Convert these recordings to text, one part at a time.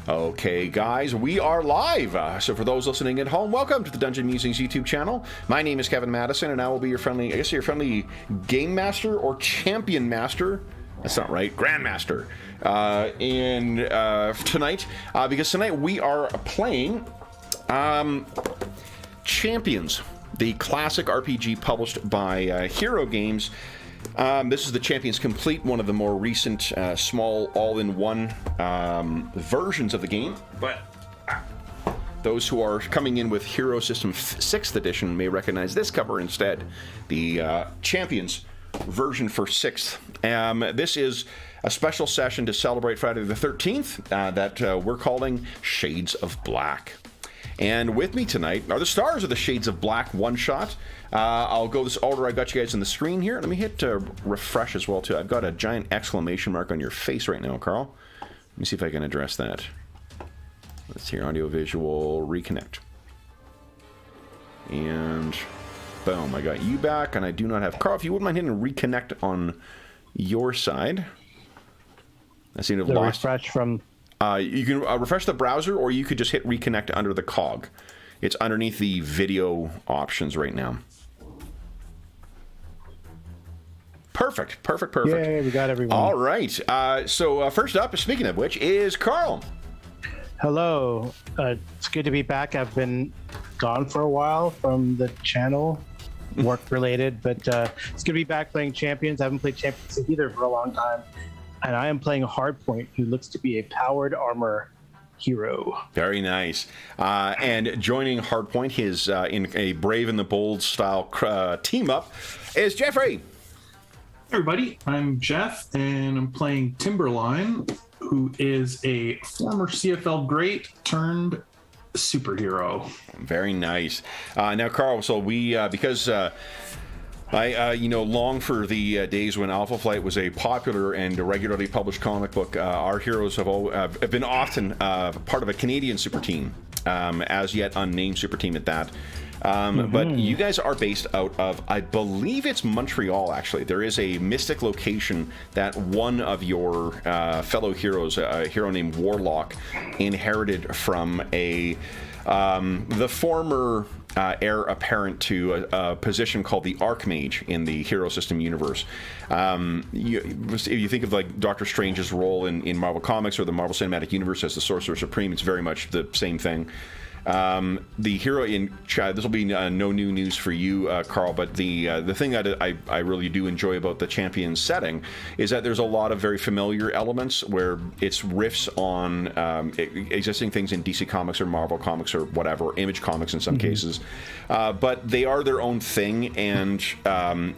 Okay, guys, we are live. So for those listening at home, welcome to the Dungeon Musings YouTube channel. My name is Kevin Madison, and I will be your friendly game master or champion master. That's not right, grandmaster. Tonight, because tonight we are playing Champions, the classic RPG published by Hero Games. This is the Champions Complete, one of the more recent small all-in-one versions of the game. But those who are coming in with Hero System 6th Edition may recognize this cover instead, the Champions version for 6th. This is a special session to celebrate Friday the 13th that we're calling Shades of Black. And with me tonight are the stars of the Shades of Black one-shot. I'll go this order I got you guys on the screen here. Let me hit refresh as well, too. I've got a giant exclamation mark on your face right now, Carl. Let me see if I can address that. Let's hear audio-visual reconnect. And boom, I got you back, and I do not have Carl. If you wouldn't mind hitting reconnect on your side. I seem to have lost. Refresh from... you can refresh the browser, or you could just hit reconnect under the cog. It's underneath the video options right now. Perfect. Yay, we got everyone. All right. So first up, speaking of which, is Carl. Hello. It's good to be back. I've been gone for a while from the channel, work-related, but it's good to be back playing Champions. I haven't played Champions either for a long time. And I am playing Hardpoint, who looks to be a powered armor hero. Very nice. And joining Hardpoint, his in a Brave and the Bold style team up, is Jeffrey. Hey everybody, I'm Jeff, and I'm playing Timberline, who is a former CFL great turned superhero. Very nice. Now, Carl, so we, because I long for the days when Alpha Flight was a popular and regularly published comic book. Our heroes have been often part of a Canadian super team, as yet unnamed super team at that. But you guys are based out of, I believe it's Montreal, actually. There is a mystic location that one of your fellow heroes, a hero named Warlock, inherited from the former heir apparent to a position called the Archmage in the Hero System universe. If you think of like Doctor Strange's role in Marvel Comics or the Marvel Cinematic Universe as the Sorcerer Supreme, it's very much the same thing. The hero in this will be no new news for you, Carl, but the thing that I really do enjoy about the Champions setting is that there's a lot of very familiar elements where it's riffs on existing things in DC Comics or Marvel Comics or whatever, Image Comics in some cases, but they are their own thing, and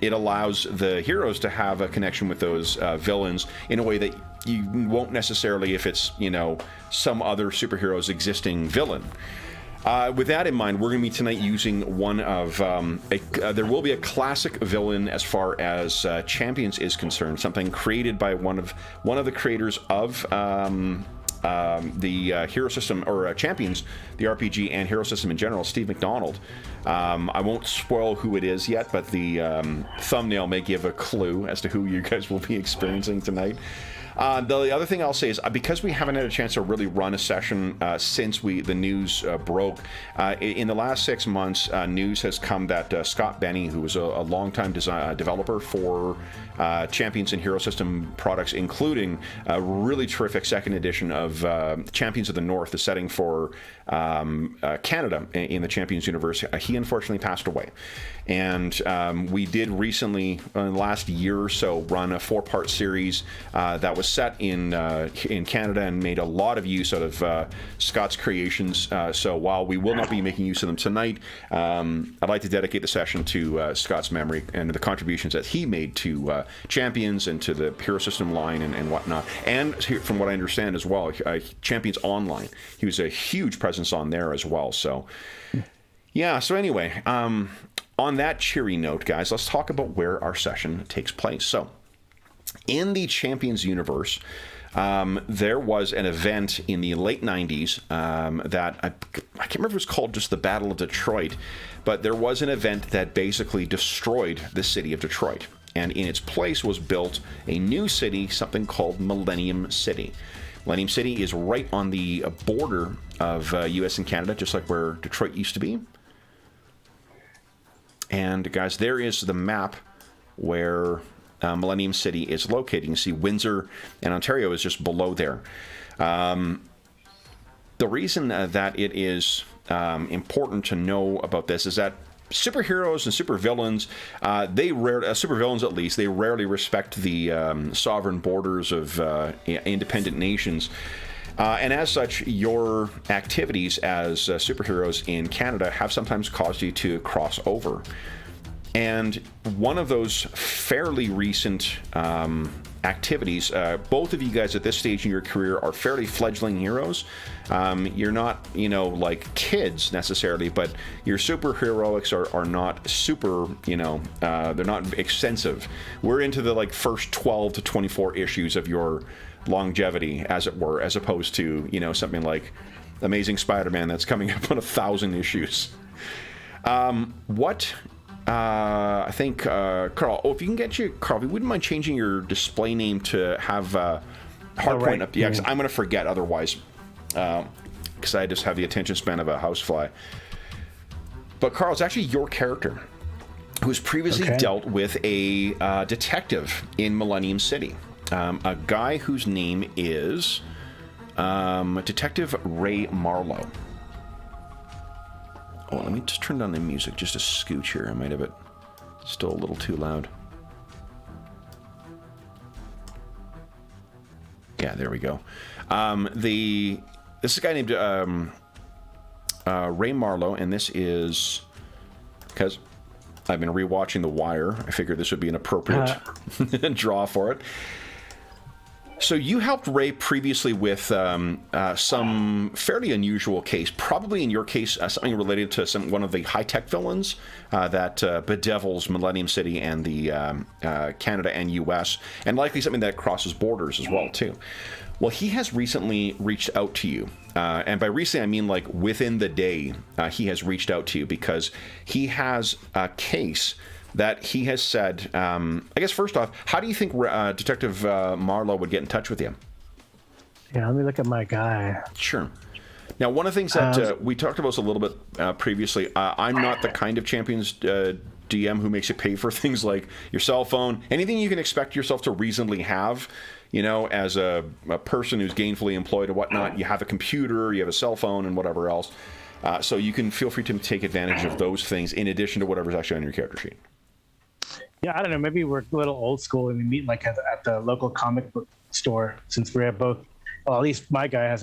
it allows the heroes to have a connection with those villains in a way that you won't necessarily if it's, some other superhero's existing villain. With that in mind, we're going to be tonight using one of there will be a classic villain as far as Champions is concerned, something created by one of the creators of the Hero System or Champions, the RPG and Hero System in general, Steve McDonald. I won't spoil who it is yet, but the thumbnail may give a clue as to who you guys will be experiencing tonight. The other thing I'll say is because we haven't had a chance to really run a session since the news broke, in the last 6 months, news has come that Scott Benny, who was a longtime developer for Champions and Hero System products, including a really terrific second edition of Champions of the North, the setting for Canada in the Champions universe, he unfortunately passed away. And we did recently, in the last year or so, run a 4-part series that was set in Canada and made a lot of use out of Scott's creations. So while we will not be making use of them tonight, I'd like to dedicate the session to Scott's memory and the contributions that he made to Champions and to the Hero System line and whatnot. And from what I understand as well, Champions Online. He was a huge presence on there as well. So, yeah. So anyway, on that cheery note, guys, let's talk about where our session takes place. So, in the Champions universe, there was an event in the late 90s that I can't remember if it was called just the Battle of Detroit, but there was an event that basically destroyed the city of Detroit. And in its place was built a new city, something called Millennium City. Millennium City is right on the border of U.S. and Canada, just like where Detroit used to be. And guys, there is the map where Millennium City is located. You can see Windsor and Ontario is just below there. The reason that it is important to know about this is that superheroes and supervillains, supervillains at least, they rarely respect the sovereign borders of independent nations. And as such, your activities as superheroes in Canada have sometimes caused you to cross over. And one of those fairly recent activities, both of you guys at this stage in your career are fairly fledgling heroes. You're not, like kids necessarily, but your superheroics are not super, they're not extensive. We're into the first 12 to 24 issues of your longevity, as it were, as opposed to, something like Amazing Spider-Man that's coming up on 1,000 issues. I think, Carl, if you can Carl, if you wouldn't mind changing your display name to have Hardpoint up. Yeah, because I'm going to forget otherwise, because I just have the attention span of a housefly. But Carl, it's actually your character who's previously dealt with a detective in Millennium City. A guy whose name is Detective Ray Marlowe. Oh, let me just turn down the music just a scooch here. I might have it still a little too loud. Yeah, there we go. This is a guy named Ray Marlowe, and this is because I've been rewatching The Wire. I figured this would be an appropriate draw for it. So you helped Ray previously with some fairly unusual case, probably in your case something related to one of the high-tech villains that bedevils Millennium City and the Canada and U.S., and likely something that crosses borders as well too. Well, he has recently reached out to you, and by recently I mean like within the day he has reached out to you because he has a case that he has said, I guess first off, how do you think Detective Marlowe would get in touch with you? Yeah, let me look at my guy. Sure. Now, one of the things that we talked about a little bit previously, I'm not the kind of Champions DM who makes you pay for things like your cell phone, anything you can expect yourself to reasonably have, as a person who's gainfully employed and whatnot. You have a computer, you have a cell phone, and whatever else. So you can feel free to take advantage of those things in addition to whatever's actually on your character sheet. Yeah, I don't know. Maybe we're a little old school and we meet at the local comic book store, since we have both. Well, at least my guy has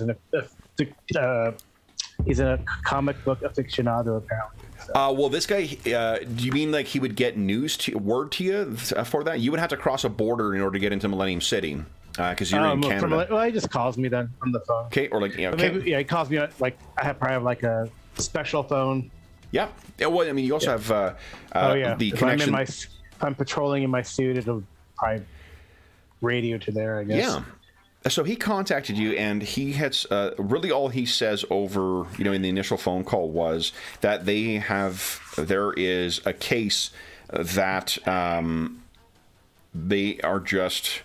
he's a comic book aficionado apparently. So. Well, this guy, do you mean like he would get word to you for that? You would have to cross a border in order to get into Millennium City because you're in Canada. Well, he just calls me then on the phone. Okay, or like maybe, he calls me I probably have a special phone. Yeah. Well, I mean, you also have the connection. If I'm patrolling in my suit, it'll probably radio to there, I guess. Yeah. So he contacted you, and he had really all he says over, in the initial phone call was that there is a case that they are just,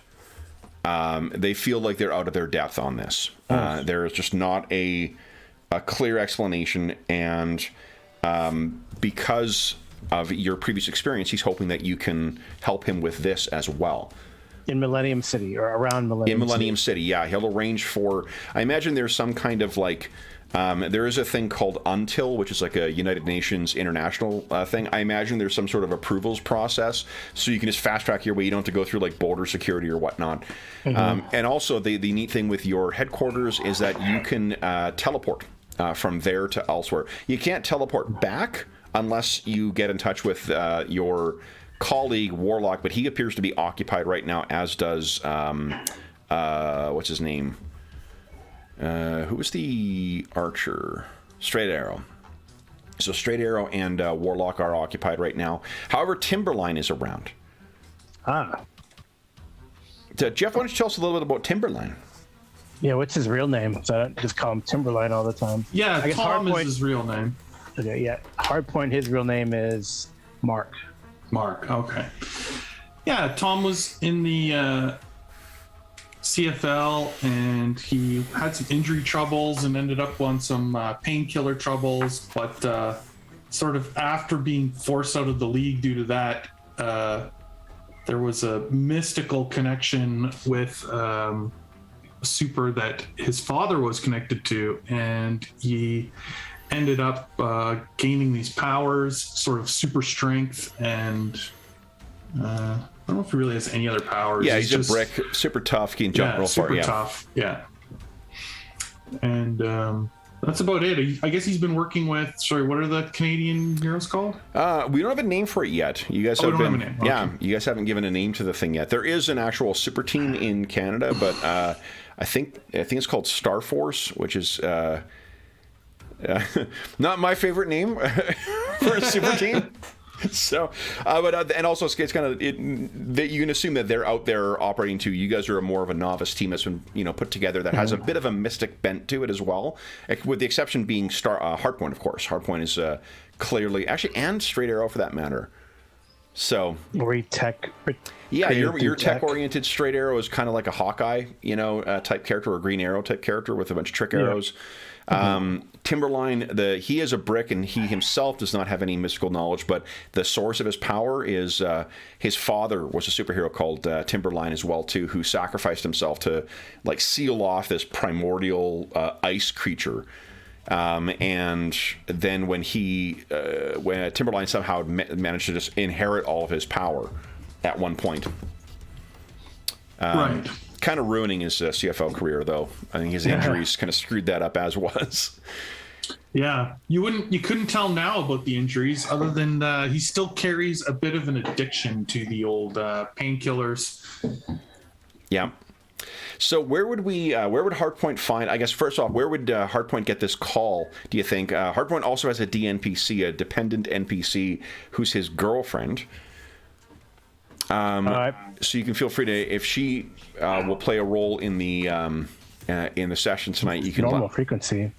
they feel like they're out of their depth on this. There is just not a clear explanation, and because of your previous experience, he's hoping that you can help him with this as well. In Millennium City, or around Millennium City? In Millennium City, yeah. He'll arrange for, I imagine there's some kind of there is a thing called UNTIL, which is like a United Nations international thing. I imagine there's some sort of approvals process, so you can just fast track your way. You don't have to go through border security or whatnot. Mm-hmm. And also, the neat thing with your headquarters is that you can teleport from there to elsewhere. You can't teleport back unless you get in touch with your colleague Warlock, but he appears to be occupied right now, as does what's his name? Who was the archer? Straight Arrow. So Straight Arrow and Warlock are occupied right now. However, Timberline is around. Jeff, why don't you tell us a little bit about Timberline? Yeah, what's his real name? So I don't just call him Timberline all the time. Yeah, Tom is his real name. Okay, yeah. Hardpoint, his real name is Mark. Mark, okay. Yeah, Tom was in the CFL, and he had some injury troubles and ended up on some painkiller troubles. But sort of after being forced out of the league due to that, there was a mystical connection with a super that his father was connected to, and he ended up gaining these powers, sort of super strength, and I don't know if he really has any other powers. Yeah, he's just a brick, super tough, he can jump real far. Super tough, yeah. And that's about it. I guess he's been working with. Sorry, what are the Canadian heroes called? We don't have a name for it yet. You guys have don't have a name. Yeah, Okay. you guys haven't given a name to the thing yet. There is an actual super team in Canada, but I think it's called Star Force, which is not my favorite name for a super team. So, and also it's kind of that you can assume that they're out there operating too. You guys are more of a novice team that's been put together that has a bit of a mystic bent to it as well, with the exception being Hardpoint, of course. Hardpoint is clearly actually, and Straight Arrow for that matter. So, yeah, your tech-oriented Straight Arrow is kind of like a Hawkeye, type character, or a Green Arrow type character with a bunch of trick arrows. Timberline, he is a brick, and he himself does not have any mystical knowledge, but the source of his power is his father was a superhero called Timberline as well too, who sacrificed himself to seal off this primordial ice creature. And then when Timberline somehow managed to just inherit all of his power at one point. Right. Kind of ruining his CFL career, though. I think his injuries kind of screwed that up as was. Yeah, you couldn't tell now about the injuries, other than he still carries a bit of an addiction to the old painkillers. Yeah. So where would Hardpoint find? I guess first off, where would Hardpoint get this call? Do you think Hardpoint also has a DNPC, a dependent NPC, who's his girlfriend? So you can feel free to, if she will play a role in the session tonight, you can normal frequency.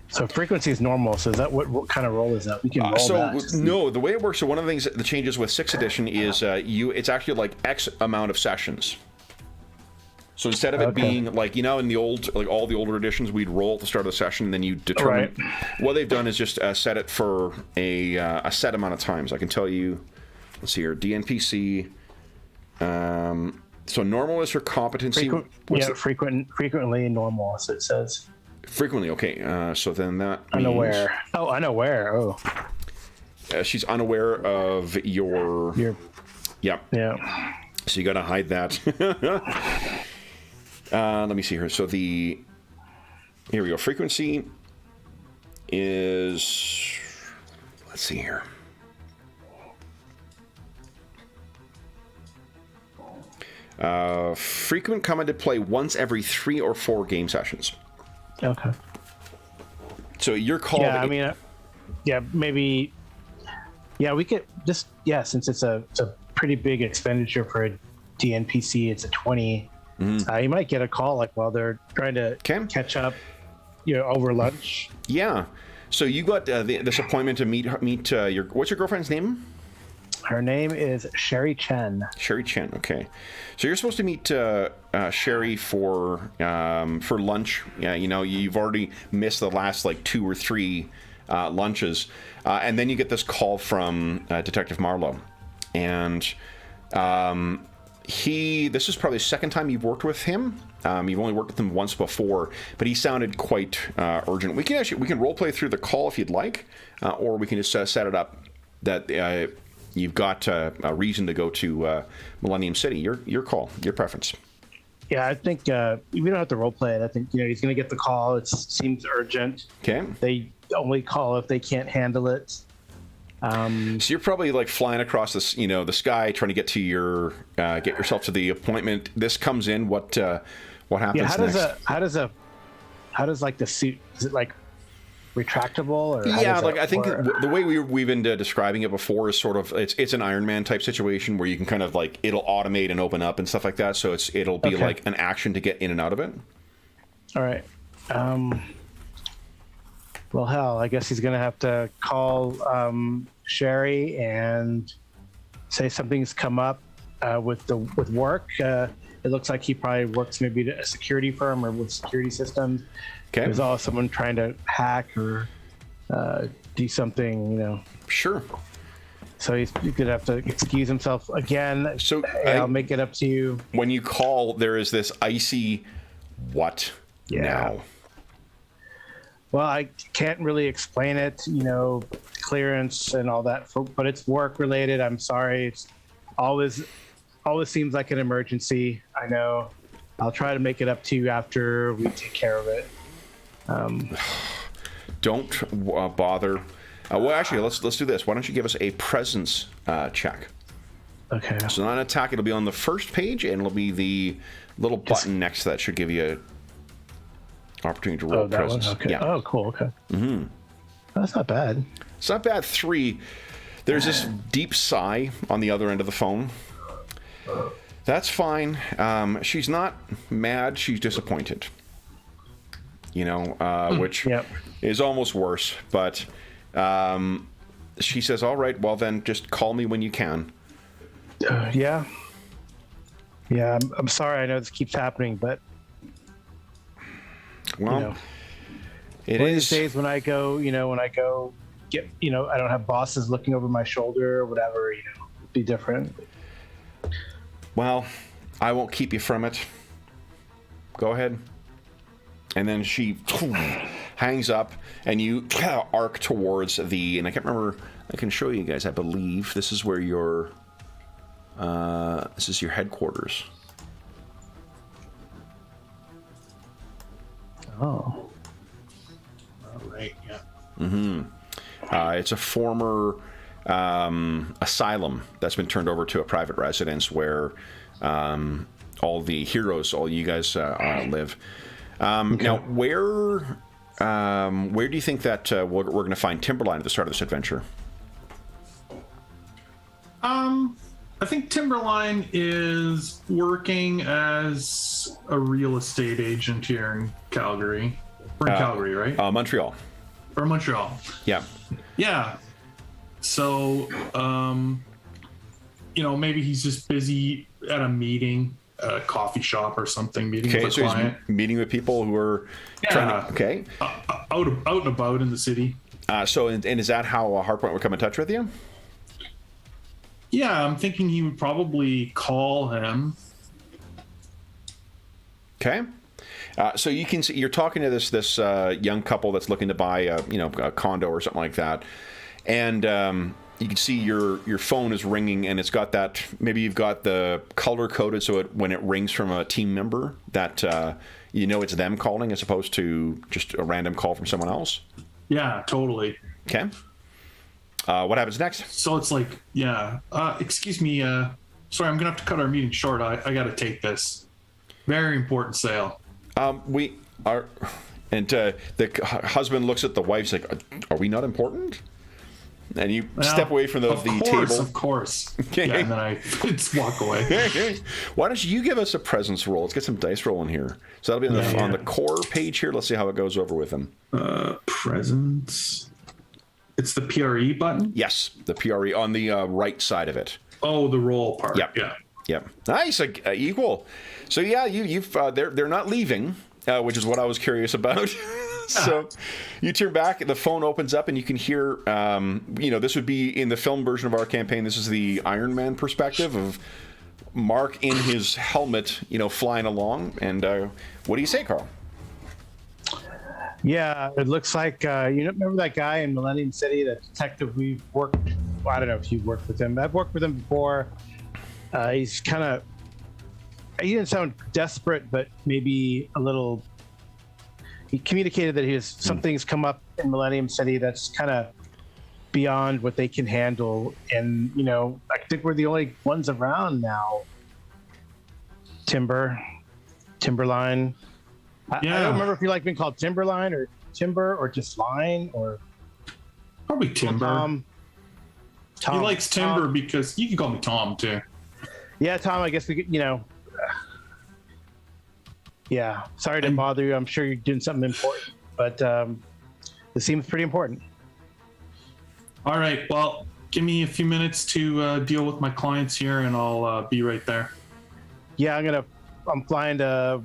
So frequency is normal. So is that what kind of role is that? We can roll that. No, the way it works. So one of the things that changes with 6th edition is it's actually like X amount of sessions. So instead of it being in the old, all the older editions, we'd roll at the start of the session, and then you determine. Right. What they've done is just set it for a set amount of times. I can tell you. Let's see here, DNPC. So normal is her competency. Frequently normal, as it says. Frequently, okay. So then that means... Unaware. Oh, unaware. Oh. She's unaware of your... Yep. Yeah. So you got to hide that. Let me see here. So here we go. Frequency is... Let's see here. Frequent come into play once every 3 or 4 game sessions. Okay. So your call. Yeah, I mean, maybe. Yeah, we could just since it's a pretty big expenditure for a DNPC. It's a 20. You might get a call while they're trying to catch up, over lunch. Yeah. So you got this appointment to meet your. What's your girlfriend's name? Her name is Sherry Chen. Sherry Chen. Okay, so you're supposed to meet Sherry for lunch. Yeah, you've already missed the last 2 or 3 lunches, and then you get this call from Detective Marlowe, and this is probably the second time you've worked with him. You've only worked with him once before, but he sounded quite urgent. We can role play through the call if you'd like, or we can just set it up that. You've got a reason to go to Millennium City. Your call, your preference. Yeah, I think we don't have to role play it. I think he's going to get the call. It seems urgent. Okay. They only call if they can't handle it. So you're probably flying across this, the sky, trying to get to get yourself to the appointment. This comes in. What happens? Yeah. How does the suit? Is it retractable, or I think the way we've been describing it before is sort of it's an Iron Man type situation where you can kind of it'll automate and open up and stuff like that, so it'll be an action to get in and out of it. All right. Well, hell, I guess he's gonna have to call Sherry and say something's come up with work. It looks like he probably works maybe at a security firm or with security systems. Okay. There's always someone trying to hack or do something, you know. Sure. So he's gonna have to excuse himself again. So I'll make it up to you. When you call, there is this icy what now? Well, I can't really explain it, you know, clearance and all that, but it's work related. I'm sorry. It's always seems like an emergency. I know. I'll try to make it up to you after we take care of it. Don't bother. Well, actually, let's do this. Why don't you give us a presence check? Okay. So not an attack. It'll be on the first page, and it'll be the little button next to that should give you an opportunity to roll that presence. one? Okay. Yeah. Oh, cool. Okay. Mm-hmm. That's not bad. It's not bad. 3. There's this deep sigh on the other end of the phone. That's fine. She's not mad. She's disappointed. You know, which is almost worse. But she says, all right, well then just call me when you can. Yeah. I'm sorry. I know this keeps happening, but well, you know, it one is. of these days when I go get, you know, I don't have bosses looking over my shoulder or whatever, you know, it'd be different. Well, I won't keep you from it. Go ahead. And then she hangs up, and you arc towards the, and I can't remember, I can show you guys, I believe this is where your this is your headquarters. Oh. All right. Yeah. Mm-hmm. It's a former asylum that's been turned over to a private residence where all the heroes, all you guys live. Okay. Now, where do you think that we're going to find Timberline at the start of this adventure? I think Timberline is working as a real estate agent here in Calgary. We're in Calgary, right? Montreal. Or Montreal. Yeah. Yeah. So, you know, maybe he's just busy at a meeting, a coffee shop or something, meeting with a client. He's meeting with people who are trying to... Okay. Out and about in the city. So, and is that how Hardpoint would come in touch with you? Yeah, I'm thinking he would probably call him. Okay. So you can see you're talking to this young couple that's looking to buy a condo or something like that, and you can see your phone is ringing, and it's got that, maybe you've got the color coded so when it rings from a team member that you know it's them calling as opposed to just a random call from someone else. Yeah, totally. Okay. What happens next? So it's like, excuse me, sorry, I'm gonna have to cut our meeting short. I gotta take this. Very important sale. We are, and the husband looks at the wife, like, "Are we not important?" And you step away from the table. Of course. Okay. Yeah, and then I just walk away. Why don't you give us a presence roll? Let's get some dice rolling here. So that'll be on the core page here. Let's see how it goes over with him. Presence. It's the PRE button? Yes, the PRE on the right side of it. Oh, the roll part. Yep. Yeah. Yep. Nice. Equal. So yeah, you've they're not leaving, which is what I was curious about. So you turn back, the phone opens up, and you can hear. This would be in the film version of our campaign. This is the Iron Man perspective of Mark in his helmet, flying along. And what do you say, Carl? Yeah, it looks like remember that guy in Millennium City, that detective we've worked. Well, I don't know if you've worked with him. I've worked with him before. He's kind of. He didn't sound desperate, but maybe a little. He communicated that something's come up in Millennium City that's kind of beyond what they can handle, and I think we're the only ones around now. Timberline. I don't remember if you like being called Timberline or Timber or just Line or probably Timber. Tom. He likes Timber because you can call me Tom too. Yeah, Tom. I guess we could. Yeah. Sorry to bother you. I'm sure you're doing something important, but this seems pretty important. All right. Well, give me a few minutes to deal with my clients here, and I'll be right there. Yeah, I'm gonna I'm flying to,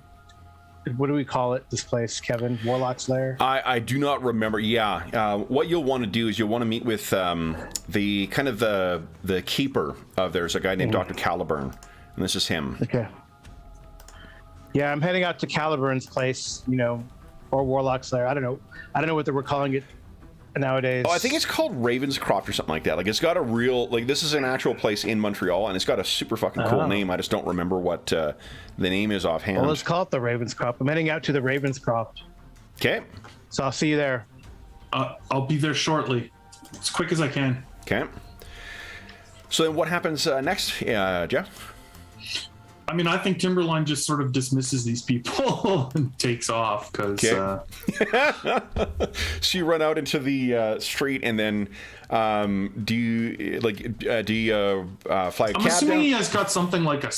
what do we call it? This place, Kevin, Warlock's Lair. I do not remember. Yeah, what you'll want to do is you'll want to meet with the kind of the keeper of there's a guy named Dr. Caliburn, and this is him. Okay. Yeah, I'm heading out to Caliburn's place, or Warlock's Lair. I don't know what they were calling it nowadays. Oh, I think it's called Ravenscroft or something like that. Like, it's got a real, like, this is an actual place in Montreal, and it's got a super fucking cool name. I just don't remember what the name is offhand. Well, let's call it the Ravenscroft. I'm heading out to the Ravenscroft. Okay. So I'll see you there. I'll be there shortly, as quick as I can. Okay. So then what happens next, Jeff? I mean, I think Timberline just sort of dismisses these people and takes off because. So you run out into the street, and then do you fly a cab? I'm assuming down? he has got something like a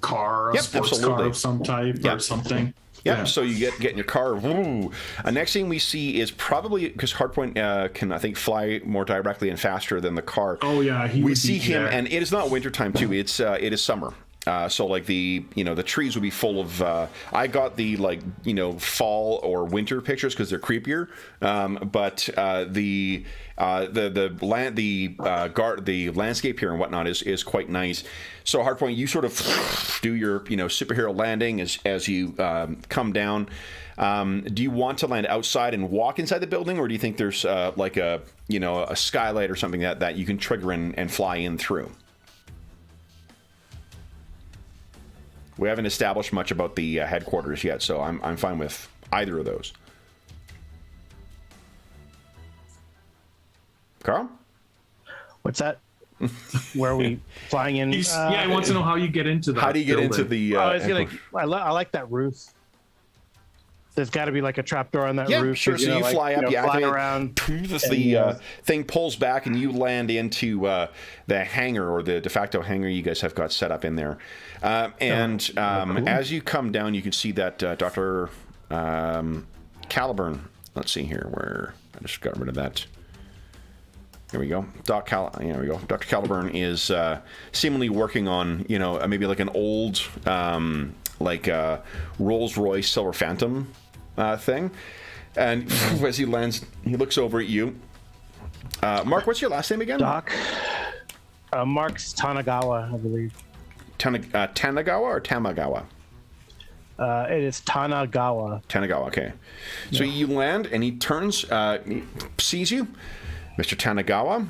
car, a sports absolutely. car of some type or something. Yeah, so you get in your car. Woo. Next thing we see is probably, because Hardpoint can, I think, fly more directly and faster than the car. Oh yeah, we see him, and it is not wintertime too. It is summer. So like the trees would be full of. I got the fall or winter pictures because they're creepier. But the landscape here and whatnot is quite nice. So Hardpoint, you sort of do your superhero landing as you come down. Do you want to land outside and walk inside the building, or do you think there's like a skylight or something that you can trigger and fly in through? We haven't established much about the headquarters yet, so I'm fine with either of those. Carl? What's that? Where are we flying in? He wants to know how you get into that. How do you get building. into the? I like that roof. There's got to be like a trapdoor on that roof. Sure. So you fly up, fly around. The thing pulls back, and you land into the hangar, or the de facto hangar you guys have got set up in there. Cool. As you come down, you can see that Dr. Caliburn. Let's see here, where I just got rid of that. Here we go. Dr. Caliburn is seemingly working on, maybe like an old, Rolls-Royce Silver Phantom thing. And as he lands, he looks over at you. Mark, what's your last name again? Doc. Mark's Tanagawa, I believe. Tanagawa or Tamagawa? It is Tanagawa. Tanagawa, okay. So you land, and he turns, he sees you. Mr. Tanagawa,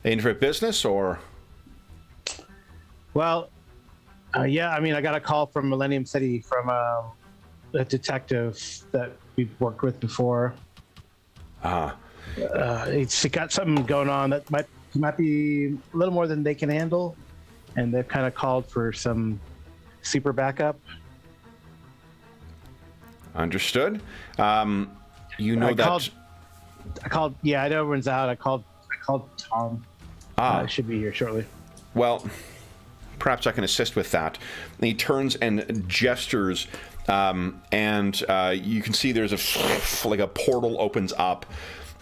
in for business, or? Well, I got a call from Millennium City from a detective that we've worked with before. It's got something going on that might be a little more than they can handle, and they've kind of called for some super backup. Understood. I called. Yeah, I know everyone's out. I called Tom. Should be here shortly. Well, perhaps I can assist with that. And he turns and gestures, and you can see there's a portal opens up.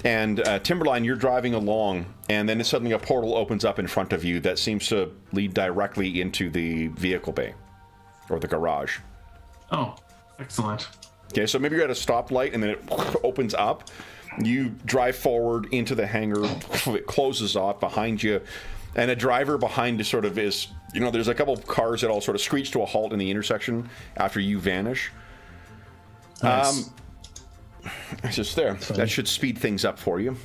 And Timberline, you're driving along, and then suddenly a portal opens up in front of you that seems to lead directly into the vehicle bay, or the garage. Oh, excellent. Okay, so maybe you're at a stoplight, and then it opens up. You drive forward into the hangar. It closes off behind you, and a driver behind you sort of is, there's a couple of cars that all sort of screech to a halt in the intersection after you vanish. Nice. It's just there. That should speed things up for you.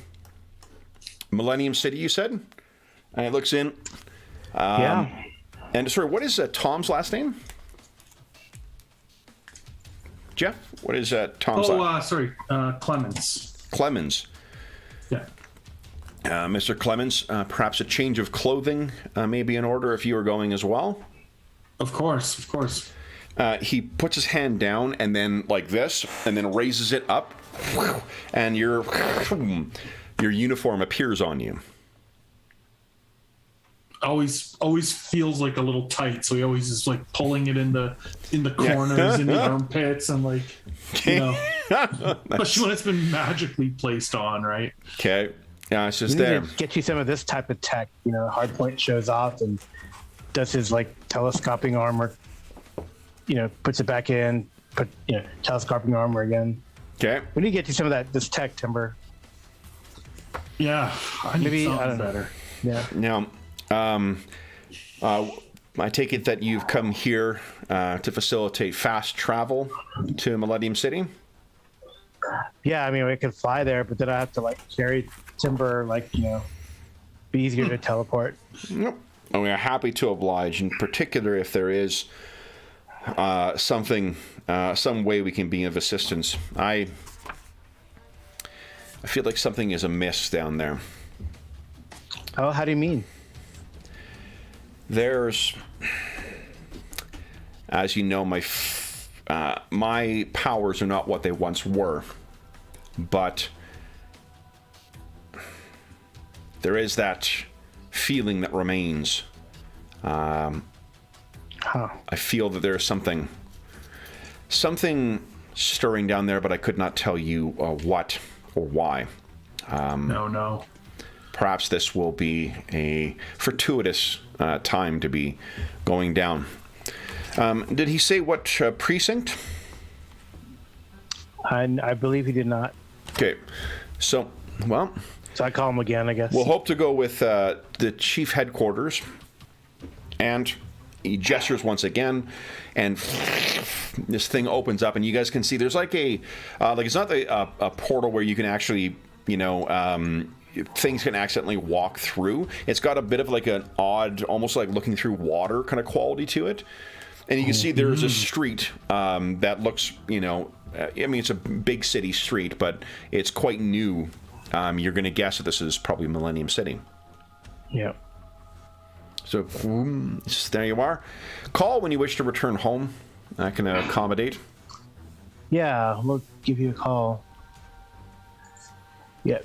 Millennium City, you said? And it looks in. Yeah. And sorry, what is Tom's last name? Jeff, what is Tom's last name? Clemens. Clemens. Yeah. Mr. Clemens, perhaps a change of clothing may be in order if you are going as well? Of course. He puts his hand down and then like this, and then raises it up, and your uniform appears on you. Always feels like a little tight, so he always is like pulling it in the corners, in the armpits, and especially when it's been magically placed on, right? Okay, yeah, it's just there. Get you some of this type of tech. Hardpoint shows off and does his telescoping armor. Puts it back in. Telescoping armor again. Okay. We need to get you some of this tech, Timber. Yeah, I need Maybe, something I don't know. better. Yeah. Now, I take it that you've come here to facilitate fast travel to Millennium City? Yeah, I mean, we could fly there, but then I have to carry Timber, be easier to teleport. Yep. And we are happy to oblige, in particular if there is some way we can be of assistance. I feel like something is amiss down there. Oh, how do you mean? There's, as you know, my powers are not what they once were, but there is that feeling that remains. I feel that there's something stirring down there, but I could not tell you what or why. No. Perhaps this will be a fortuitous time to be going down. Did he say what precinct? I believe he did not. Okay, so I call him again, I guess. we'll hope to go with the chief headquarters, and he gestures once again, and this thing opens up, and you guys can see there's it's not a portal where you can actually things can accidentally walk through. It's got a bit of an odd, almost like looking through water kind of quality to it. And you can see there's a street that looks, it's a big city street, but it's quite new. You're going to guess that this is probably Millennium City. Yeah. So there you are. Call when you wish to return home. I can accommodate. Yeah, we'll give you a call. Yeah,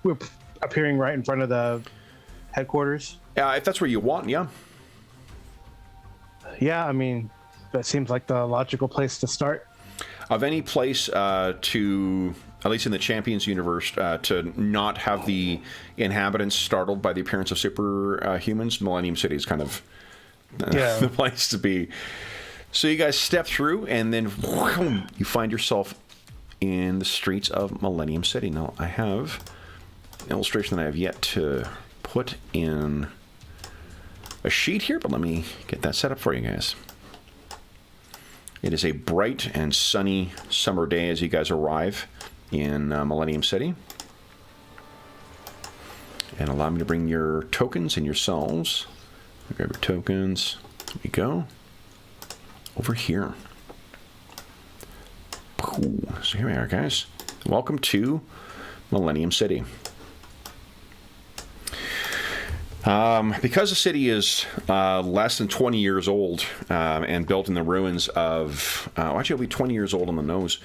we're appearing right in front of the headquarters. If that's where you want, yeah. Yeah, I mean, that seems like the logical place to start. Of any place to, at least in the Champions universe, to not have the inhabitants startled by the appearance of superhumans, Millennium City is kind of the place to be. So you guys step through, and then you find yourself in the streets of Millennium City. Now, I have an illustration that I have yet to put in a sheet here, but let me get that set up for you guys. It is a bright and sunny summer day as you guys arrive in Millennium City. And allow me to bring your tokens and yourselves. Grab your tokens. There we go. Over here. So here we are, guys. Welcome to Millennium City. Because the city is less than 20 years old and built in the ruins of... actually, it'll be 20 years old on the nose.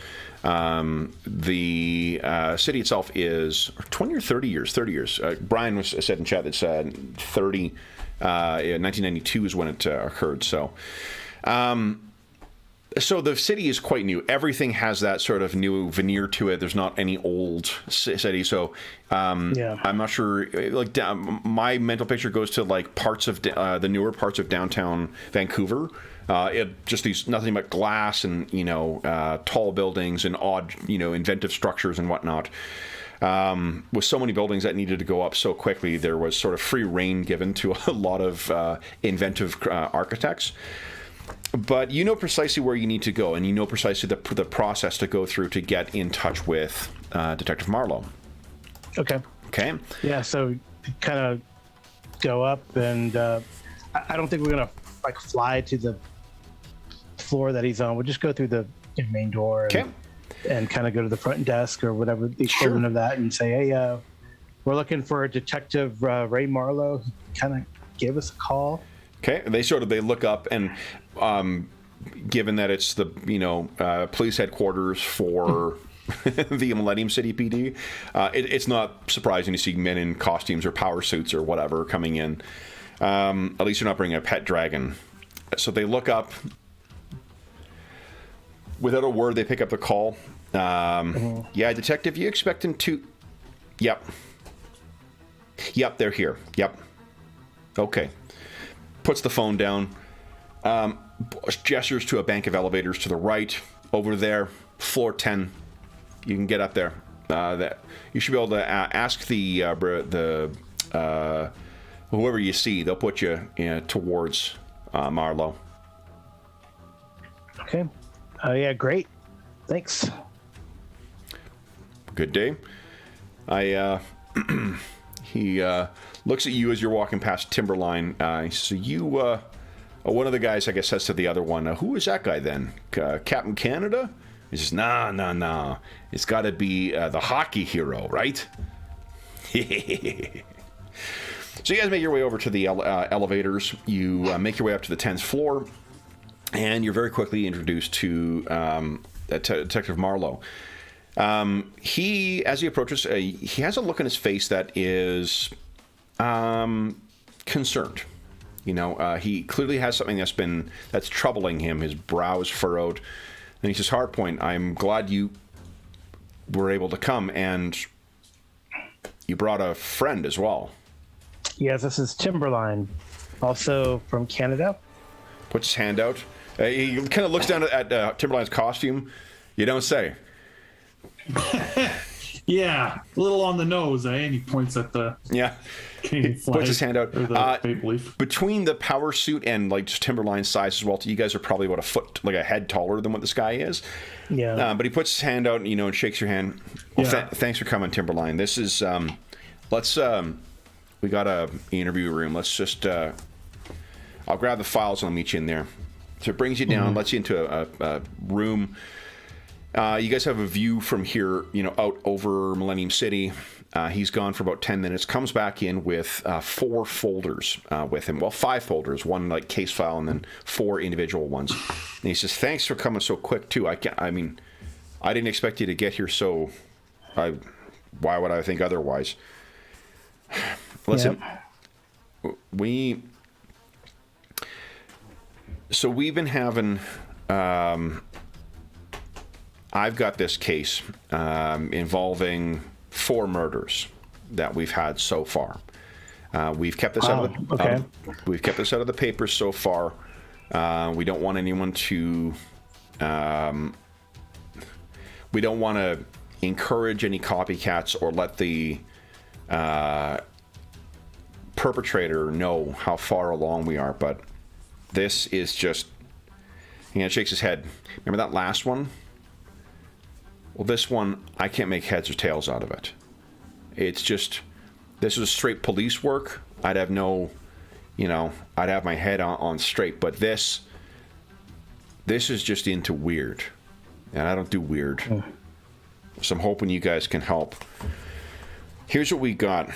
The city itself is 20 or 30 years? 30 years. Brian said in chat that 30. 1992 is when it occurred. So the city is quite new. Everything has that sort of new veneer to it. There's not any old city. So I'm not sure. My mental picture goes to parts of the newer parts of downtown Vancouver. Just these nothing but glass and tall buildings and odd inventive structures and whatnot. With so many buildings that needed to go up so quickly, there was sort of free rein given to a lot of inventive architects. But you know precisely where you need to go, and you know precisely the process to go through to get in touch with Detective Marlowe. Okay. Okay. Yeah, so kind of go up, and I don't think we're going to fly to the floor that he's on. We'll just go through the main door. Okay. And kind of go to the front desk or whatever the equivalent of that and say, hey, we're looking for a Detective Ray Marlowe. He kind of gave us a call. Okay. They look up, and given that it's the police headquarters for the Millennium City PD, it's not surprising to see men in costumes or power suits or whatever coming in. At least you're not bringing a pet dragon. So they look up. Without a word, they pick up the call. Yeah, Detective, you expect him to... Yep, they're here. Yep. Okay. Puts the phone down. Gestures to a bank of elevators to the right. Over there, floor 10. You can get up there. That you should be able to ask the whoever you see. They'll put you towards Marlowe. Okay. Yeah, great. Thanks. Good day. He looks at you as you're walking past Timberline. He says, "You." One of the guys, I guess, says to the other one, "Who is that guy then? Captain Canada?" He says, "Nah. It's got to be the hockey hero, right?" So you guys make your way over to the elevators. You make your way up to the 10th floor, and you're very quickly introduced to Detective Marlowe. As he approaches, he has a look on his face that is concerned. He clearly has something that's troubling him. His brow is furrowed, and he says, "Hardpoint, I'm glad you were able to come, and you brought a friend as well." Yes, this is Timberline, also from Canada. Puts his hand out. He kind of looks down at Timberline's costume. You don't say. Yeah, a little on the nose, eh? And he points at the Canadian flag, puts his hand out. or the maple leaf. Between the power suit and just Timberline's size as well, you guys are probably about a foot, like a head taller than what this guy is. Yeah. But he puts his hand out, and shakes your hand. Well, thanks for coming, Timberline. This is we got a interview room. Let's just I'll grab the files and I'll meet you in there. So it brings you down, lets you into a room. You guys have a view from here, out over Millennium City. He's gone for about 10 minutes, comes back in with 4 folders with him. Well, 5 folders, one like case file and then 4 individual ones. And he says, "Thanks for coming so quick too. I didn't expect you to get here so... why would I think otherwise?" Listen, we've been having... I've got this case involving 4 murders that we've had so far. We've kept this out of the papers so far. We don't want anyone to. We don't want to encourage any copycats or let the perpetrator know how far along we are. But this is just. He shakes his head. Remember that last one? Well, this one, I can't make heads or tails out of it. It's just, this was straight police work. I'd have no, I'd have my head on straight. But this is just into weird. And I don't do weird. So I'm hoping you guys can help. Here's what we got.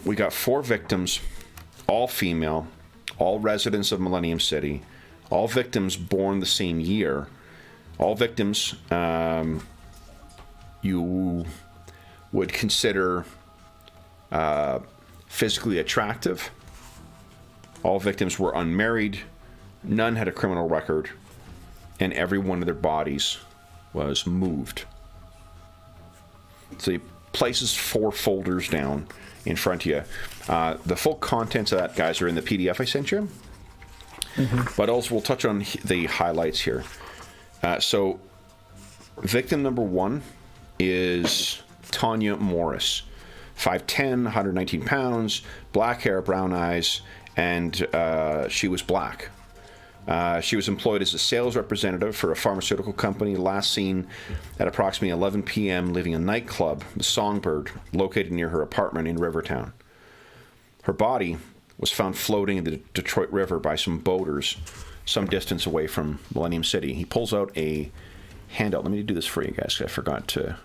We got 4 victims, all female, all residents of Millennium City, all victims born the same year. All victims you would consider physically attractive. All victims were unmarried. None had a criminal record. And every one of their bodies was moved. So he places 4 folders down in front of you. The full contents of that, guys, are in the PDF I sent you. But also we'll touch on the highlights here. So, victim number 1 is Tanya Morris. 5'10", 119 pounds, black hair, brown eyes, and she was black. She was employed as a sales representative for a pharmaceutical company, last seen at approximately 11 p.m. leaving a nightclub, the Songbird, located near her apartment in Rivertown. Her body was found floating in the Detroit River by some boaters some distance away from Millennium City. He pulls out a handout. Let me do this for you guys. I forgot to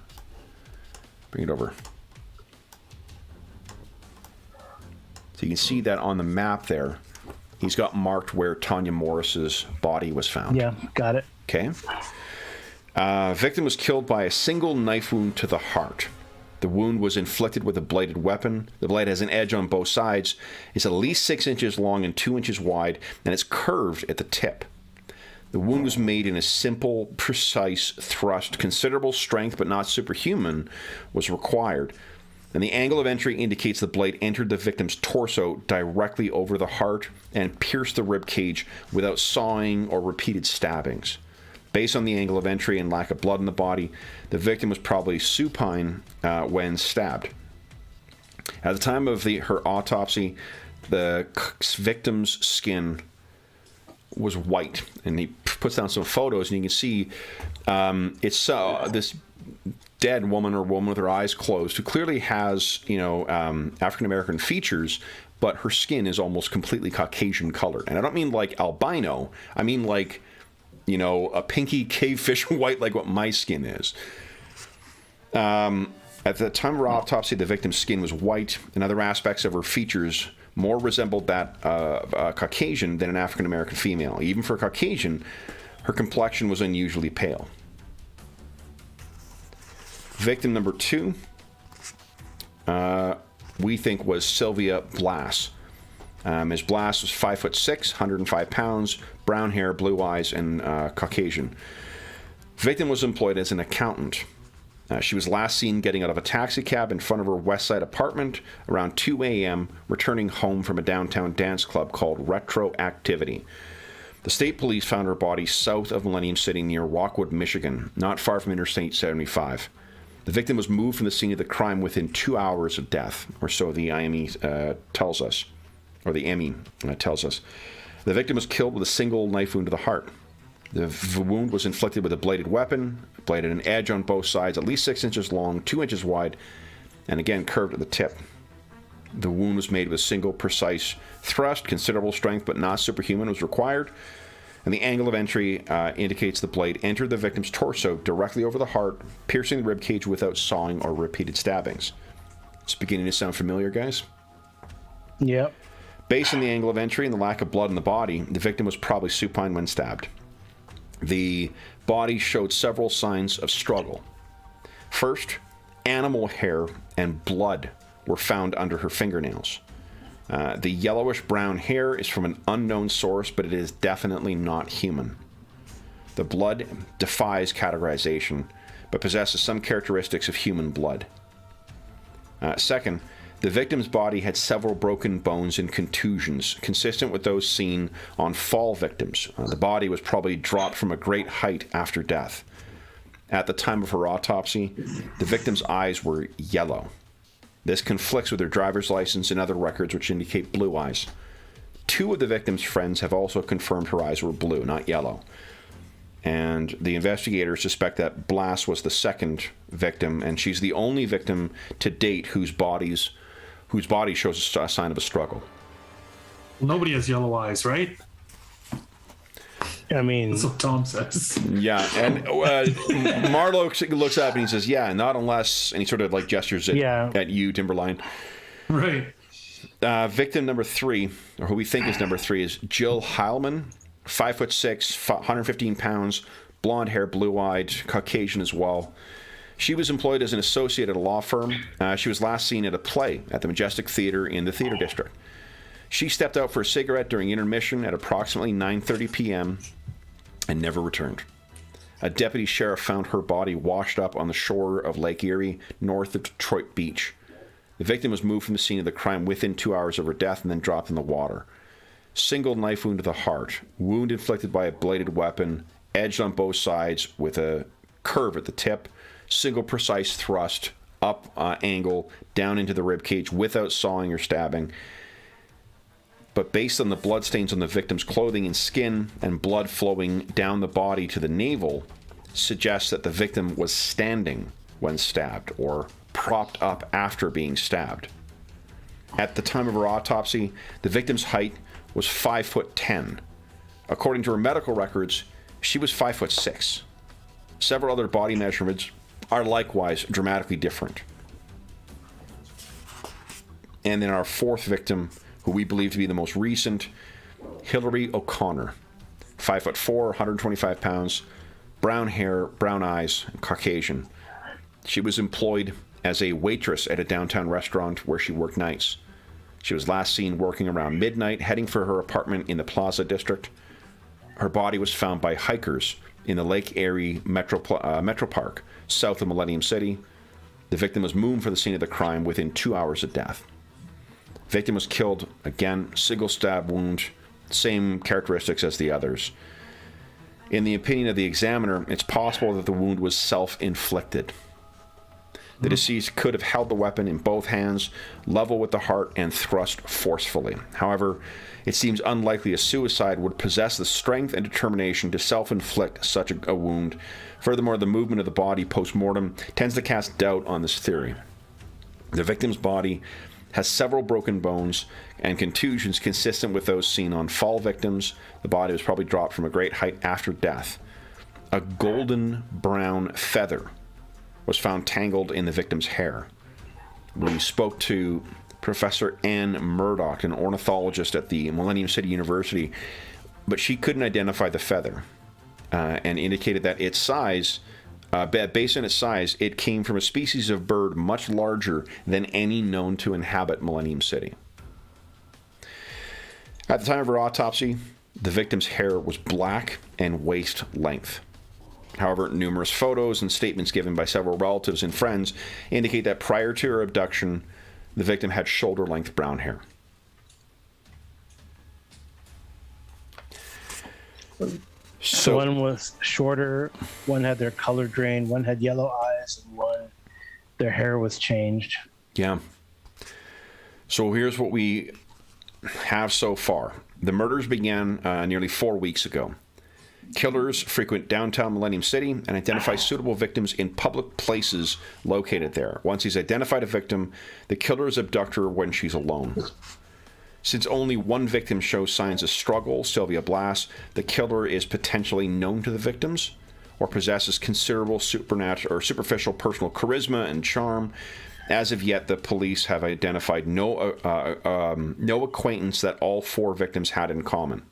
bring it over. So you can see that on the map there. He's got marked where Tanya Morris's body was found. Yeah, got it. Okay. Victim was killed by a single knife wound to the heart. The wound was inflicted with a bladed weapon. The blade has an edge on both sides. It's at least 6 inches long and 2 inches wide, and it's curved at the tip. The wound was made in a simple, precise thrust. Considerable strength, but not superhuman, was required. And the angle of entry indicates the blade entered the victim's torso directly over the heart and pierced the rib cage without sawing or repeated stabbings. Based on the angle of entry and lack of blood in the body, the victim was probably supine when stabbed. At the time of her autopsy, the victim's skin was white, and he puts down some photos, and you can see it's this dead woman or woman with her eyes closed who clearly has, African American features, but her skin is almost completely Caucasian colored. And I don't mean like albino, I mean like, a pinky cavefish white, like what my skin is. At the time of her autopsy, the victim's skin was white, and other aspects of her features more resembled that of a Caucasian than an African American female. Even for a Caucasian, her complexion was unusually pale. Victim number 2, we think, was Sylvia Blass. Ms. Blass was 5'6", 105 pounds, brown hair, blue eyes, and Caucasian. Victim was employed as an accountant. She was last seen getting out of a taxi cab in front of her West Side apartment around 2 a.m., returning home from a downtown dance club called Retroactivity. The state police found her body south of Millennium City near Rockwood, Michigan, not far from Interstate 75. The victim was moved from the scene of the crime within 2 hours of death, or so the IME tells us, or the ME tells us. The victim was killed with a single knife wound to the heart. The wound was inflicted with a bladed weapon, bladed an edge on both sides, at least 6 inches long, 2 inches wide, and again curved at the tip. The wound was made with a single precise thrust. Considerable strength, but not superhuman, was required. And the angle of entry indicates the blade entered the victim's torso directly over the heart, piercing the ribcage without sawing or repeated stabbings. It's beginning to sound familiar, guys? Yep. Based on the angle of entry and the lack of blood in the body, the victim was probably supine when stabbed. The body showed several signs of struggle. First, animal hair and blood were found under her fingernails. The yellowish-brown hair is from an unknown source, but it is definitely not human. The blood defies categorization, but possesses some characteristics of human blood. Second, the victim's body had several broken bones and contusions, consistent with those seen on fall victims. The body was probably dropped from a great height after death. At the time of her autopsy, the victim's eyes were yellow. This conflicts with her driver's license and other records which indicate blue eyes. 2 of the victim's friends have also confirmed her eyes were blue, not yellow. And the investigators suspect that Blass was the second victim, and she's the only victim to date whose body shows a sign of a struggle. Nobody has yellow eyes, right? I mean, That's what Tom says. Yeah, and Marlo looks up and he says, "Yeah, not unless," and he sort of like gestures at you, Timberline. Right. Victim number 3, or who we think is number 3, is Jill Heilman, 5'6", 115 pounds, blonde hair, blue-eyed, Caucasian as well. She was employed as an associate at a law firm. She was last seen at a play at the Majestic Theater in the Theater District. She stepped out for a cigarette during intermission at approximately 9:30 p.m. and never returned. A deputy sheriff found her body washed up on the shore of Lake Erie, north of Detroit Beach. The victim was moved from the scene of the crime within 2 hours of her death and then dropped in the water. Single knife wound to the heart, wound inflicted by a bladed weapon, edged on both sides with a curve at the tip, single precise thrust, up angle, down into the ribcage without sawing or stabbing. But based on the bloodstains on the victim's clothing and skin and blood flowing down the body to the navel, suggests that the victim was standing when stabbed or propped up after being stabbed. At the time of her autopsy, the victim's height was 5'10". According to her medical records, she was 5'6". Several other body measurements are likewise dramatically different. And then our 4th victim, who we believe to be the most recent, Hillary O'Connor, 5'4", 125 pounds, brown hair, brown eyes, Caucasian. She was employed as a waitress at a downtown restaurant where she worked nights. She was last seen working around midnight, heading for her apartment in the Plaza District. Her body was found by hikers in the Lake Erie Metro Park, south of Millennium City. The victim was moved from the scene of the crime within 2 hours of death. Victim was killed, again, single stab wound, same characteristics as the others. In the opinion of the examiner, it's possible that the wound was self-inflicted. The deceased could have held the weapon in both hands, level with the heart, and thrust forcefully. However, it seems unlikely a suicide would possess the strength and determination to self-inflict such a wound. Furthermore, the movement of the body post-mortem tends to cast doubt on this theory. The victim's body has several broken bones and contusions consistent with those seen on fall victims. The body was probably dropped from a great height after death. A golden brown feather was found tangled in the victim's hair. We spoke to Professor Anne Murdoch, an ornithologist at the Millennium City University, but she couldn't identify the feather and indicated that its size, based on its size, it came from a species of bird much larger than any known to inhabit Millennium City. At the time of her autopsy, the victim's hair was black and waist length. However, numerous photos and statements given by several relatives and friends indicate that prior to her abduction, the victim had shoulder-length brown hair. So one was shorter, one had their color drained, one had yellow eyes, and one, their hair was changed. Yeah. So here's what we have so far. The murders began nearly 4 weeks ago. Killers frequent downtown Millennium City and identify suitable victims in public places located there. Once he's identified a victim, the killers abduct her when she's alone. Since only one victim shows signs of struggle, Sylvia Blass, the killer is potentially known to the victims or possesses considerable supernatural or superficial personal charisma and charm. As of yet, the police have identified no acquaintance that all 4 victims had in common.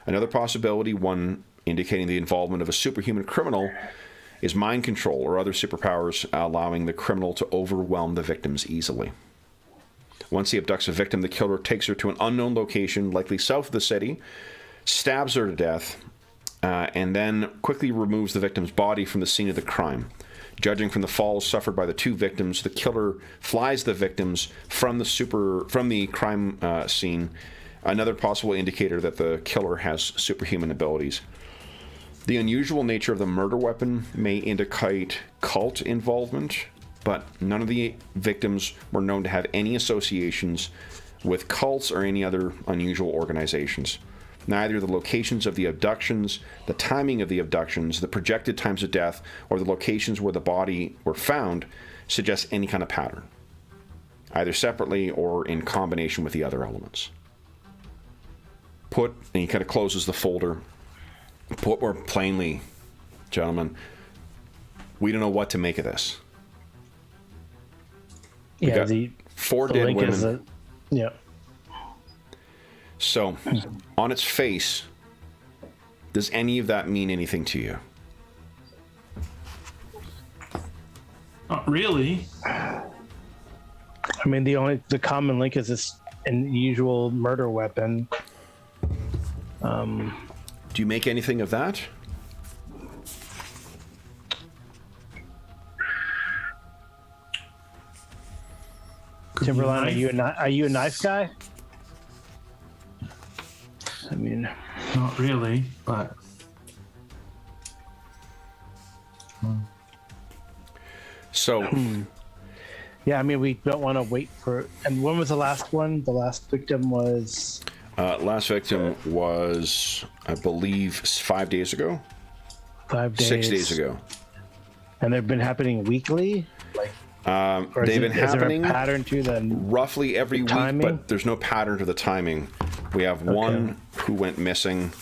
Another possibility, one indicating the involvement of a superhuman criminal, is mind control or other superpowers allowing the criminal to overwhelm the victims easily. Once he abducts a victim, the killer takes her to an unknown location, likely south of the city, stabs her to death, and then quickly removes the victim's body from the scene of the crime. Judging from the falls suffered by the 2 victims, the killer flies the victims from the crime scene, another possible indicator that the killer has superhuman abilities. The unusual nature of the murder weapon may indicate cult involvement, but none of the victims were known to have any associations with cults or any other unusual organizations. Neither the locations of the abductions, the timing of the abductions, the projected times of death, or the locations where the body were found suggest any kind of pattern, either separately or in combination with the other elements. And he kind of closes the folder. Put more plainly, gentlemen, we don't know what to make of this. We got 4 dead women. Yeah. So, on its face, does any of that mean anything to you? Not really. I mean, the common link is this unusual murder weapon. Do you make anything of that? Timberline, are you a knife guy? I mean, not really, but so yeah, I mean, we don't want to wait for. And when was the last one? The last victim was. Last victim was, I believe, 5 days ago. 5 days. 6 days ago. And they've been happening weekly. They've been happening. Is there a pattern to them? Roughly every week, but there's no pattern to the timing. We have one who went missing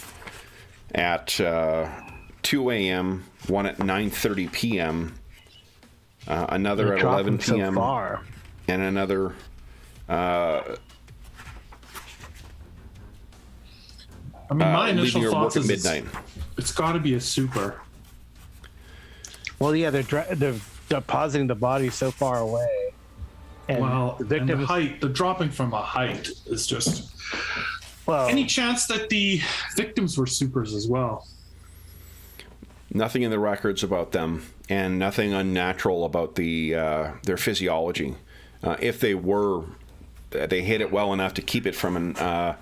at 2 a.m., one at 9:30 p.m., another at 11 p.m., and another. I mean, my initial thoughts is midnight. It's got to be a super. Well, yeah, they're depositing the body so far away, and the victim and the height, the dropping from a height is just. Well, any chance that the victims were supers as well? Nothing in the records about them, and nothing unnatural about their physiology. If they were, they hid it well enough to keep it from an.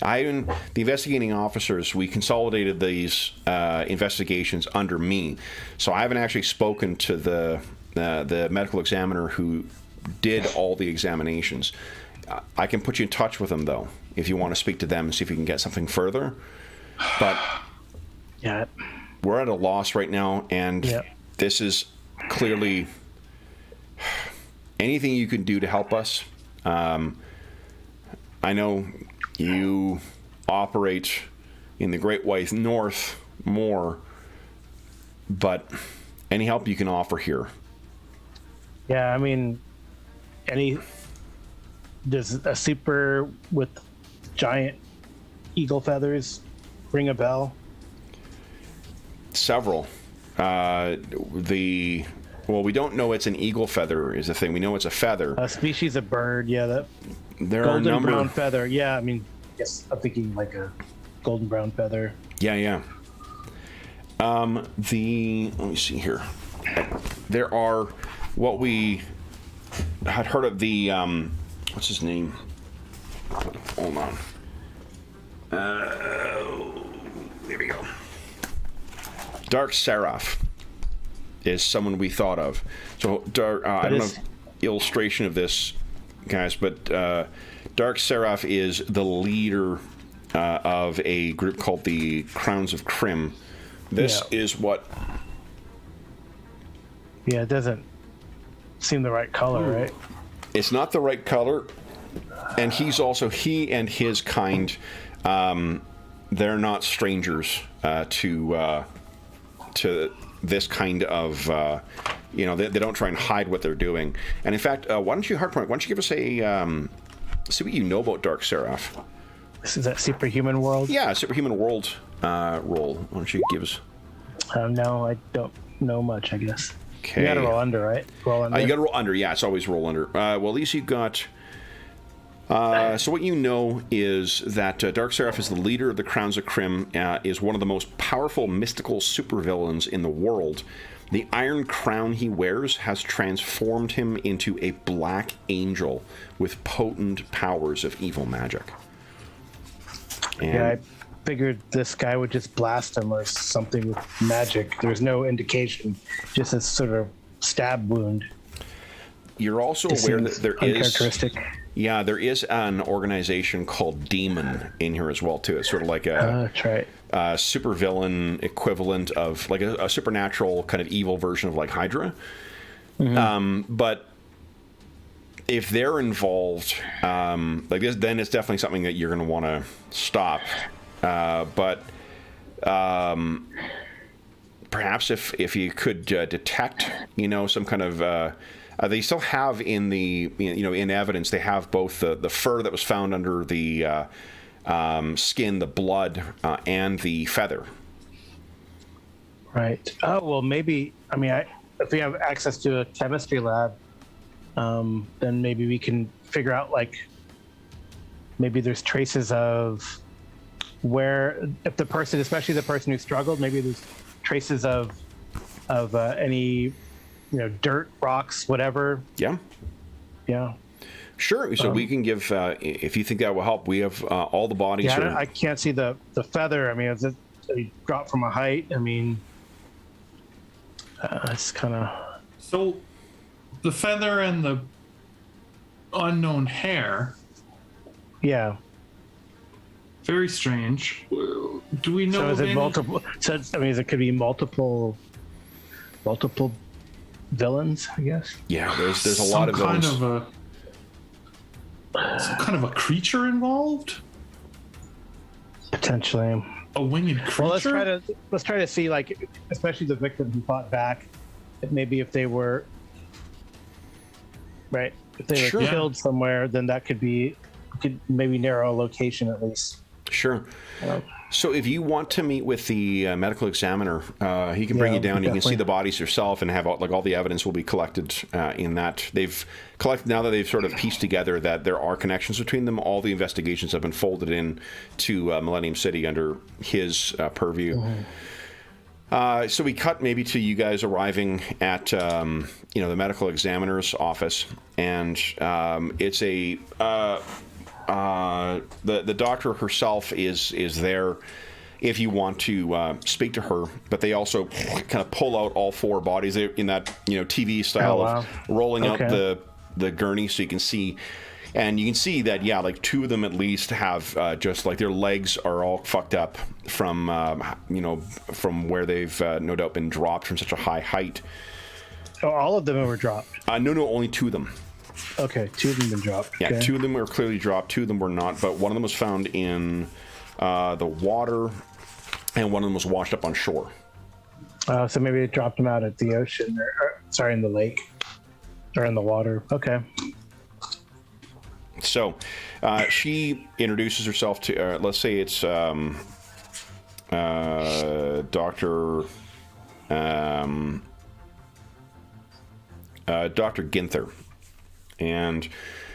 The investigating officers, we consolidated these investigations under me, so I haven't actually spoken to the medical examiner who did all the examinations. I can put you in touch with them, though, if you want to speak to them and see if you can get something further. But Yeah. we're at a loss right now, and this is clearly anything you can do to help us. I know you operate in the Great White North more, but any help you can offer here. Yeah, I mean, does a super with giant eagle feathers ring a bell? Several. We don't know it's an eagle feather is the thing. We know it's a feather. A species of bird, yeah, that There are a golden number. brown feather. Yeah, I mean, yes, I'm thinking like a golden brown feather. Yeah. Let me see here. There are what we had heard of the what's his name? Hold on. There we go. Dark Seraph is someone we thought of. So I don't know illustration of this, guys, but Dark Seraph is the leader of a group called the Crowns of Crim. This is what. Yeah, it doesn't seem the right color, right? It's not the right color, and he and his kind, they're not strangers to this kind of, they don't try and hide what they're doing. And in fact, why don't you give us a, see what you know about Dark Seraph. This is that superhuman world? Yeah, superhuman world roll. Why don't you give us? No, I don't know much, I guess. Okay. You gotta roll under, right? Roll under. You gotta roll under. Yeah, it's always roll under. Well, at least you got. So what you know is that Dark Seraph is the leader of the Crowns of Crim, is one of the most powerful mystical supervillains in the world. The iron crown he wears has transformed him into a black angel with potent powers of evil magic. And Yeah, I figured this guy would just blast him or something with magic. There's no indication, just a sort of stab wound. you're also It aware that seems there is. uncharacteristic. Yeah, there is an organization called Demon in here as well too. It's sort of like a That's right. supervillain equivalent of like a supernatural kind of evil version of like Hydra. But if they're involved, like this, then it's definitely something that you're going to want to stop. But perhaps if you could detect, some kind of they still have in the in evidence, they have both the fur that was found under the skin, the blood, and the feather. Right. Oh, well, maybe, if we have access to a chemistry lab, then maybe we can figure out, maybe there's traces of where, if the person, especially the person who struggled, maybe there's traces of any, dirt, rocks, whatever. Yeah. Yeah. Sure. So we can give, if you think that will help, we have all the bodies. Yeah, I can't see the feather. Is it a drop from a height? It's kind of. So the feather and the unknown hair, Yeah. very strange. Do we know So is of it any- multiple? So it could be multiple villains, I guess. Yeah, there's a lot of those. Some kind of a creature involved? Potentially. A winged creature? Well, let's try to see, especially the victim who fought back. Maybe if they were right, if they were Sure. killed somewhere, then that could maybe narrow a location at least. Sure. So if you want to meet with the medical examiner, he can bring you down. You can see definitely. the bodies yourself and have all the evidence will be collected in that. They've collected, now that they've sort of pieced together that there are connections between them. All the investigations have been folded in to Millennium City under his purview. So we cut maybe to you guys arriving at the medical examiner's office, and it's the doctor herself is there if you want to speak to her, but they also kind of pull out all four bodies in that TV style of rolling out the gurney so you can see. And you can see that, like two of them at least have just like their legs are all fucked up from where they've no doubt been dropped from such a high height. Oh, all of them were dropped? No, only two of them. Okay, two of them been dropped. Yeah, okay. Two of them were clearly dropped, two of them were not, but one of them was found in the water, and one of them was washed up on shore. So maybe they dropped them out at the ocean, or in the lake, or in the water. Okay. So, she introduces herself to, let's say it's Dr. Ginther. And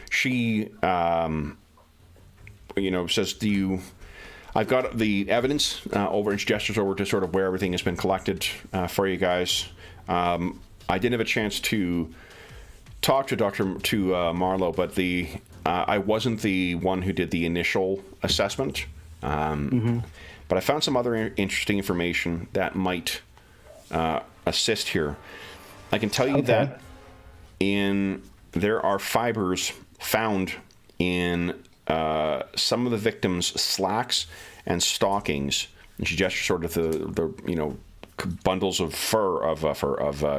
she, says, I've got the evidence over, and she gestures over to sort of where everything has been collected for you guys. I didn't have a chance to talk to Marlowe, but I wasn't the one who did the initial assessment, but I found some other interesting information that might assist here. I can tell you that there are fibers found in some of the victims' slacks and stockings, and she gestures sort of the bundles of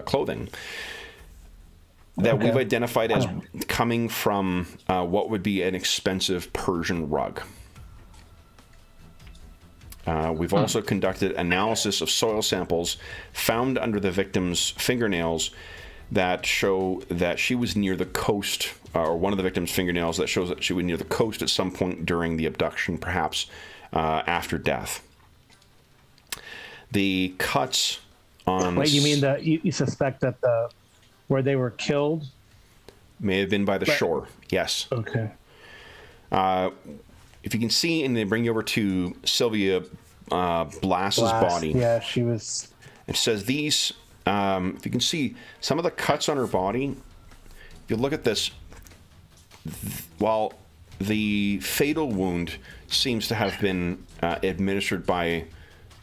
clothing that we've identified as coming from what would be an expensive Persian rug. We've also conducted analysis of soil samples found under the victim's fingernails that show that she was near the coast, or one of the victim's fingernails that shows that she was near the coast at some point during the abduction, perhaps after death. The cuts on... Wait, you mean that you suspect that where they were killed may have been by the shore? Yes. Okay. If you can see, and they bring you over to Sylvia Blass's body. Yeah, she was... It says these... if you can see some of the cuts on her body, if you look at this, while the fatal wound seems to have been administered by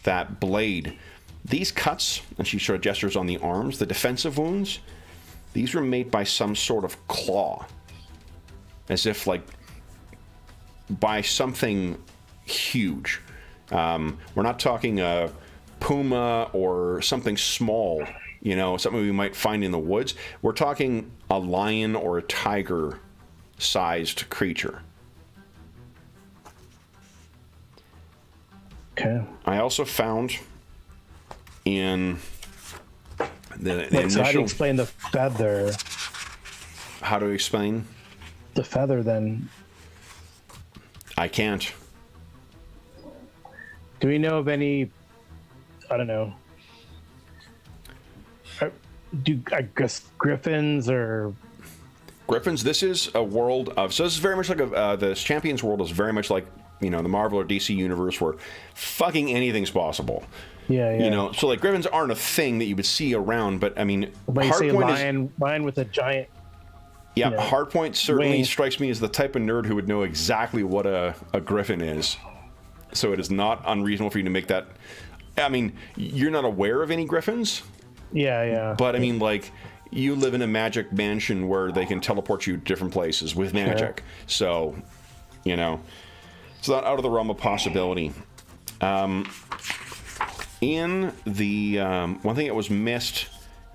that blade, these cuts, and she sort of gestures on the arms, the defensive wounds, these were made by some sort of claw, as if like by something huge. We're not talking a puma or something small, something we might find in the woods. We're talking a lion or a tiger sized creature. Okay. I also found in the So initial... how do you explain the feather? How do you explain? The feather, then. I can't. Do we know of any... I don't know. I guess griffins or... Griffins, this is a world of... So this is very much like the Champions world is very much like, the Marvel or DC universe where fucking anything's possible. Yeah. So like griffins aren't a thing that you would see around, but I mean... But you say lion with a giant... Yeah, Hardpoint certainly wing. strikes me as the type of nerd who would know exactly what a griffin is. So it is not unreasonable for you to make that... I mean, you're not aware of any griffins? Yeah. But I mean, like, you live in a magic mansion where they can teleport you to different places with magic. Sure. So, it's not out of the realm of possibility. In the one thing that was missed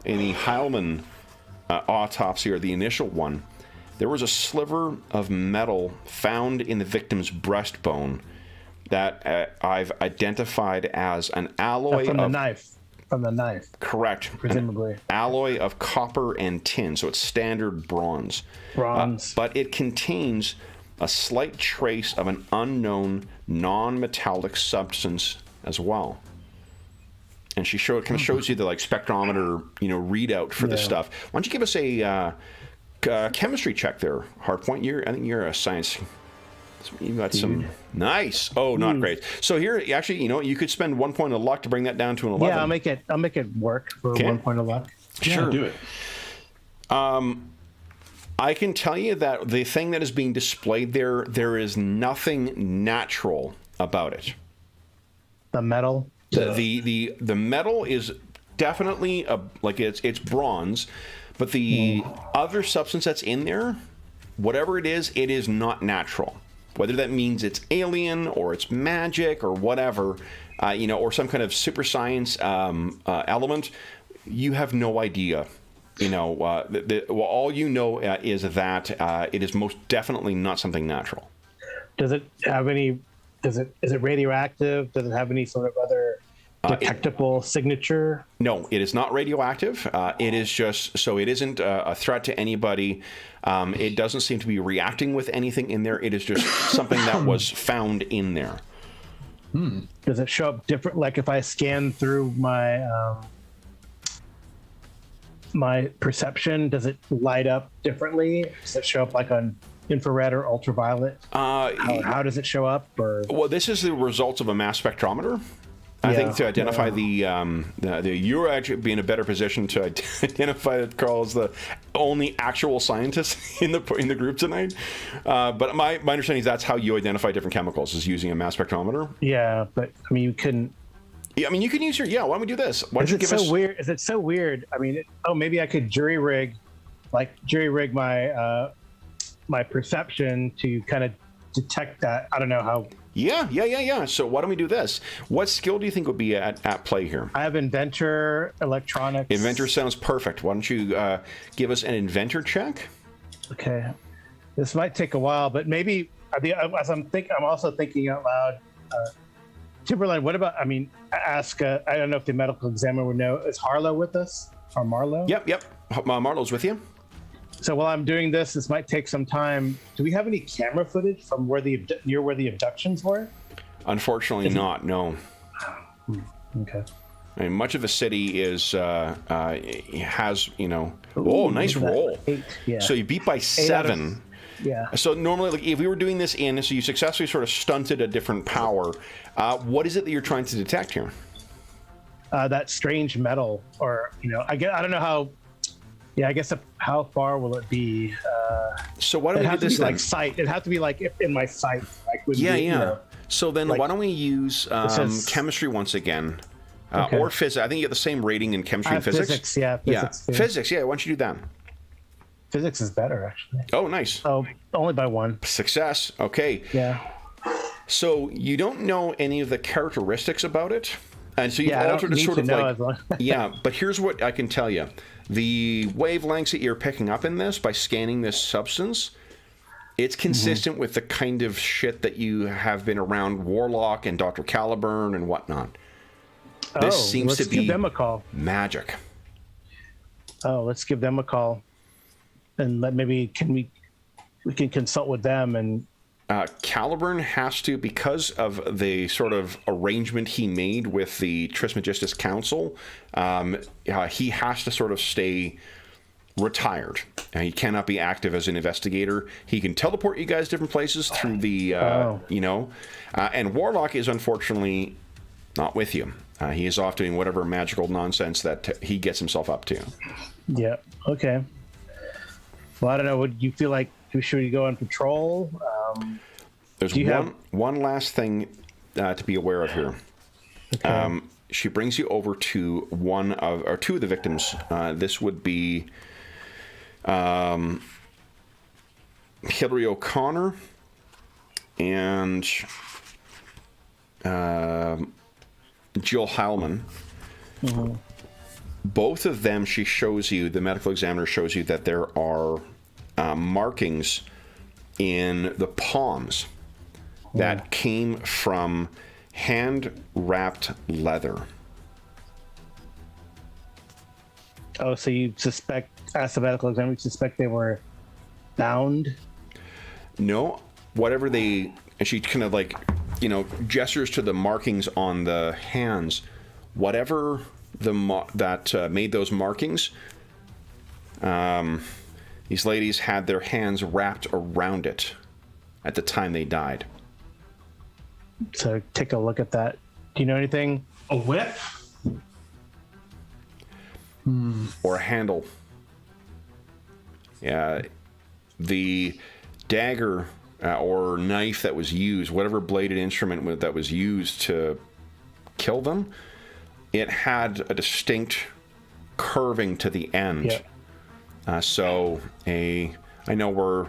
in the Heilman autopsy, or the initial one, there was a sliver of metal found in the victim's breastbone that I've identified as an alloy from the knife. Correct. Presumably. An alloy of copper and tin, so it's standard bronze. But it contains a slight trace of an unknown non-metallic substance as well. And she kind of shows you the spectrometer, readout for this stuff. Why don't you give us a chemistry check there, Hardpoint? I think you're a science So you got some nice. Oh, not great. So here, actually, you could spend 1 point of luck to bring that down to an 11. Yeah, I'll make it work for 1 point of luck. Sure. Yeah, do it. I can tell you that the thing that is being displayed there is nothing natural about it. The metal. The metal is definitely it's bronze, but the other substance that's in there, whatever it is not natural. Whether that means it's alien or it's magic or whatever, or some kind of super science element, you have no idea. All you know is that it is most definitely not something natural. Does it have any? Is it radioactive? Does it have any sort of other detectable signature? No, it is not radioactive. It is just so it isn't a threat to anybody. It doesn't seem to be reacting with anything in there. It is just something that was found in there. Does it show up different? Like if I scan through my perception, does it light up differently? Does it show up like on infrared or ultraviolet? How does it show up? Or well, this is the results of a mass spectrometer. I think to identify you're actually be in a better position to identify that Carl is the only actual scientist in the group tonight. But my understanding is that's how you identify different chemicals is using a mass spectrometer. Yeah, but I mean you couldn't. Yeah, I mean you can use your. Yeah, why don't we do this? Why don't Is you it give so us? weird? Is it so weird? I mean, maybe I could jury rig my my perception to kind of detect that. I don't know how. Yeah. So why don't we do this? What skill do you think would be at play here? I have inventor, electronics. Inventor sounds perfect. Why don't you give us an inventor check? Okay, this might take a while, but maybe as I'm also thinking out loud. Timberline, what about? I mean, ask. I don't know if the medical examiner would know. Is Harlow with us? Or Marlowe? Yep. Marlowe's with you. So while I'm doing this might take some time. Do we have any camera footage from near where the abductions were? Unfortunately, not. No. Okay. I mean, much of the city has Oh, nice roll. 8, yeah. So you beat by 7. Yeah. So normally, if we were doing this so you successfully sort of stunted a different power. What is it that you're trying to detect here? That strange metal, or I don't know how. Yeah, I guess how far will it be? So why don't we do this like sight? It'd have to be like in my sight. So then why don't we use chemistry once again, or physics? I think you get the same rating in chemistry and physics. Physics, yeah. Physics. Yeah, why don't you do that? Physics is better, actually. Oh, nice. Oh, only by 1. Success. Okay. Yeah. So you don't know any of the characteristics about it, and so you altered it sort of like. Yeah, but here's what I can tell you: the wavelengths that you're picking up in this by scanning this substance, it's consistent with the kind of shit that you have been around Warlock and Dr. Caliburn and whatnot. This seems to be give them a call. Magic. Oh, let's give them a call, and maybe we can consult with them and. Caliburn has to, because of the sort of arrangement he made with the Trismegistus Council, he has to sort of stay retired. He cannot be active as an investigator. He can teleport you guys different places through the, and Warlock is unfortunately not with you. He is off doing whatever magical nonsense that he gets himself up to. Yeah. Okay. Well, I don't know. Would you feel like should we go on patrol? There's one last thing to be aware of here. Okay. She brings you over to two of the victims. This would be Hillary O'Connor and Jill Heilman. Mm-hmm. Both of them, she shows you, the medical examiner shows you that there are markings in the palms that came from hand-wrapped leather. Oh, so you ask the medical examiner, you suspect they were bound? No, and she kind of gestures to the markings on the hands. Whatever that made those markings, these ladies had their hands wrapped around it at the time they died. So take a look at that. Do you know anything? A whip? Or a handle. Yeah, the dagger or knife that was used, whatever bladed instrument that was used to kill them, it had a distinct curving to the end. Yeah. I know we're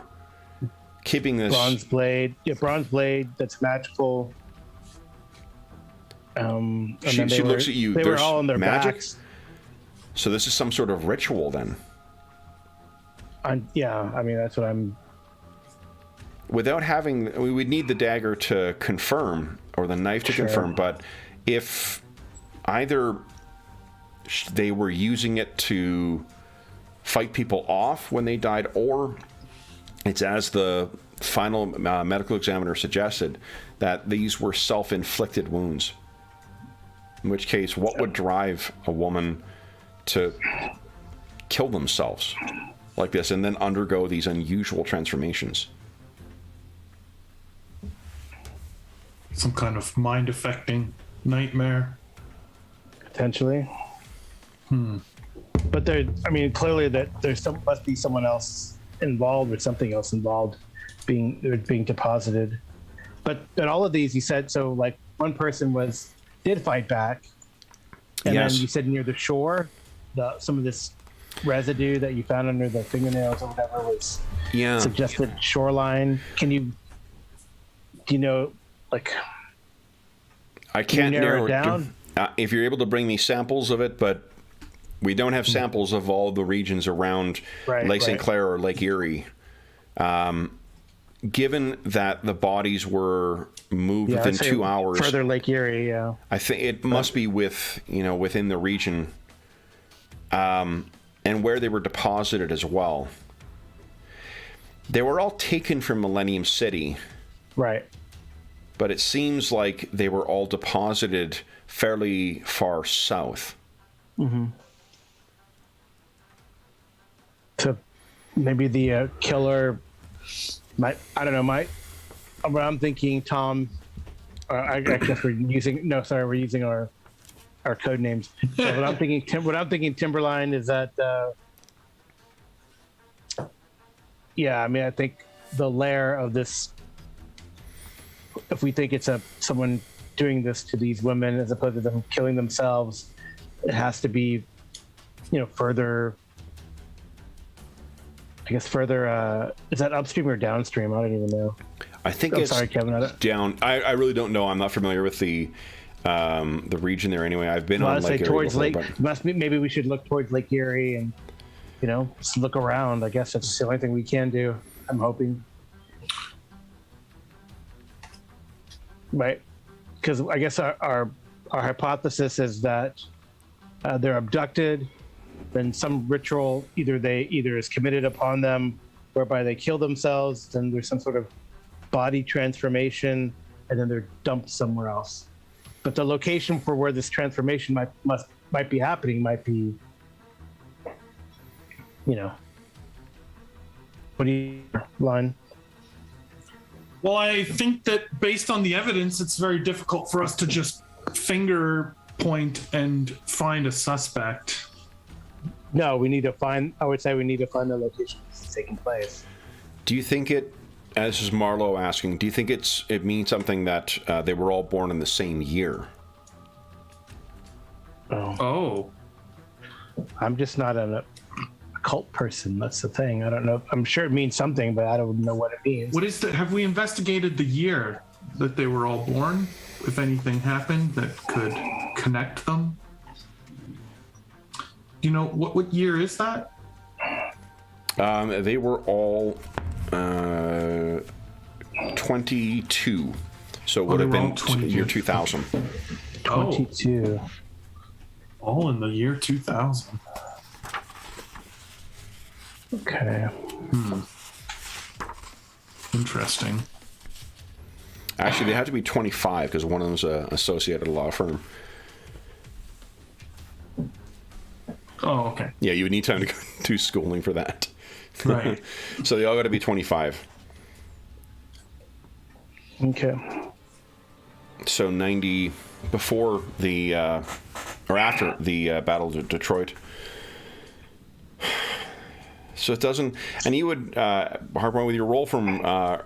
keeping this Bronze blade. Yeah, bronze blade that's magical. And She then they looks at you. They were There's all on their magic? backs. So this is some sort of ritual then. Yeah, I mean that's what I'm. Without having, we would need the dagger to confirm, or the knife to Sure. confirm, but if either they were using it to fight people off when they died, or it's as the final medical examiner suggested, that these were self-inflicted wounds. In which case, what would drive a woman to kill themselves like this and then undergo these unusual transformations? Some kind of mind-affecting nightmare. Potentially. But clearly that must be someone else involved or something else involved being deposited. But all of these, you said, so like one person did fight back, and Yes. then you said near the shore, some of this residue that you found under the fingernails or whatever was suggested shoreline. Do you know, like? I can't narrow it down? If you're able to bring me samples of it, but we don't have samples of all the regions around Lake St. Clair or Lake Erie. Given that the bodies were moved within 2 hours, further Lake Erie, yeah, I think it must be within the region, and where they were deposited as well. They were all taken from Millennium City, right? but it seems like they were all deposited fairly far south. So maybe the killer might, I don't know, what I'm thinking, Tom, I guess we're using our code names. So what I'm thinking, Timberline, is that, I think the lair of this, if we think it's someone doing this to these women as opposed to them killing themselves, it has to be, further. I guess further. Is that upstream or downstream? I don't even know. I think I'm it's sorry, Kevin. down. I really don't know. I'm not familiar with the region there. Anyway, I've been on Lake Erie towards before, Lake. Must be, maybe we should look towards Lake Erie and just look around. I guess that's the only thing we can do. I'm hoping. Right, because I guess our hypothesis is that they're abducted, then some ritual either is committed upon them, whereby they kill themselves. Then there's some sort of body transformation, and then they're dumped somewhere else. But the location for where this transformation might be happening might be, what do you line? Well, I think that based on the evidence, it's very difficult for us to just finger point and find a suspect. No, I would say we need to find the location it's taking place. do you think it? This is Marlowe asking. Do you think it means something that they were all born in the same year? Oh. I'm just not an occult person. That's the thing. I don't know. I'm sure it means something, but I don't know what it means. What is have we investigated the year that they were all born? If anything happened that could connect them? Do you know what year is that? They were all 22, so it would have been year 2000. 22. All in the year 2000. Okay. Interesting. Actually, they had to be 25 because one of them's an associated law firm. Oh, okay. Yeah, you would need time to go do schooling for that. Right. So they all got to be 25. Okay. So 90 before the or after the Battle of Detroit. So it doesn't, and you would, Harper, with your role from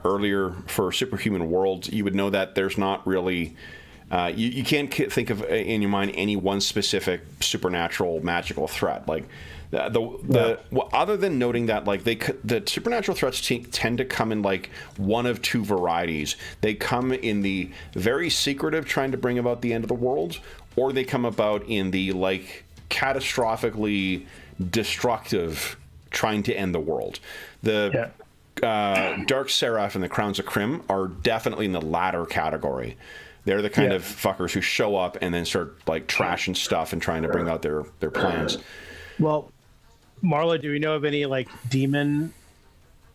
earlier for Superhuman Worlds, you would know that there's not really, you can't think of in your mind any one specific supernatural magical threat. Like well, other than noting that like the supernatural threats tend to come in like one of two varieties. They come in the very secretive, trying to bring about the end of the world, or they come about in the like catastrophically destructive, trying to end the world. The Dark Seraph and the Crowns of Krim are definitely in the latter category. They're the kind of fuckers who show up and then start like trashing stuff and trying to bring out their plans. Well, Marla, do we know of any like demon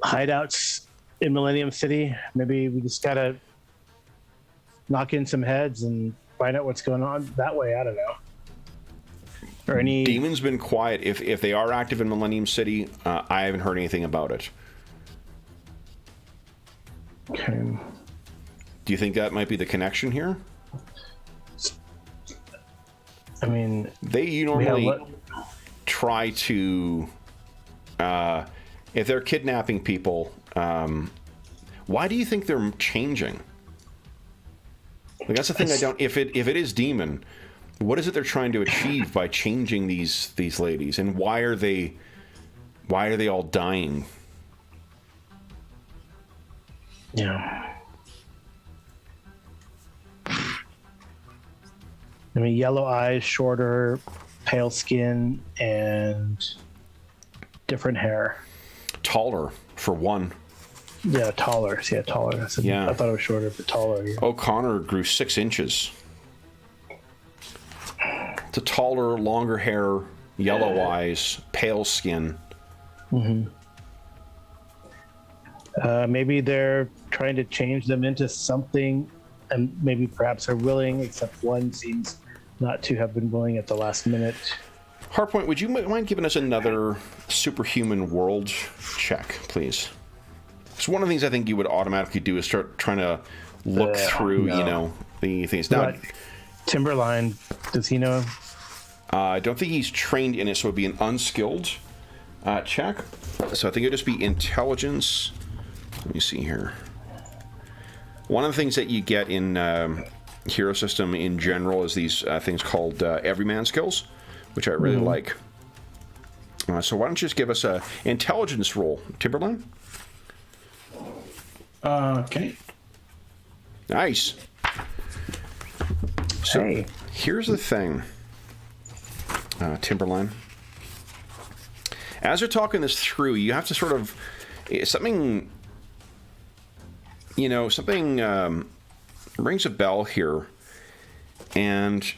hideouts in Millennium City? Maybe we just gotta knock in some heads and find out what's going on that way. I don't know. Or any Demon's been quiet. If they are active in Millennium City, I haven't heard anything about it. Okay. Do you think that might be the connection here? I mean, they normally try to, if they're kidnapping people, why do you think they're changing? Like, that's the thing I don't. If it is demon, what is it they're trying to achieve by changing these ladies, and why are they all dying? Yeah. I mean, yellow eyes, shorter, pale skin, and different hair. Taller, for one. Yeah, taller. Yeah, taller. I thought it was shorter, but taller. Yeah. O'Connor grew 6 inches. It's a taller, longer hair, yellow eyes, pale skin. Mm-hmm. Maybe they're trying to change them into something, and maybe perhaps they're willing, except one seems not to have been willing at the last minute. Hardpoint, would you mind giving us another Superhuman World check, please? It's one of the things I think you would automatically do is start trying to look through, the things. Now, Timberline, does he know? I don't think he's trained in it, so it would be an unskilled check. So I think it would just be intelligence. Let me see here. One of the things that you get in Hero System in general is these things called Everyman skills, which I really like. So why don't you just give us a intelligence roll, Timberline? Okay. Nice. So here's the thing, Timberline. As you're talking this through, you have to sort of something rings a bell here, and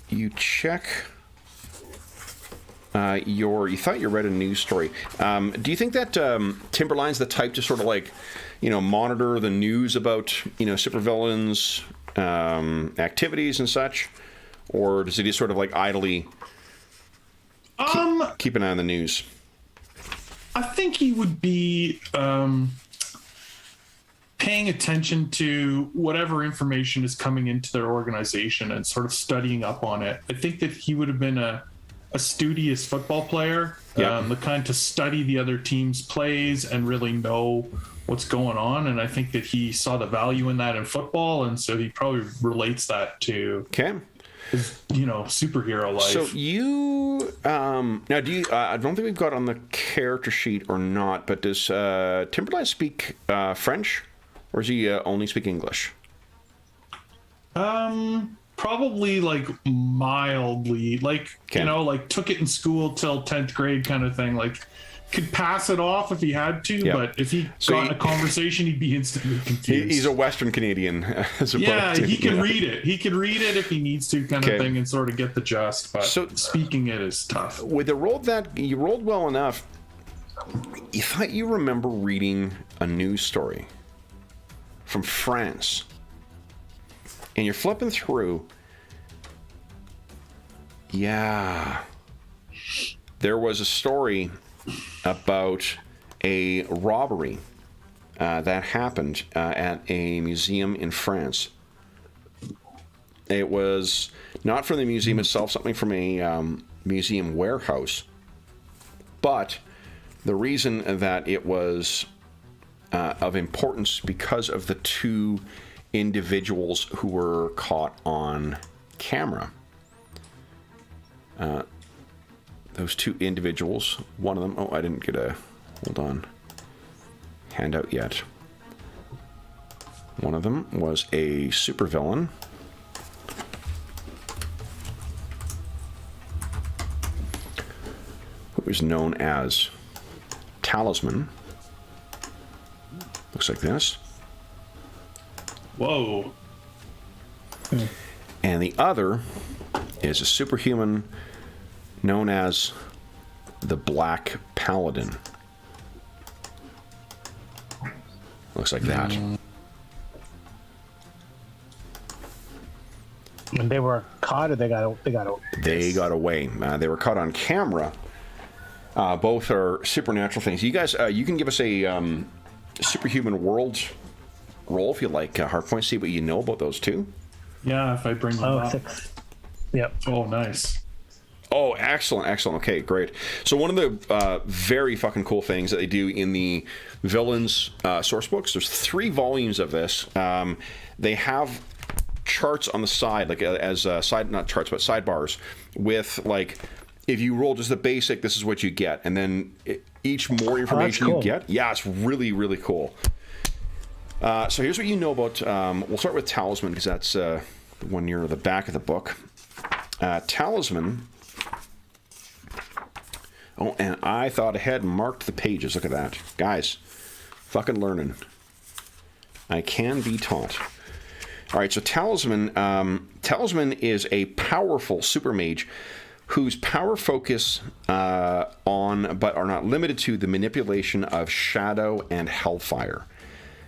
you check you thought you read a news story. Do you think that Timberline's the type to sort of like, monitor the news about, supervillains, activities and such? Or does he just sort of like idly keep an eye on the news? I think he would be paying attention to whatever information is coming into their organization and sort of studying up on it. I think that he would have been a studious football player, the kind to study the other team's plays and really know what's going on. And I think that he saw the value in that in football, and so he probably relates that to his, superhero life. So you now do you? I don't think we've got on the character sheet or not, but does Timberline speak French, or does he only speak English? Probably like mildly, like like took it in school till 10th grade kind of thing. Like could pass it off if he had to, but if he got in a conversation, he'd be instantly confused. He's a Western Canadian. He can read it. He can read it if he needs to, kind of thing, and sort of get the gist. But speaking it is tough. With the roll that you rolled well enough, you thought you remember reading a news story from France. And you're flipping through. Yeah. There was a story about a robbery that happened at a museum in France. It was not from the museum itself, something from a museum warehouse. But the reason that it was of importance because of the two individuals who were caught on camera. Those two individuals, one of them, oh, I didn't get a, hold on, handout yet. One of them was a supervillain. Who is known as Talisman. Looks like this. Whoa. And the other is a superhuman known as the Black Paladin. Looks like that. And they were caught, or they got away? They got away. They were caught on camera. Both are supernatural things. You guys, you can give us a superhuman world roll if you like. Hardpoint, see what you know about those two. Yeah, if I bring them up. 6. Yep. Oh, nice. Oh, excellent, excellent. Okay, great. So one of the very fucking cool things that they do in the villains source books, there's 3 volumes of this. They have charts on the side, like as not charts, but sidebars with like, if you roll just the basic, this is what you get, and then each more information cool. you get. Yeah, it's really, really cool. So here's what you know about. We'll start with Talisman because that's the one near the back of the book. Talisman. Oh, and I thought ahead and marked the pages. Look at that, guys. Fucking learning. I can be taught. All right, so Talisman. Talisman is a powerful super mage whose power focus on, but are not limited to, the manipulation of shadow and hellfire.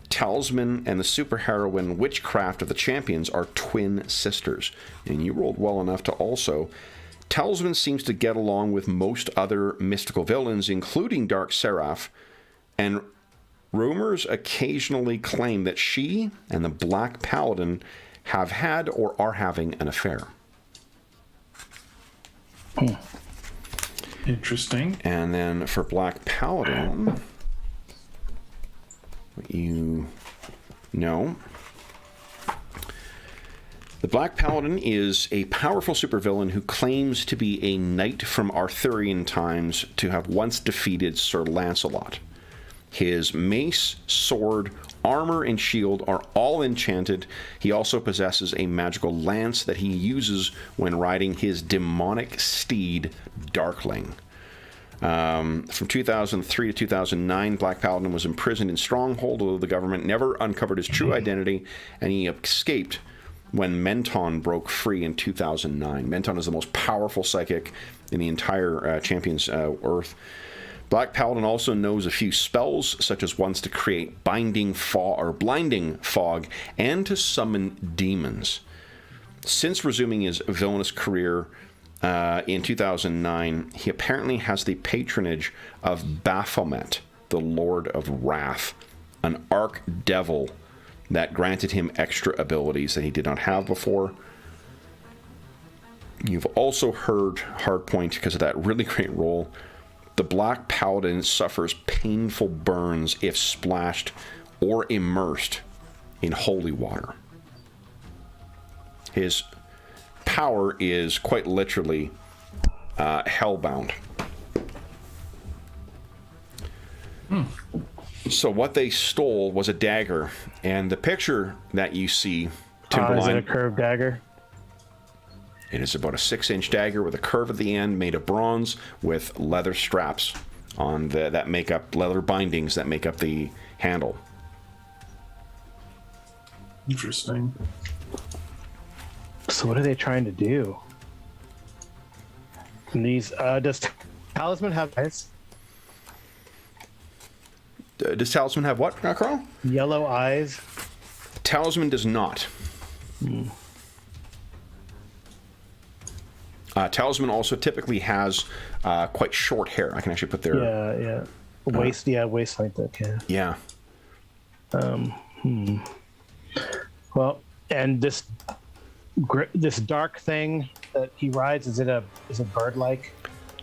Talisman and the superheroine Witchcraft of the Champions are twin sisters, and you rolled well enough to also. Talisman seems to get along with most other mystical villains, including Dark Seraph, and rumors occasionally claim that she and the Black Paladin have had or are having an affair. Interesting. And then for Black Paladin, what you know, the Black Paladin is a powerful supervillain who claims to be a knight from Arthurian times to have once defeated Sir Lancelot. His mace, sword, armor, and shield are all enchanted. He also possesses a magical lance that he uses when riding his demonic steed, Darkling. From 2003 to 2009, Black Paladin was imprisoned in Stronghold, although the government never uncovered his true identity, and he escaped when Menton broke free in 2009. Menton is the most powerful psychic in the entire Champions Earth. Black Paladin also knows a few spells, such as ones to create blinding fog and to summon demons. Since resuming his villainous career in 2009, he apparently has the patronage of Baphomet, the Lord of Wrath, an arch-devil that granted him extra abilities that he did not have before. You've also heard, Hardpoint, because of that really great roll, the Black Paladin suffers painful burns if splashed or immersed in holy water. His power is quite literally hellbound. So what they stole was a dagger, and the picture that you see, Timberline, is it a curved dagger? It is about a 6-inch dagger with a curve at the end, made of bronze, with leather straps on that make up leather bindings that make up the handle. Interesting. So what are they trying to do? And these does Talisman have eyes? Does Talisman have what, Carl? Yellow eyes. Talisman does not. Talisman also typically has quite short hair. I can actually put their Waist, waist like that. Yeah. Yeah. Well, and this dark thing that he rides, is it bird-like?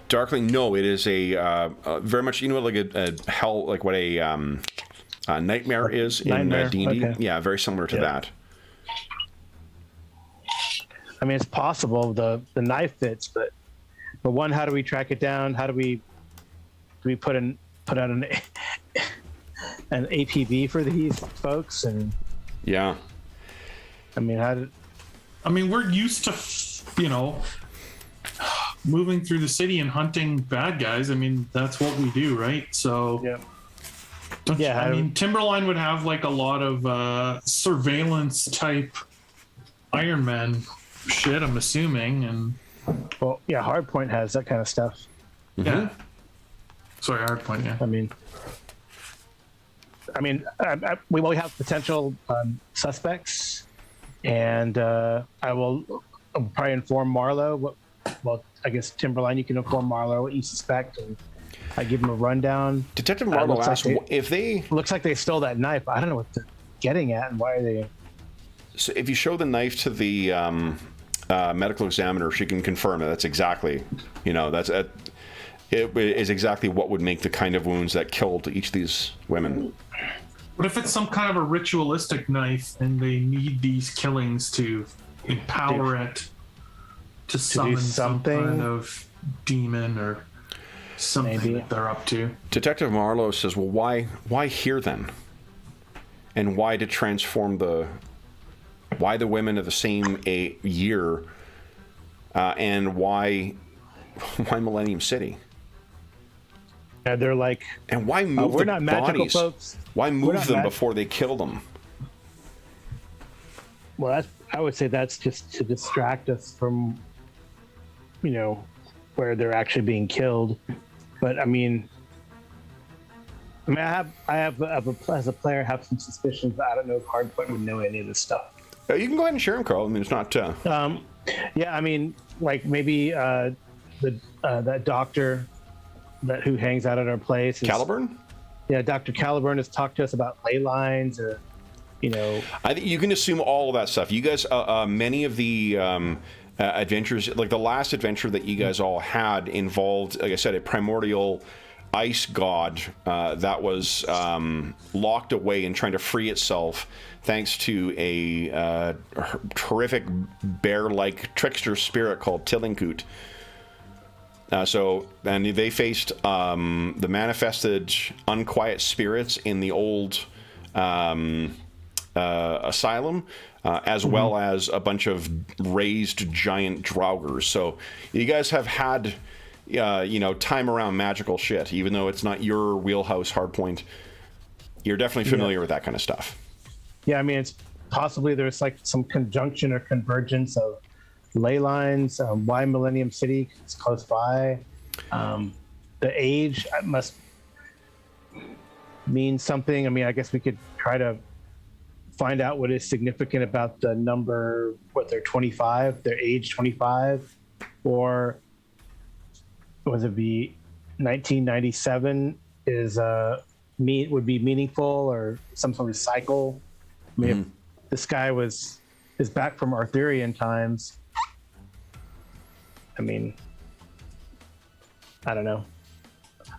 Darkling, no, it is a very much, like a hell, like what a nightmare is in AD&D. Okay. Yeah, very similar to that. I mean, it's possible the knife fits, but one, how do we track it down? How do we put out an APB for these folks? And yeah, I mean, we're used to, moving through the city and hunting bad guys. I mean, that's what we do, right? So, Timberline would have like a lot of surveillance type Iron Man shit, I'm assuming, and Hardpoint has that kind of stuff. Yeah. Sorry, Hardpoint. Yeah. We have potential suspects, and I will probably inform Marlo. I guess Timberline, you can inform Marlo what you suspect, and I give him a rundown. Detective Marlo asked if they... Looks like they stole that knife. I don't know what they're getting at, and why are they... So if you show the knife to the medical examiner, she can confirm that's exactly, it is exactly what would make the kind of wounds that killed each of these women. What if it's some kind of a ritualistic knife and they need these killings to empower it to summon some kind of demon or something that they're up to? Detective Marlowe says, well, why here then? And why to transform why the women of the same year, and why Millennium City? They're like, and why move we're the not magical bodies? Folks. Why move them before they kill them? Well, I would say that's just to distract us from, where they're actually being killed. But I have as a player, have some suspicions. But I don't know if Hardpoint would know any of this stuff. You can go ahead and share them, Carl. I mean, it's not. Like maybe that doctor who hangs out at our place. Caliburn? Yeah, Dr. Caliburn has talked to us about ley lines, or I think you can assume all of that stuff. You guys, many of the adventures, like the last adventure that you guys all had, involved, like I said, a primordial ice god that was locked away and trying to free itself thanks to a horrific bear-like trickster spirit called Tillinkut. And they faced the manifested unquiet spirits in the old asylum, as well as a bunch of raised giant draugrs. So you guys have had, time around magical shit, even though it's not your wheelhouse, Hardpoint. You're definitely familiar with that kind of stuff. Yeah, it's possibly there's like some conjunction or convergence of ley lines. Why Millennium City? It's close by. The age must mean something. I guess we could try to find out what is significant about the number, they're 25, their age 25, or would it be 1997 would be meaningful, or some sort of cycle. If this guy is back from Arthurian times, I don't know.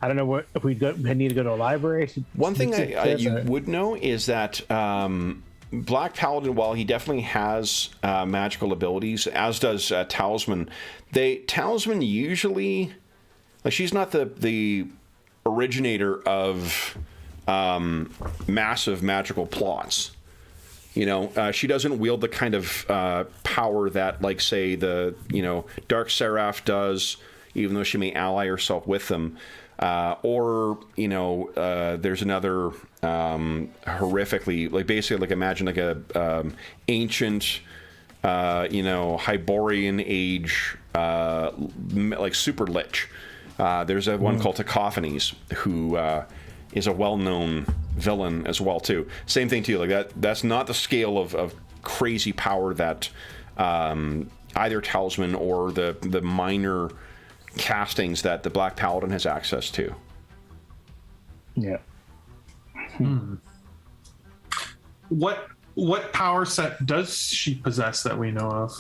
I don't know if we need to go to a library. One thing you would know is that Black Paladin, while he definitely has magical abilities, as does Talisman, Talisman usually, like, she's not the originator of massive magical plots. She doesn't wield the kind of power that, like, say, the Dark Seraph does, even though she may ally herself with them. There's another horrifically, like, basically, like, imagine like a ancient, Hyborian age, like, super lich. There's one called Cacophonies, who is a well-known villain as well too. Same thing too. Like that's not the scale of crazy power that either Talisman or the minor castings that the Black Paladin has access to. Yeah. what power set does she possess that we know of?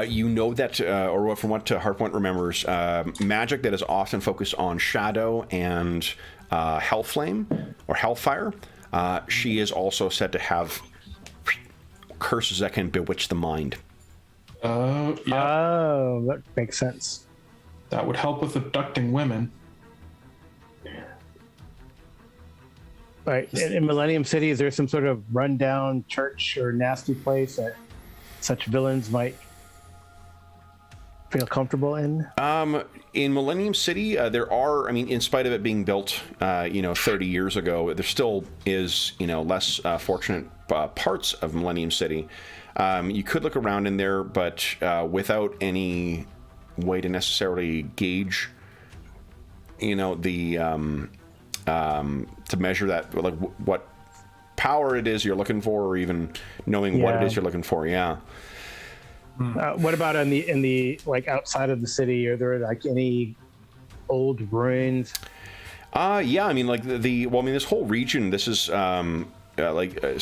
You know that, or from what Hardpoint remembers, magic that is often focused on shadow and hellflame or hellfire. She is also said to have curses that can bewitch the mind. Yeah. Oh, that makes sense. That would help with abducting women. Right. In Millennium City, is there some sort of rundown church or nasty place that such villains might feel comfortable in? In Millennium City, there are, I mean, in spite of it being built, 30 years ago, there still is, less fortunate parts of Millennium City. You could look around in there, but without any way to necessarily gauge, to measure that, like what power it is you're looking for, or even knowing what it is you're looking for. Yeah. What about in the like outside of the city? Are there like any old ruins? Yeah. I mean, like this whole region. This is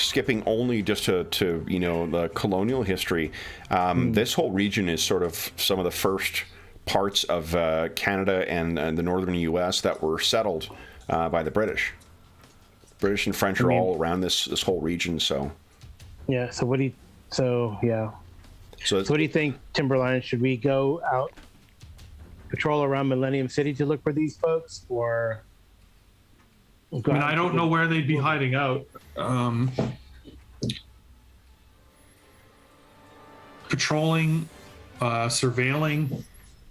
skipping only just to the colonial history. This whole region is sort of some of the first parts of Canada and the northern U.S. that were settled by the British. British and French are all around this whole region. So yeah. So what do you? So yeah. So what do you think, Timberline? Should we go out, patrol around Millennium City to look for these folks, or? I don't know where they'd be hiding out. Patrolling, surveilling,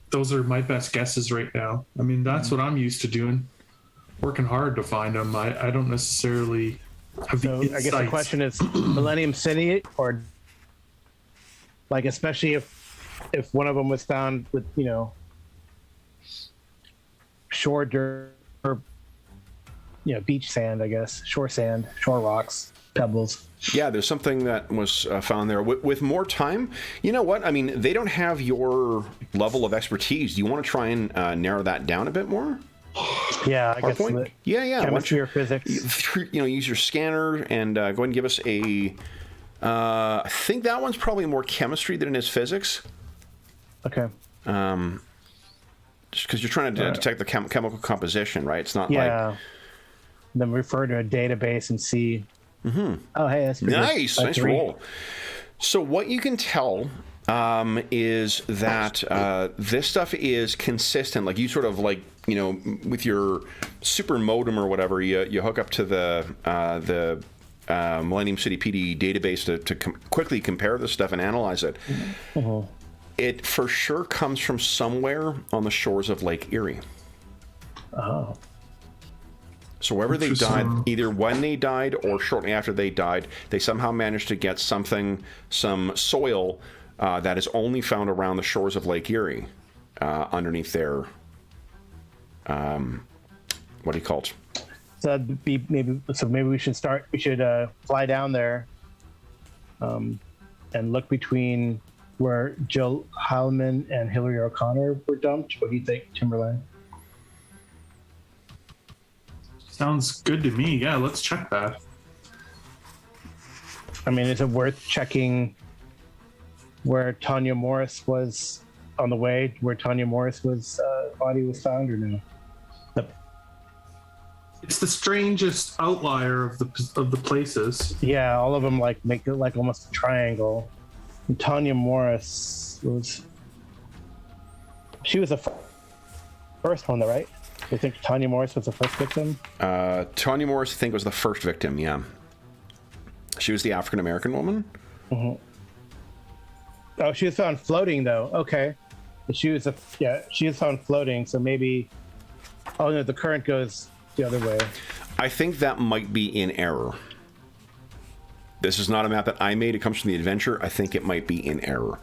those are my best guesses right now. I mean, that's what I'm used to doing. Working hard to find them. I don't necessarily have the insights. I guess the question is Millennium City, or like, especially if one of them was found with, shore dirt, or, beach sand, I guess, shore sand, shore rocks, pebbles. Yeah, there's something that was found there. With more time, you know what? I mean, they don't have your level of expertise. Do you want to try and narrow that down a bit more? Yeah, I guess. Yeah. Chemistry or physics. Use your scanner and go ahead and give us a. I think that one's probably more chemistry than it is physics. Okay. Just because you're trying to detect the chemical composition, right? It's not like. Then refer to a database and see. Mm-hmm. Oh, hey, that's pretty nice. good. Nice roll. So what you can tell is that this stuff is consistent. Like you sort of with your super modem or whatever, you hook up to the Millennium City PD database to quickly compare this stuff and analyze it. Mm-hmm. It for sure comes from somewhere on the shores of Lake Erie. Oh. So wherever they died, either when they died or shortly after they died, they somehow managed to get some soil that is only found around the shores of Lake Erie, underneath their, what do you call it? So maybe we should fly down there, and look between where Jill Heilman and Hillary O'Connor were dumped. What do you think, Timberline? Sounds good to me. Yeah, let's check that. I mean, is it worth checking where Tanya Morris was on the way, where Tanya Morris body was found, or no? It's the strangest outlier of the places. Yeah, all of them make it like almost a triangle. And Tanya Morris she was the first one, though, right? You think Tanya Morris was the first victim? Tanya Morris, I think, was the first victim, yeah. She was the African-American woman. Mm-hmm. Oh, she was found floating, though. Okay. She was found floating, so maybe... Oh, no, the current goes the other way. I think that might be in error. This is not a map that I made. It comes from the adventure. I think it might be in error.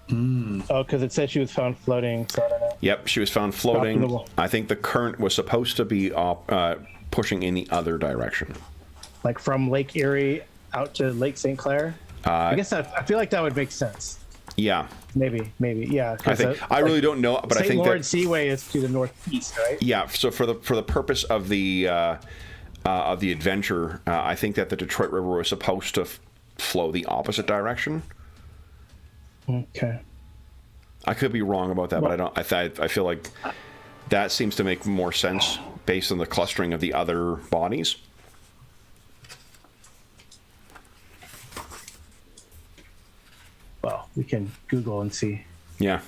Oh, because it said she was found floating, so I don't know. Yep, she was found floating. I think the current was supposed to be pushing in the other direction. Like from Lake Erie out to Lake St. Clair? I guess I feel like that would make sense. Yeah. Maybe, yeah. I really don't know, but I think St. Lawrence Seaway is to the northeast, right? Yeah, so for the purpose of the of the adventure, I think that the Detroit River was supposed to flow the opposite direction. Okay. I could be wrong about that, but I don't. I feel like that seems to make more sense based on the clustering of the other bodies. Well, we can Google and see. Yeah.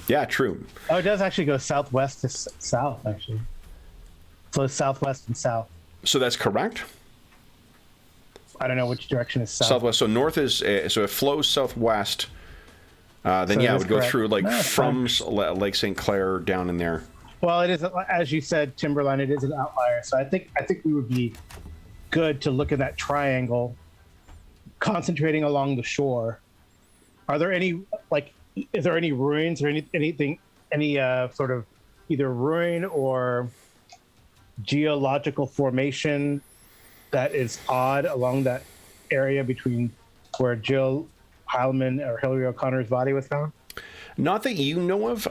Yeah, true. Oh, it does actually go southwest to south, actually. So it's southwest and south. So that's correct? I don't know which direction is south. Southwest. So north is, so it flows southwest. Then, So yeah, it that's would go correct. through, like, No, from Lake St. Clair down in there. Well, it is, as you said, Timberline, it is an outlier. So I think we would be good to look at that triangle, concentrating along the shore. Are there any, like, is there any ruins or anything, any sort of either ruin or geological formation that is odd along that area between where Jill Heilman or Hillary O'Connor's body was found? Not that you know of.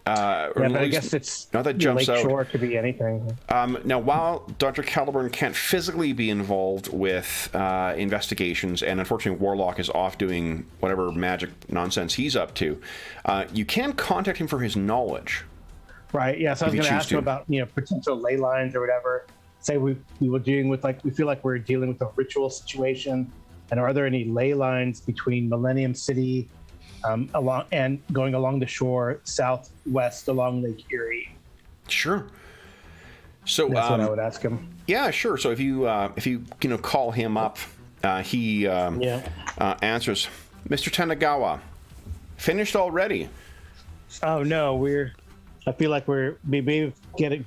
Yeah, but I guess it's not that jumps Lake out. Shore could be anything. Now, while Dr. Caliburn can't physically be involved with investigations, and unfortunately Warlock is off doing whatever magic nonsense he's up to, you can contact him for his knowledge. Right. Yeah. So I was If you going to choose ask him to. about potential ley lines or whatever. Say we were dealing with we feel like we're dealing with a ritual situation, and are there any ley lines between Millennium City, going along the shore southwest along Lake Erie? Sure. So That's what I would ask him. yeah, sure. So if you call him up, he answers, Mr. Tanagawa, finished already. Oh no, I feel like we may get it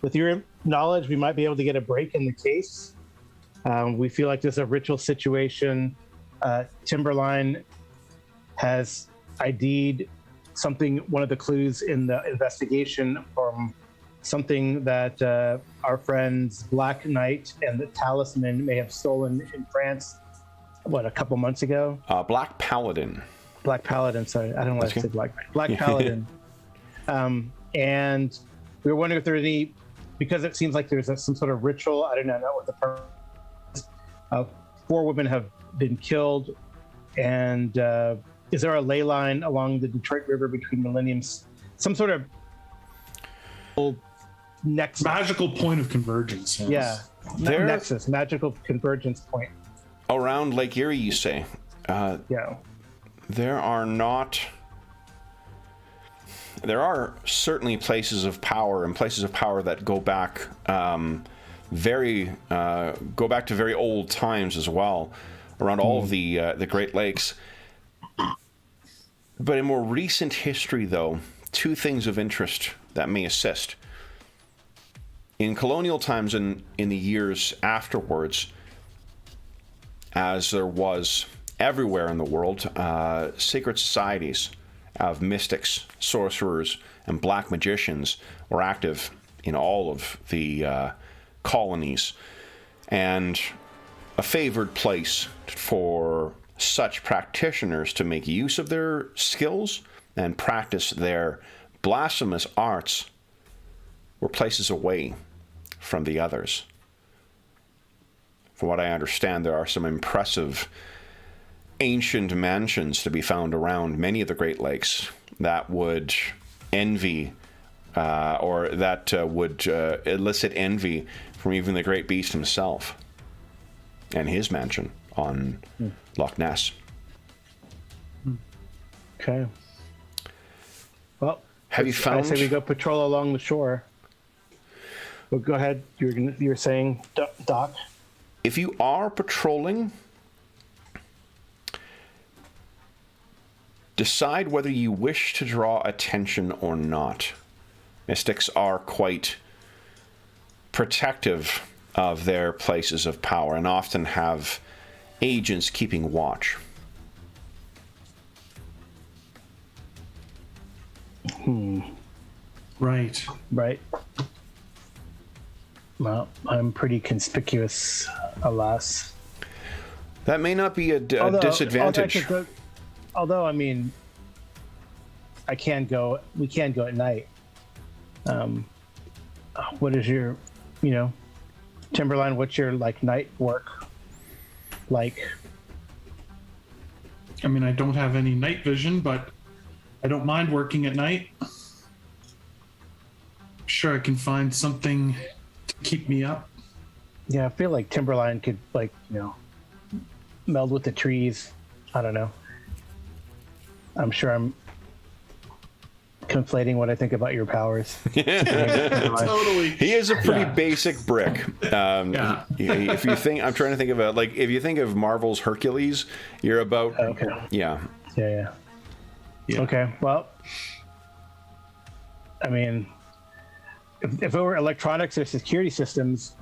with your knowledge. We might be able to get a break in the case. We feel like there's a ritual situation. Timberline has ID'd something, one of the clues in the investigation from something that our friends Black Knight and the Talisman may have stolen in France, a couple months ago? Black Paladin. Black Paladin, sorry. I don't want to Okay. say Black Knight. Black Paladin. And we were wondering if there are any, because it seems like there's some sort of ritual, I don't know what the purpose is. 4 women have been killed, and is there a ley line along the Detroit River between Millenniums? Some sort of nexus. Magical point of convergence. Yes. Yeah. There- Nexus, magical convergence point. Around Lake Erie, you say? Yeah. There are certainly places of power, and places of power that go back to very old times as well, around all of the Great Lakes. But in more recent history, though, 2 things of interest that may assist. In colonial times and in the years afterwards, as there was everywhere in the world, secret societies of mystics, sorcerers, and black magicians were active in all of the colonies. And a favored place for such practitioners to make use of their skills and practice their blasphemous arts were places away from the others. From what I understand, there are some impressive ancient mansions to be found around many of the Great Lakes that would envy would elicit envy from even the Great Beast himself and his mansion on Loch Ness. Okay. Well, Have you found? I say we go patrol along the shore. Well, go ahead. You were saying, Doc? If you are patrolling, decide whether you wish to draw attention or not. Mystics are quite protective of their places of power and often have agents keeping watch. Right. Right. Well, I'm pretty conspicuous, alas. That may not be a disadvantage. Although, I mean, we can go at night. What is your, Timberline, what's your like night work like? I mean, I don't have any night vision, but I don't mind working at night. Sure, I can find something to keep me up. Yeah, I feel like Timberline could like, meld with the trees. I don't know. I'm sure I'm conflating what I think about your powers. Totally. He is a pretty basic brick. Yeah. If you think, I'm trying to think of if you think of Marvel's Hercules, you're about. Okay. Yeah. Yeah. Yeah. Okay. Well, I mean, if it were electronics or security systems,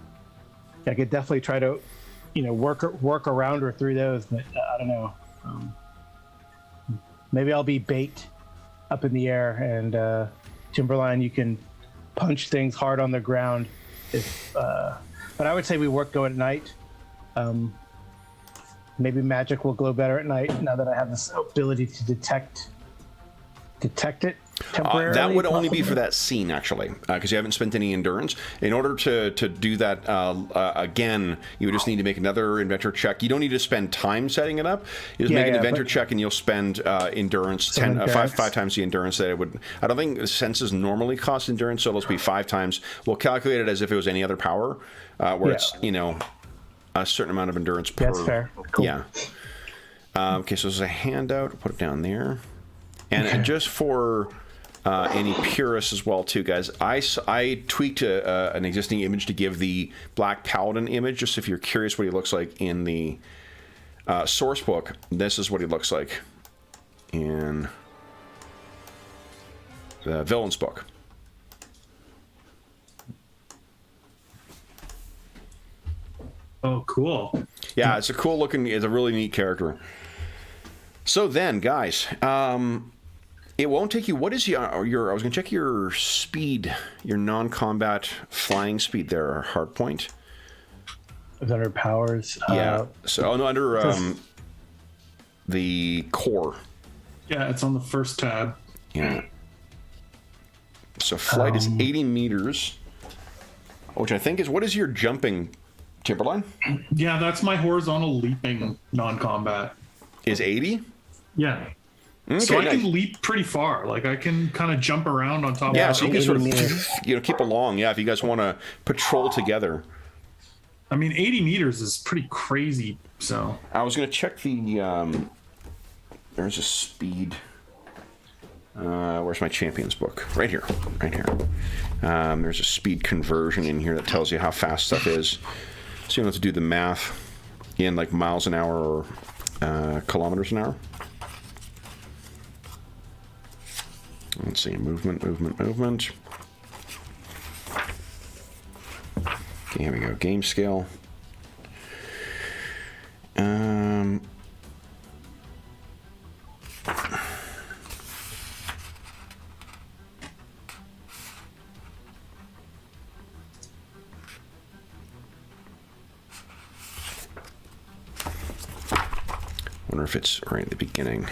I could definitely try to, work around or through those. But I don't know. Maybe I'll be bait up in the air, and Timberline, you can punch things hard on the ground. But I would say we work go at night. Maybe magic will glow better at night now that I have this ability to detect it temporarily. That would only be for that scene, actually, because you haven't spent any endurance. In order to do that again, you would just need to make another inventor check. You don't need to spend time setting it up. You just make an inventor check, and you'll spend endurance five times the endurance that it would. I don't think senses normally cost endurance, so it'll be 5 times. We'll calculate it as if it was any other power, where it's a certain amount of endurance per. That's fair. Cool. Yeah. Okay, so there's a handout. Put it down there. And just for any purists as well, too, guys, I tweaked an existing image to give the Black Paladin image, just if you're curious what he looks like in the source book. This is what he looks like in the villain's book. Oh, cool. Yeah, it's a really neat character. So then, guys, it won't take you. What is your? I was going to check your speed, your non-combat flying speed there, or hard point. It's under powers. Yeah. Under the core. Yeah, it's on the first tab. Yeah. So flight is 80 meters, which I think is what is your jumping, Timberline? Yeah, that's my horizontal leaping non-combat. Is 80? Yeah. Okay, so I nice. can leap pretty far. Like I can kind of jump around on top. Yeah, of so you can sort of keep along. Yeah, if you guys want to patrol together. I mean, 80 meters is pretty crazy. So I was going to check the. There's a speed. Where's my champions book? Right here. There's a speed conversion in here that tells you how fast stuff is. So you don't have to do the math in like miles an hour or kilometers an hour. Let's see, movement. Okay, here we go. Game scale. Wonder if it's right at the beginning.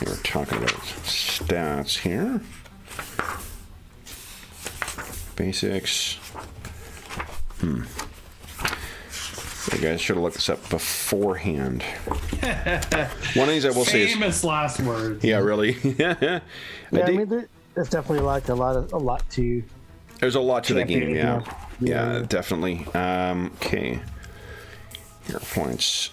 We're talking about stats here. Basics. You guys should have looked this up beforehand. One of the things I will say is famous last words. yeah, really. I mean, there's definitely like a lot to. There's a lot to the champion, game. yeah. Yeah, definitely. Okay. Hero points.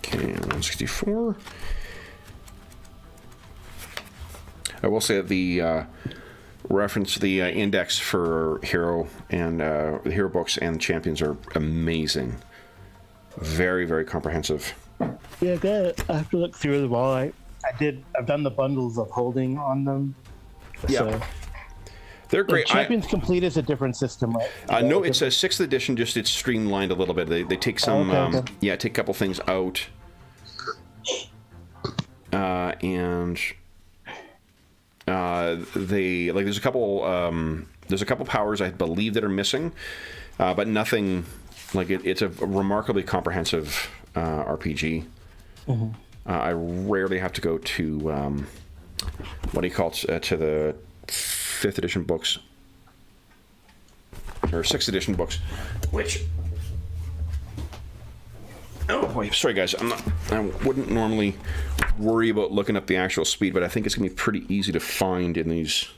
Okay, 164. I will say that the reference, the index for hero and the hero books and champions are amazing. Very, very comprehensive. Yeah, I have to look through them all. I've done the bundles of holding on them. Yeah. So. They're great. Champions Complete is a different system, right? No, it's a 6th edition, just it's streamlined a little bit. They take some, take a couple things out. And they, like, there's a couple powers I believe that are missing, but nothing, like, it's a remarkably comprehensive RPG. I rarely have to go to what do you call it, to the 5th edition books or 6th edition books, which. Oh boy, sorry guys. I wouldn't normally worry about looking up the actual speed, but I think it's gonna be pretty easy to find in these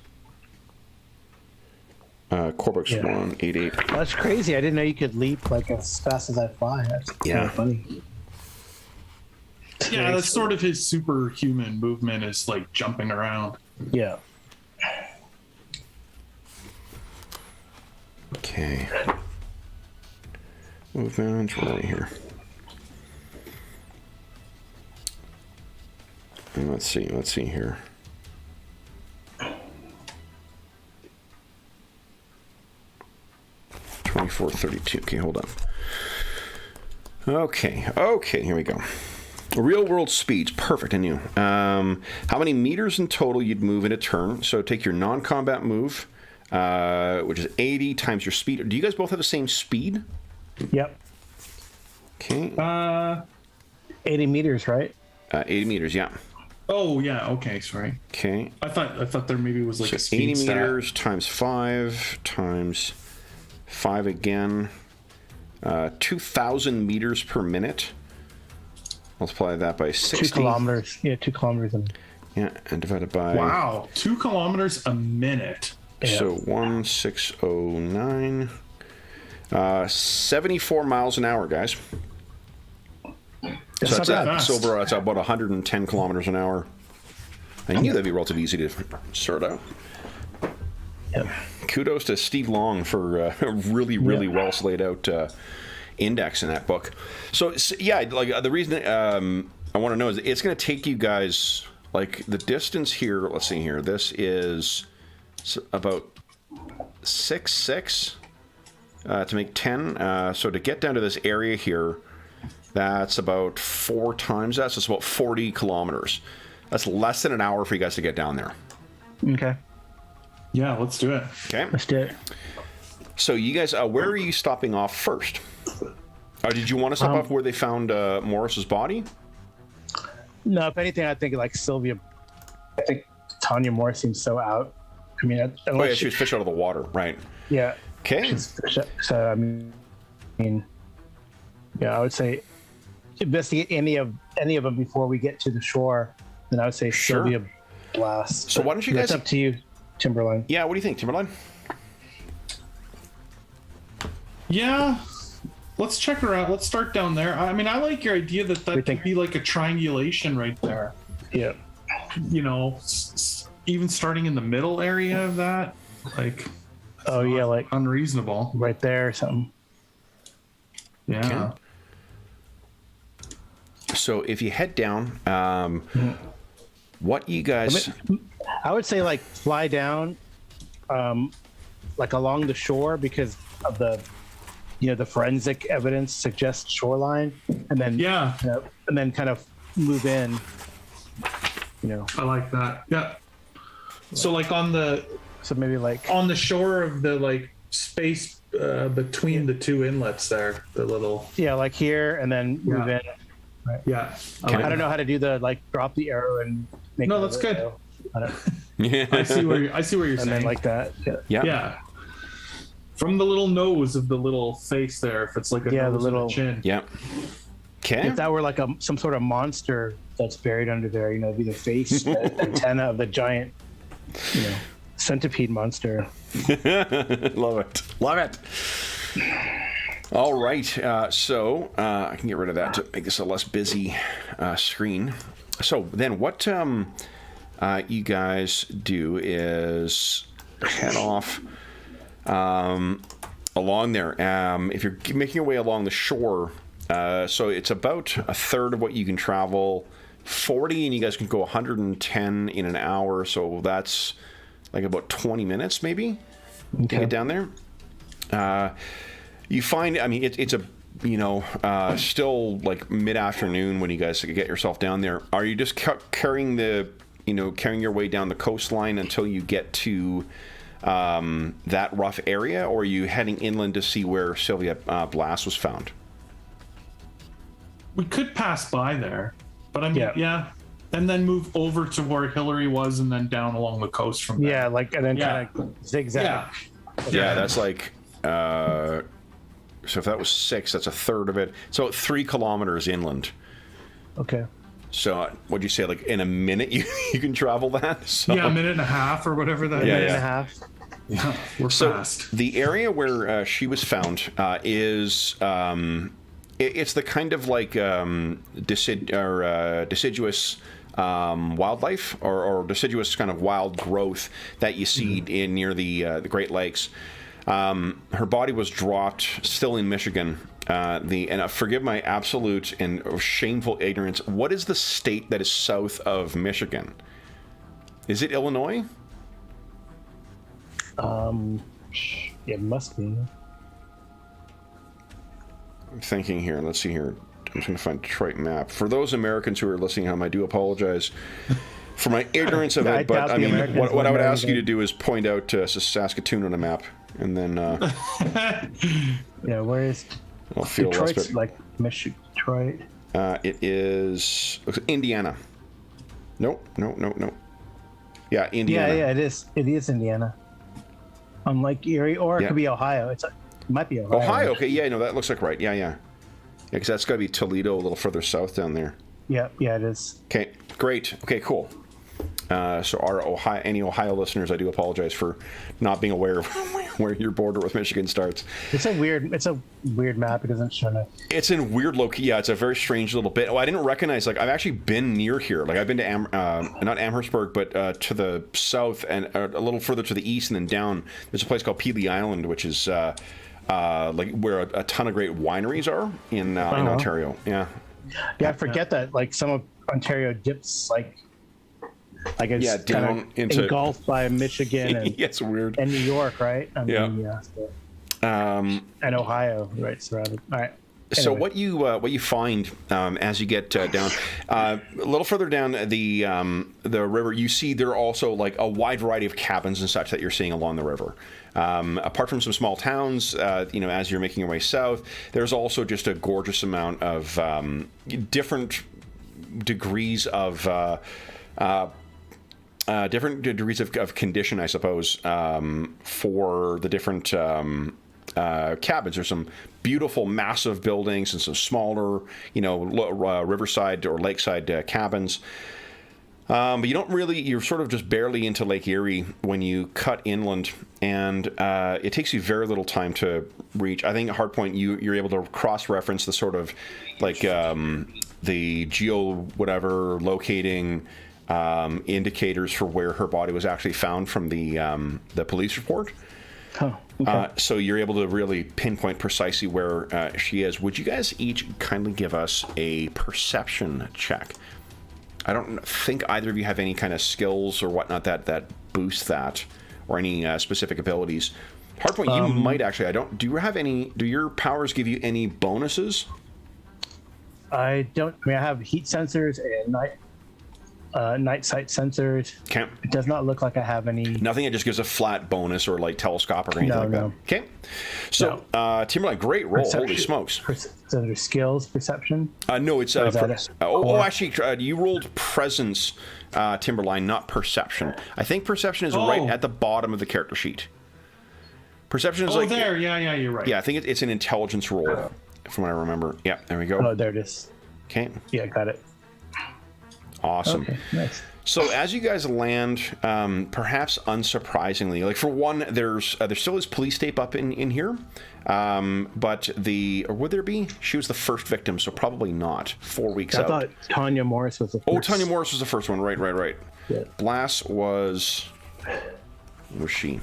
core books 188. That's crazy. I didn't know you could leap like as fast as I fly. That's kind of funny. Yeah, that's sort of his superhuman movement is like jumping around. Yeah. Okay. Movement right here. And let's see here. $24.32. Okay, hold on. Okay, here we go. Real world speeds, perfect. I knew. How many meters in total you'd move in a turn? So take your non-combat move, which is 80 times your speed. Do you guys both have the same speed? Yep. Okay. 80 meters, right? 80 meters, yeah. Oh yeah, okay, sorry. Okay. I thought there maybe was like So a speed 80 stat. meters times 5 times 5 again. 2,000 meters per minute. Multiply that by 60. 2 kilometers. Yeah, 2 kilometers. Yeah, and divided by... Wow, 2 kilometers a minute. So 1609. 74 miles an hour, guys. So not bad. that's about 110 kilometers an hour. I knew that'd be relatively easy to sort out. Yep. Kudos to Steve Long for a really well laid out index in that book. So yeah, like the reason I want to know is it's going to take you guys like the distance here. Let's see here. This is about 6.6 to make 10. So to get down to this area here, that's about 4 times that. So it's about 40 kilometers. That's less than an hour for you guys to get down there. Okay. Yeah, let's do it. Okay. Let's do it. So you guys, where are you stopping off first? Did you want to stop off where they found Morris's body? No, if anything, I think like Sylvia. I think Tanya Morris seems so out. I mean, Oh yeah, she was fish out of the water, right? Yeah. Okay. So I mean, yeah, I would say investigate any of them before we get to the shore. Then I would say Sure. Sylvia Blast. So why don't you guys? It's up to you, Timberline. Yeah, what do you think, Timberline? Yeah, let's check her out. Let's start down there. I mean, I like your idea that could be like a triangulation right there. Yeah. You know, even starting in the middle area of that, like. Oh yeah, like unreasonable. Right there or something. Yeah. Okay. So if you head down, what you guys? I would say like fly down, like along the shore because of the, the forensic evidence suggests shoreline, and then and then kind of move in. I like that. Yeah. So like so maybe like on the shore of the like space between the two inlets there, the little like here, and then move in. Right. Yeah. I don't know how to do the like drop the arrow and make. No, that's good. Yeah. I see where you're saying. And then like that. Yeah. From the little nose of the little face there, if it's like a nose the little and a chin. Yeah. Okay. If that were like some sort of monster that's buried under there, it'd be the face, the antenna of the giant, centipede monster. Love it. All right, so I can get rid of that to make this a less busy screen. So then what you guys do is head off along there. If you're making your way along the shore, so it's about a third of what you can travel, 40, and you guys can go 110 in an hour, so that's like about 20 minutes maybe to get down there. You find, I mean, it's a, still like mid-afternoon when you guys get yourself down there. Are you just carrying your way down the coastline until you get to that rough area, or are you heading inland to see where Sylvia Blast was found? We could pass by there. But I mean, yeah. And then move over to where Hillary was, and then down along the coast from there. Yeah, like, and then kind of zigzag. Yeah, that's like. So if that was 6, that's a third of it. So 3 kilometers inland. Okay. So what'd you say? Like in a minute, you can travel that? So, Yeah, a minute and a half or whatever that is. Minute and a half. Yeah, we're fast. The area where she was found is it's the kind of like deciduous wildlife or deciduous kind of wild growth that you see in near the Great Lakes. Her body was dropped still in Michigan. And forgive my absolute and shameful ignorance. What is the state that is south of Michigan? Is it Illinois? It must be. I'm thinking here. Let's see here. I'm just going to find a Detroit map. For those Americans who are listening at home, I do apologize for my ignorance of it. But I mean, what I would ask you to do is point out Saskatoon on a map, and then. Yeah, where is? I'll feel Detroit's like Michigan, Detroit. It is Indiana. Nope. Yeah, Indiana. Yeah, it is. It is Indiana. Unlike Erie, or it could be Ohio. It might be Ohio. Ohio. Okay, yeah, no, that looks like right. Yeah, because that's got to be Toledo, a little further south down there. Yeah, it is. Okay, great. Okay, cool. So any Ohio listeners, I do apologize for not being aware of where your border with Michigan starts. It's a weird map. It doesn't show it. It's in weird yeah, it's a very strange little bit. Oh, I didn't recognize, like, I've actually been near here. Like, I've been to not Amherstburg, but to the south and a little further to the east and then down. There's a place called Peely Island, which is like where a ton of great wineries are in Ontario. Yeah, I forget that, like, some of Ontario dips like it's down into engulfed by Michigan and yeah, it's weird. And New York, right? And and Ohio, right, surrounded. All right. Anyway. So what you find as you get down a little further down the river, you see there are also like a wide variety of cabins and such that you're seeing along the river. Apart from some small towns, as you're making your way south, there's also just a gorgeous amount of different degrees of condition, I suppose, for the different cabins. There's some beautiful, massive buildings and some smaller, riverside or lakeside cabins. But you're sort of just barely into Lake Erie when you cut inland, and it takes you very little time to reach. I think at Hardpoint, you're able to cross-reference the sort of like the locating indicators for where her body was actually found from the police report. Oh, okay. So you're able to really pinpoint precisely where she is. Would you guys each kindly give us a perception check? I don't think either of you have any kind of skills or whatnot that boost that, or any specific abilities. Hardpoint, you might actually. Do you have any? Do your powers give you any bonuses? I don't. I mean, I have heat sensors and night sight sensors. Okay. It does not look like I have any. Nothing. It just gives a flat bonus or like telescope or anything that. Okay. So, Timberline, great roll. Holy smokes. So there's skills, perception? No, it's actually, you rolled presence, Timberline, not perception. I think perception is right at the bottom of the character sheet. Perception is there. Yeah, you're right. Yeah, I think it's an intelligence roll, from what I remember. Yeah, there we go. Oh, there it is. Okay. Yeah, got it. Awesome. Okay, nice. So as you guys land, perhaps unsurprisingly, like for one, there still is police tape up in here, but would there be? She was the first victim, so probably not. 4 weeks out. I thought Tanya Morris was the first. Oh, Tanya Morris was the first one. Right. Yeah. Blass was she?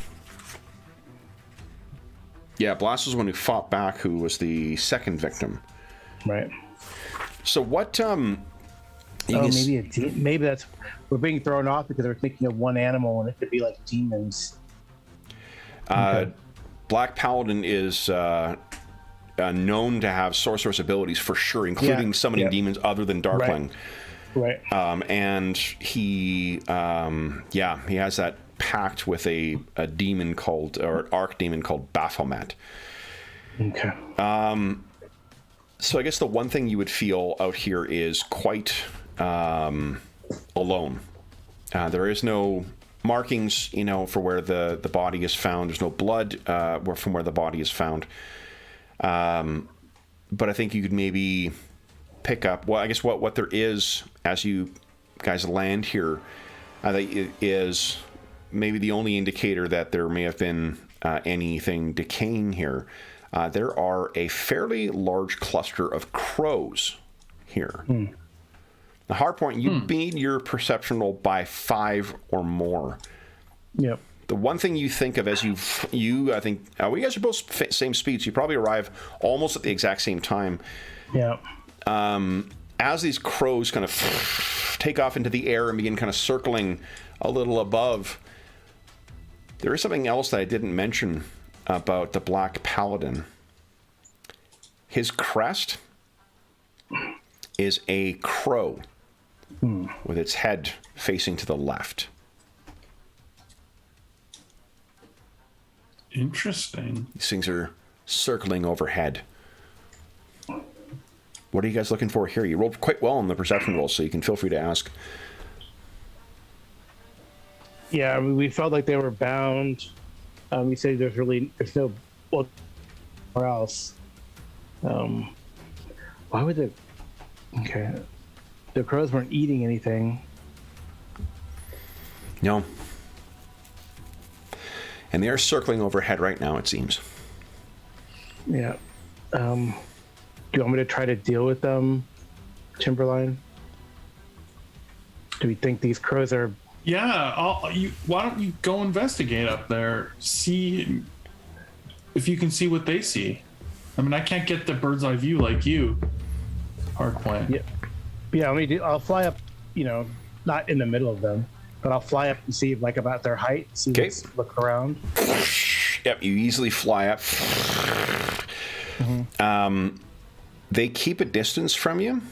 Yeah, Blass was the one who fought back, who was the second victim. Right. So what? Maybe that's we're being thrown off because we're thinking of one animal and it could be like demons. Okay. Black Paladin is known to have sorceress abilities for sure, including summoning demons other than Darkling. Right. And he has that pact with a demon called, or archdemon called Baphomet. Okay. So I guess the one thing you would feel out here is quite alone. There is no markings, for where the body is found. There's no blood from where the body is found. But I think you could maybe pick up, well, I guess what there is as you guys land here, that is maybe the only indicator that there may have been anything decaying here. There are a fairly large cluster of crows here. The hard point, you beat your perception roll by 5 or more. Yep. The one thing you think of as I think, well, you guys are both same speeds. You probably arrive almost at the exact same time. Yeah. As these crows kind of take off into the air and begin kind of circling a little above, there is something else that I didn't mention about the Black Paladin. His crest is a crow with its head facing to the left. Interesting. These things are circling overhead. What are you guys looking for here? You rolled quite well on the perception roll, so you can feel free to ask. Yeah, I mean, we felt like they were bound. We said there's no blood or else. Why would the crows weren't eating anything? No. And they are circling overhead right now, it seems. Yeah. Do you want me to try to deal with them, Timberline? Do we think these crows are... Yeah, why don't you go investigate up there? See if you can see what they see. I mean, I can't get the bird's eye view like you. Hard point. Yeah. I'll fly up. Not in the middle of them, but I'll fly up and see about their height. See, look around. Yep, you easily fly up. They keep a distance from you.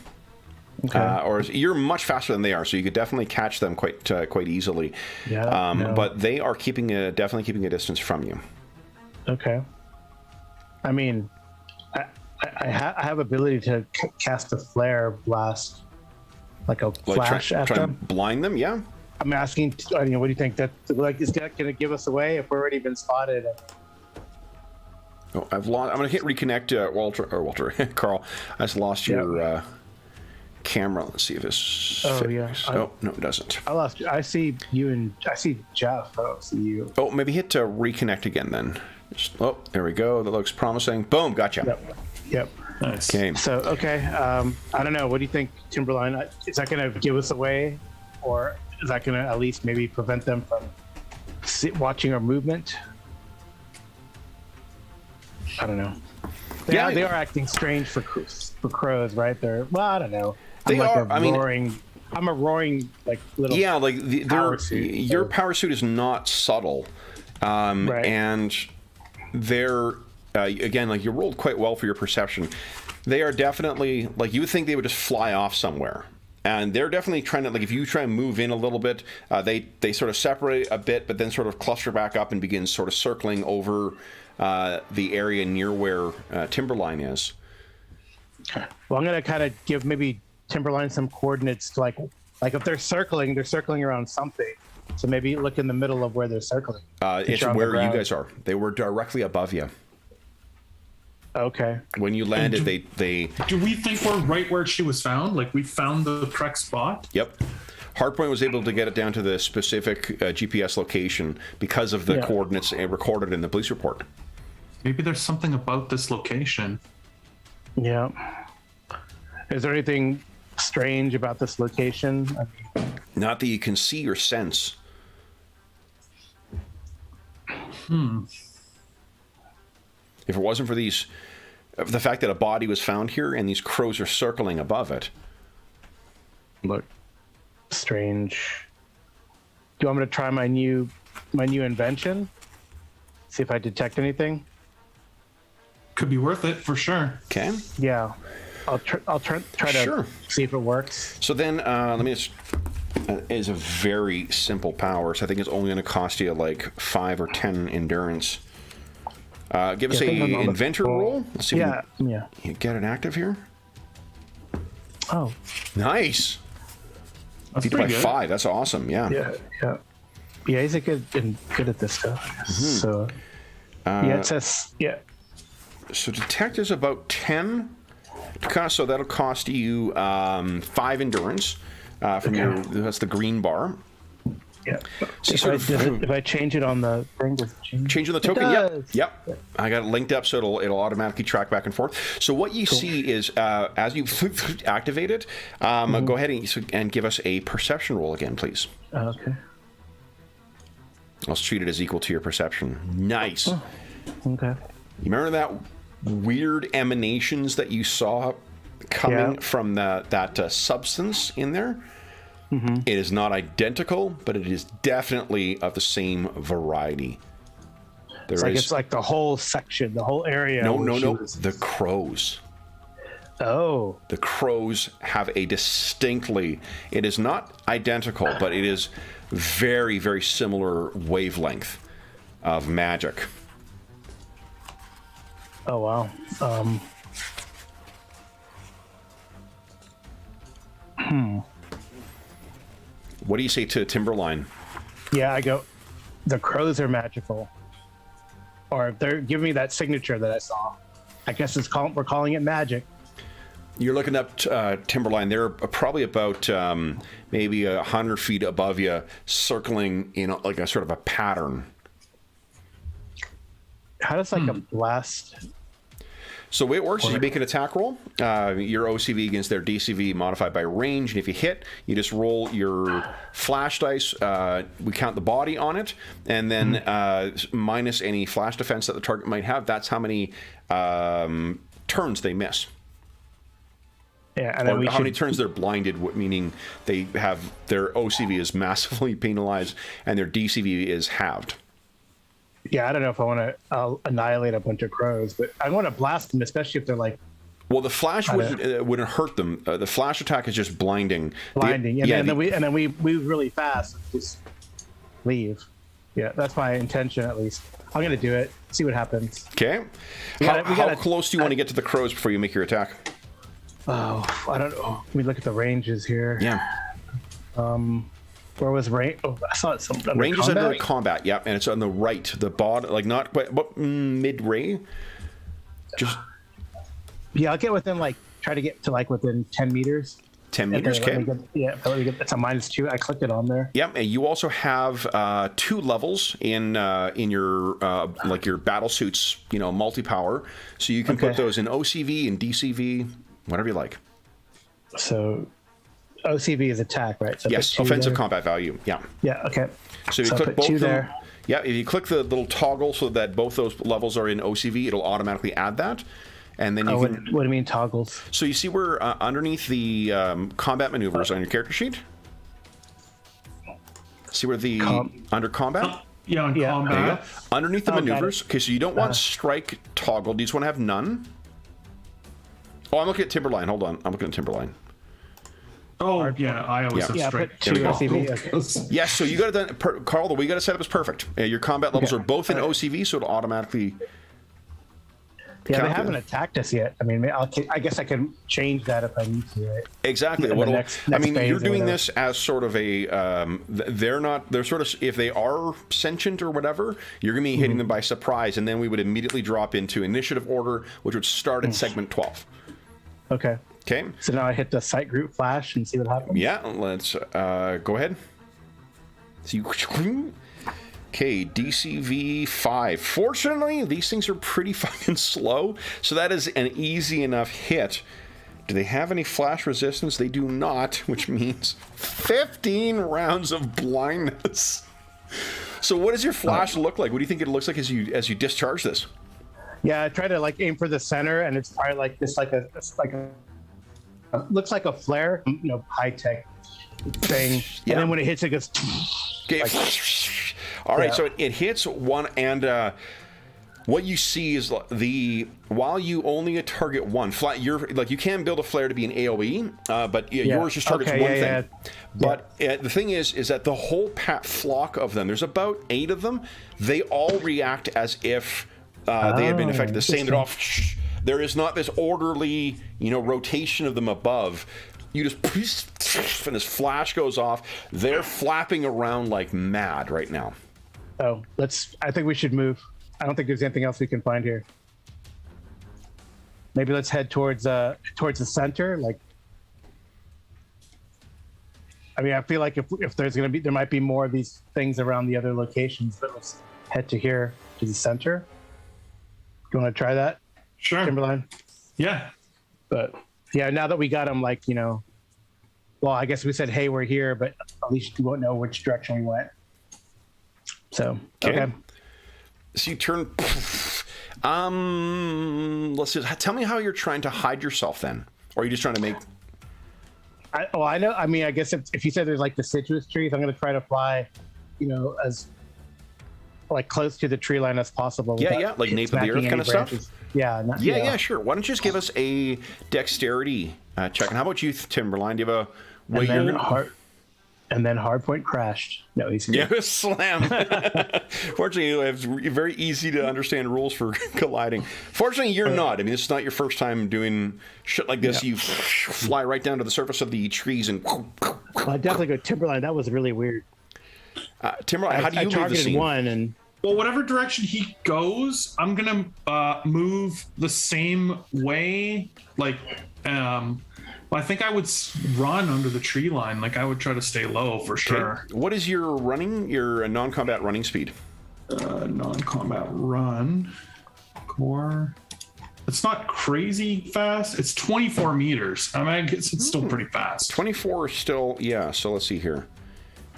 Okay. Or you're much faster than they are, so you could definitely catch them quite easily. Yeah. No. But they are definitely keeping a distance from you. Okay. I mean, I have ability to cast a flare blast, like a flash at them. Try and blind them. Yeah. I'm asking. What do you think that is that going to give us away if we've already been spotted? Oh, I've lost. I'm going to hit reconnect, Walter, Carl. I just lost your. Camera. Let's see if this. No, it doesn't. I lost. I see you and I see Jeff. I don't see you. Oh, maybe hit reconnect again then. There we go. That looks promising. Boom, gotcha. Yep. Nice. Okay. So I don't know. What do you think, Timberline? Is that going to give us away, or is that going to at least maybe prevent them from watching our movement? I don't know. They are acting strange for crows, right? I don't know. I'm a roaring little. Yeah, power suit, your power suit is not subtle, right. And they're again you rolled quite well for your perception. They are definitely you would think they would just fly off somewhere, and they're definitely trying to if you try and move in a little bit, they sort of separate a bit, but then sort of cluster back up and begin sort of circling over the area near where Timberline is. Okay. Well, I'm going to kind of give maybe Timberline some coordinates to if they're circling around something. So maybe look in the middle of where they're circling. It's where you guys are. They were directly above you. Okay. When you landed, they. Do we think we're right where she was found? We found the correct spot? Yep. Hardpoint was able to get it down to the specific GPS location because of the coordinates recorded in the police report. Maybe there's something about this location. Yeah. Is there anything strange about this location? Not that you can see or sense. If it wasn't for the fact that a body was found here and these crows are circling above it. Look. Strange. Do you want me to try my new invention? See if I detect anything? Could be worth it for sure. Okay. Yeah. I'll try to see if it works. So then, let me just. It is a very simple power, so I think it's only going to cost you 5 or 10 endurance. Give us a inventor roll. Let's see if you get it active here. Oh. Nice. That's Beat it by pretty good. 5. That's awesome. Yeah. Yeah. He's a good at this stuff. So it says So detect is about 10. So that'll cost you 5 endurance from that's the green bar. Yeah. So If I change it on the thing, does it change? Changing the token, yep. I got it linked up, so it'll automatically track back and forth. So what you see is as you activate it, go ahead and give us a perception roll again, please. Okay. I'll treat it as equal to your perception. Nice. Oh, okay. You remember that weird emanations that you saw coming from that substance in there? It is not identical, but it is definitely of the same variety. It's like the whole section, the whole area. No. The crows. Oh. The crows have a distinctly, it is not identical, but it is very, very similar wavelength of magic. Oh, wow. What do you say to Timberline? Yeah, I go, the crows are magical. Or they're giving me that signature that I saw. I guess we're calling it magic. You're looking up Timberline. They're probably about maybe 100 feet above you, circling in like a sort of a pattern. How does like a blast? So the way it works is you make an attack roll. Your OCV against their DCV modified by range, and if you hit, you just roll your flash dice. We count the body on it, and then minus any flash defense that the target might have. That's how many turns they miss. Yeah, and then how many turns they're blinded, meaning they have their OCV is massively penalized and their DCV is halved. Yeah, I don't know if I want to annihilate a bunch of crows, but I want to blast them, especially if they're like. Well, the flash wouldn't hurt them. The flash attack is just blinding. Then we move really fast, just leave. Yeah, that's my intention at least. I'm gonna do it. See what happens. Okay. How close do you want to get to the crows before you make your attack? Oh, I don't know. Let me look at the ranges here. Yeah. Where was range? Oh, I saw it. Range is under combat. Yep, and it's on the right, the bottom, like not quite, but mid-ray. Just. Yeah, I'll get within try to get to within 10 meters. 10 meters, okay. It's a -2. I clicked it on there. Yep, and you also have 2 levels in your your battle suits, multi-power, so you can put those in OCV and DCV, whatever you like. So OCV is attack, right? So yes, offensive combat value. Yeah. Yeah. Okay. So if you click both of them, if you click the little toggle so that both those levels are in OCV, it'll automatically add that. And then you can. What do you mean toggles? So you see where underneath the combat maneuvers on your character sheet. See where the under combat. Yeah, on combat. There you go. Underneath the maneuvers. Okay, so you don't want strike toggle. Do you just want to have none? Oh, I'm looking at Timberline. Hold on, I'm looking at Timberline. Oh, yeah, I always have strike. Put 2 OCV. Okay. Yes, so you got it done. Carl, the way you got it set up is perfect. Your combat levels are both in OCV, so it'll automatically. Yeah, they haven't attacked us yet. I mean, I guess I can change that if I need to, right? Exactly. You're doing this as sort of a. They're sort of, if they are sentient or whatever, you're going to be hitting them by surprise, and then we would immediately drop into initiative order, which would start at segment 12. Okay. Okay. So now I hit the site group flash and see what happens. Yeah, let's go ahead. So you. Okay, DCV 5. Fortunately, these things are pretty fucking slow, so that is an easy enough hit. Do they have any flash resistance? They do not, which means 15 rounds of blindness. So what does your flash look like? What do you think it looks like as you discharge this? Yeah, I try to aim for the center, and it's probably looks like a flare, high tech thing. Yeah. And then when it hits, it goes. Okay. All right, so it hits one, and what you see is while you only target one you can build a flare to be an AOE, but yours just targets one thing. Yeah. But the thing is that the whole flock of them, there's about 8 of them. They all react as if they had been affected. The same. They're off. There is not this orderly, rotation of them above. you just and this flash goes off. They're flapping around like mad right now. Oh, I think we should move. I don't think there's anything else we can find here. Maybe let's head towards the center. Like, I mean, I feel like if there's gonna be, there might be more of these things around the other locations. But let's head to here, to the center. Do you want to try that? Sure. Timberline? Yeah. But yeah, now that we got them, like, you know, well, I guess we said, hey, we're here, but at least we won't know which direction we went. So, okay. So you turn. Let's see. Tell me how you're trying to hide yourself then, or are you just trying to make? I know. I mean, I guess if you said there's like deciduous trees, I'm going to try to fly, you know, as like close to the tree line as possible. Yeah, like nape of the earth kind of branches. stuff. Yeah, yeah, sure. Why don't you just give us a dexterity check? And how about you, Timberline? Do you have a way you're and then hardpoint crashed. No, he's yeah, slam. Fortunately, you have very easy to understand rules for colliding. Fortunately, you're not. I mean, this is not your first time doing shit like this. Yeah. You fly right down to the surface of the trees and. Well, I definitely go Timberline. That was really weird. Timberline, how do you leave the scene? One and. Well, whatever direction he goes, I'm gonna move the same way. Like, I think I would run under the tree line. Like, I would try to stay low for sure. What is your non-combat running speed? Non-combat run. Core. It's not crazy fast. It's 24 meters. I mean, I guess it's still pretty fast. 24 is still, yeah. So let's see here.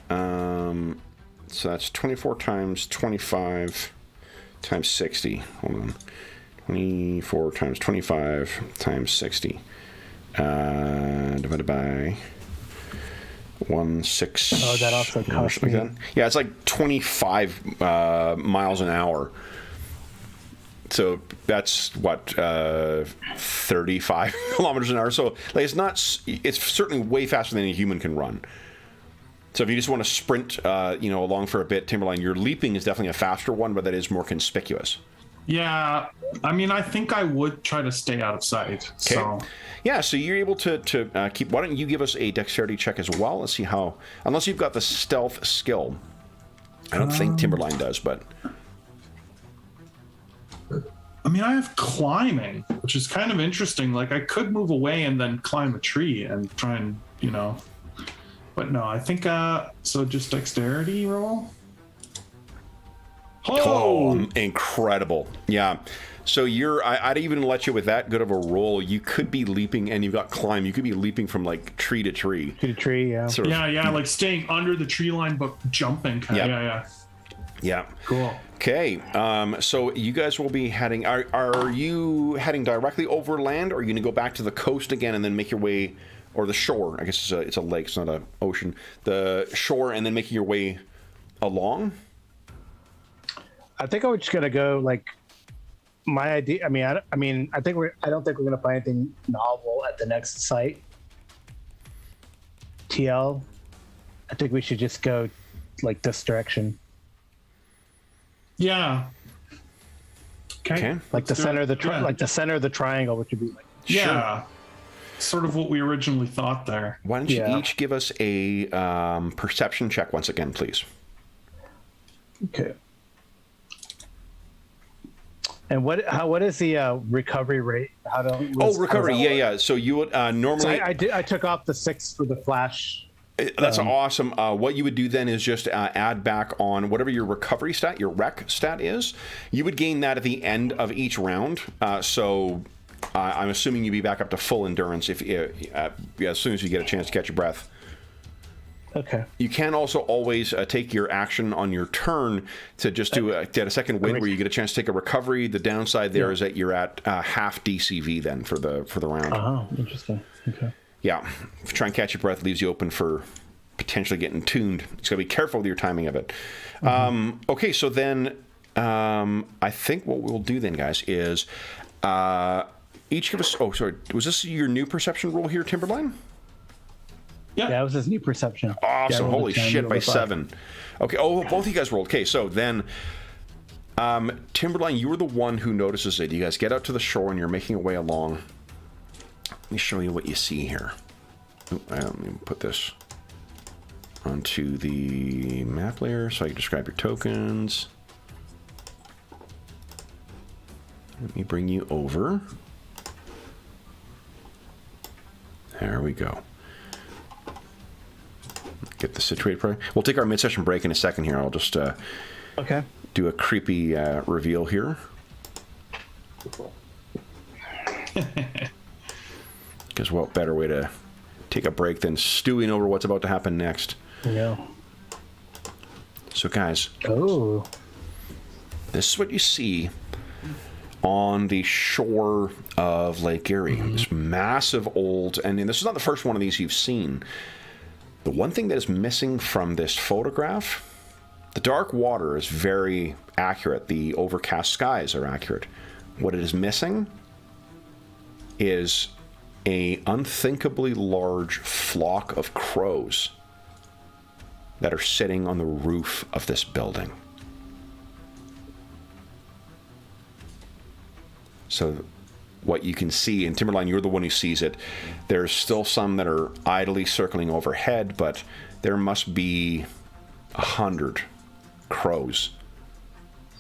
So that's 24 times 25 times 60. Hold on. 24 times 25 times 60. Divided by 1/6. Oh, that also cost me. Yeah, it's like 25 miles an hour. So that's what 35 kilometers an hour. So like it's certainly way faster than a human can run. So if you just want to sprint, along for a bit, Timberline, your leaping is definitely a faster one, but that is more conspicuous. Yeah, I mean, I think I would try to stay out of sight. Okay. So. Yeah, so you're able to keep. Why don't you give us a dexterity check as well? Let's see how. Unless you've got the stealth skill, I don't think Timberline does, but. I mean, I have climbing, which is kind of interesting. Like, I could move away and then climb a tree and try and, But no, I think so. Just dexterity roll. Oh, incredible! Yeah. So I'd even let you with that good of a roll. You could be leaping, and you've got climb. You could be leaping from like tree to tree. To tree, yeah. Yeah, like staying under the tree line, but jumping. Yeah. Cool. Okay. So you guys will be heading. Are you heading directly over land, or are you going to go back to the coast again and then make your way, or the shore? I guess it's a lake, it's not an ocean. The shore, and then making your way along. I think I was just gonna go like. My idea. I don't think we're gonna find anything novel at the next site. TL. I think we should just go like this direction. Yeah. Okay. Like the center of the center of the triangle, which would be like. Yeah. Sort of what we originally thought there. What don't you each give us a perception check once again, please? Okay. And what is the recovery rate? Recovery. Yeah. So you would normally. So I took off the 6 for the flash. That's awesome. What you would do then is just add back on whatever your recovery stat, your rec stat is. You would gain that at the end of each round. So I'm assuming you'd be back up to full endurance as soon as you get a chance to catch your breath. Okay. You can also always take your action on your turn to just get a second win where you get a chance to take a recovery. The downside there is that you're at half DCV then for the round. Oh, interesting. Okay. Yeah. Try and catch your breath leaves you open for potentially getting tuned. You just got to be careful with your timing of it. Okay, so then I think what we'll do then, guys, is each give us... Oh, sorry. Was this your new perception roll here, Timberline? Yeah, it was his new perception. Awesome. Holy shit, by 7. Okay. Oh, both of you guys rolled. Okay, so then Timberline, you were the one who notices it. You guys get out to the shore and you're making your way along. Let me show you what you see here. Let me put this onto the map layer so I can describe your tokens. Let me bring you over. There we go. Get this situated. We'll take our mid-session break in a second here. I'll just Okay. do a creepy reveal here. Because what better way to take a break than stewing over what's about to happen next? Yeah. So guys, Oh. this is what you see on the shore of Lake Erie. This massive old, and this is not the first one of these you've seen. The one thing that is missing from this photograph, the dark water is very accurate. The overcast skies are accurate. What it is missing is a unthinkably large flock of crows that are sitting on the roof of this building. So what you can see, and Timberline, you're the one who sees it, there's still some that are idly circling overhead, but there must be 100 crows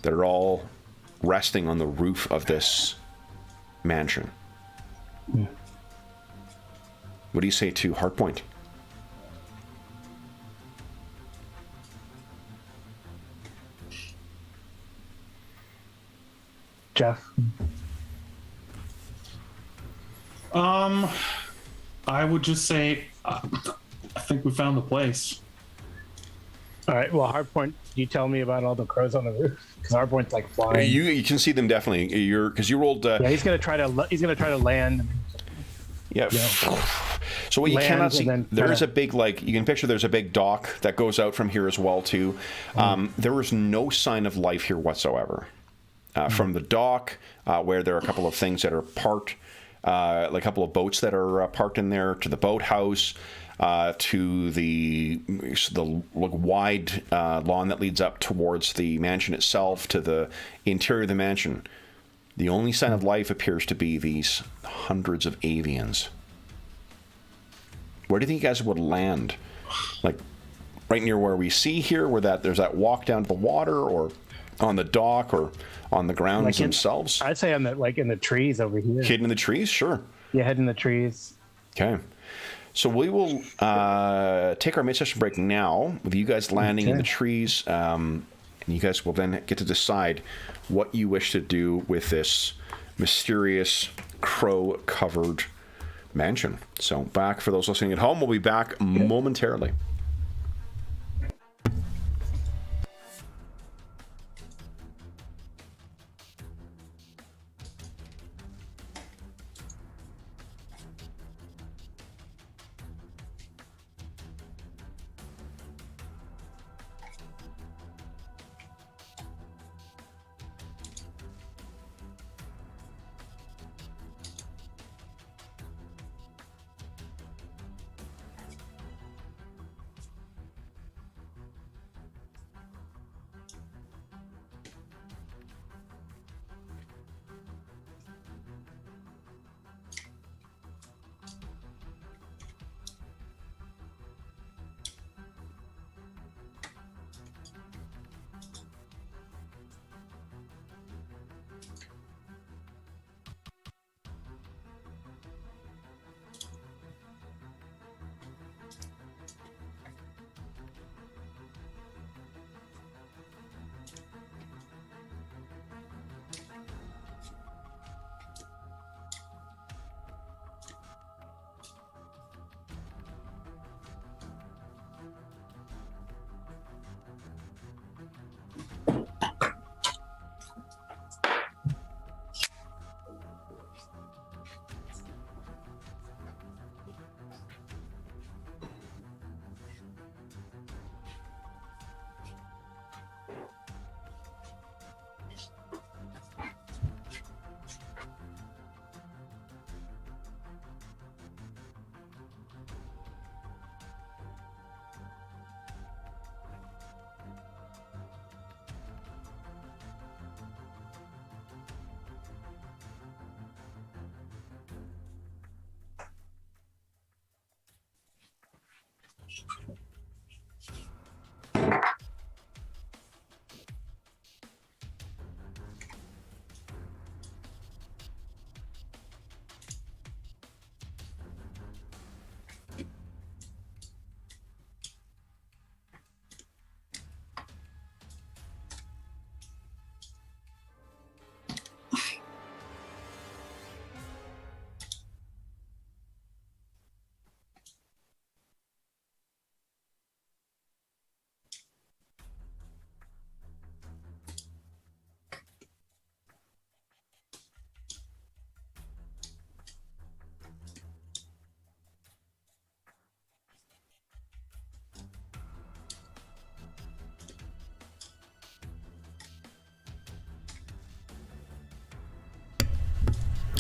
that are all resting on the roof of this mansion. What do you say to Hardpoint? Jeff. I would just say, I think we found the place. All right. Well, Hardpoint, you tell me about all the crows on the roof, because Hardpoint's like flying. You can see them definitely. Because you rolled. Yeah, he's gonna try to land. Yeah. So what you cannot Lands see, and then there's a big, like, you can picture there's a big dock that goes out from here as well, too. There is no sign of life here whatsoever. From the dock, where there are a couple of things that are parked, like a couple of boats that are parked in there, to the boathouse, to the like, wide lawn that leads up towards the mansion itself, to the interior of the mansion. The only sign of life appears to be these hundreds of avians. Where do you think you guys would land? Like, right near where we see here, where there's that walk down to the water, or on the dock, or on the grounds Like themselves? I'd say on the in the trees over here. Hidden in the trees? Sure. Yeah, head in the trees. Okay. So we will take our mid-session break now, with you guys landing in the trees, and you guys will then get to decide what you wish to do with this mysterious crow-covered mansion. So back for those listening at home. We'll be back momentarily.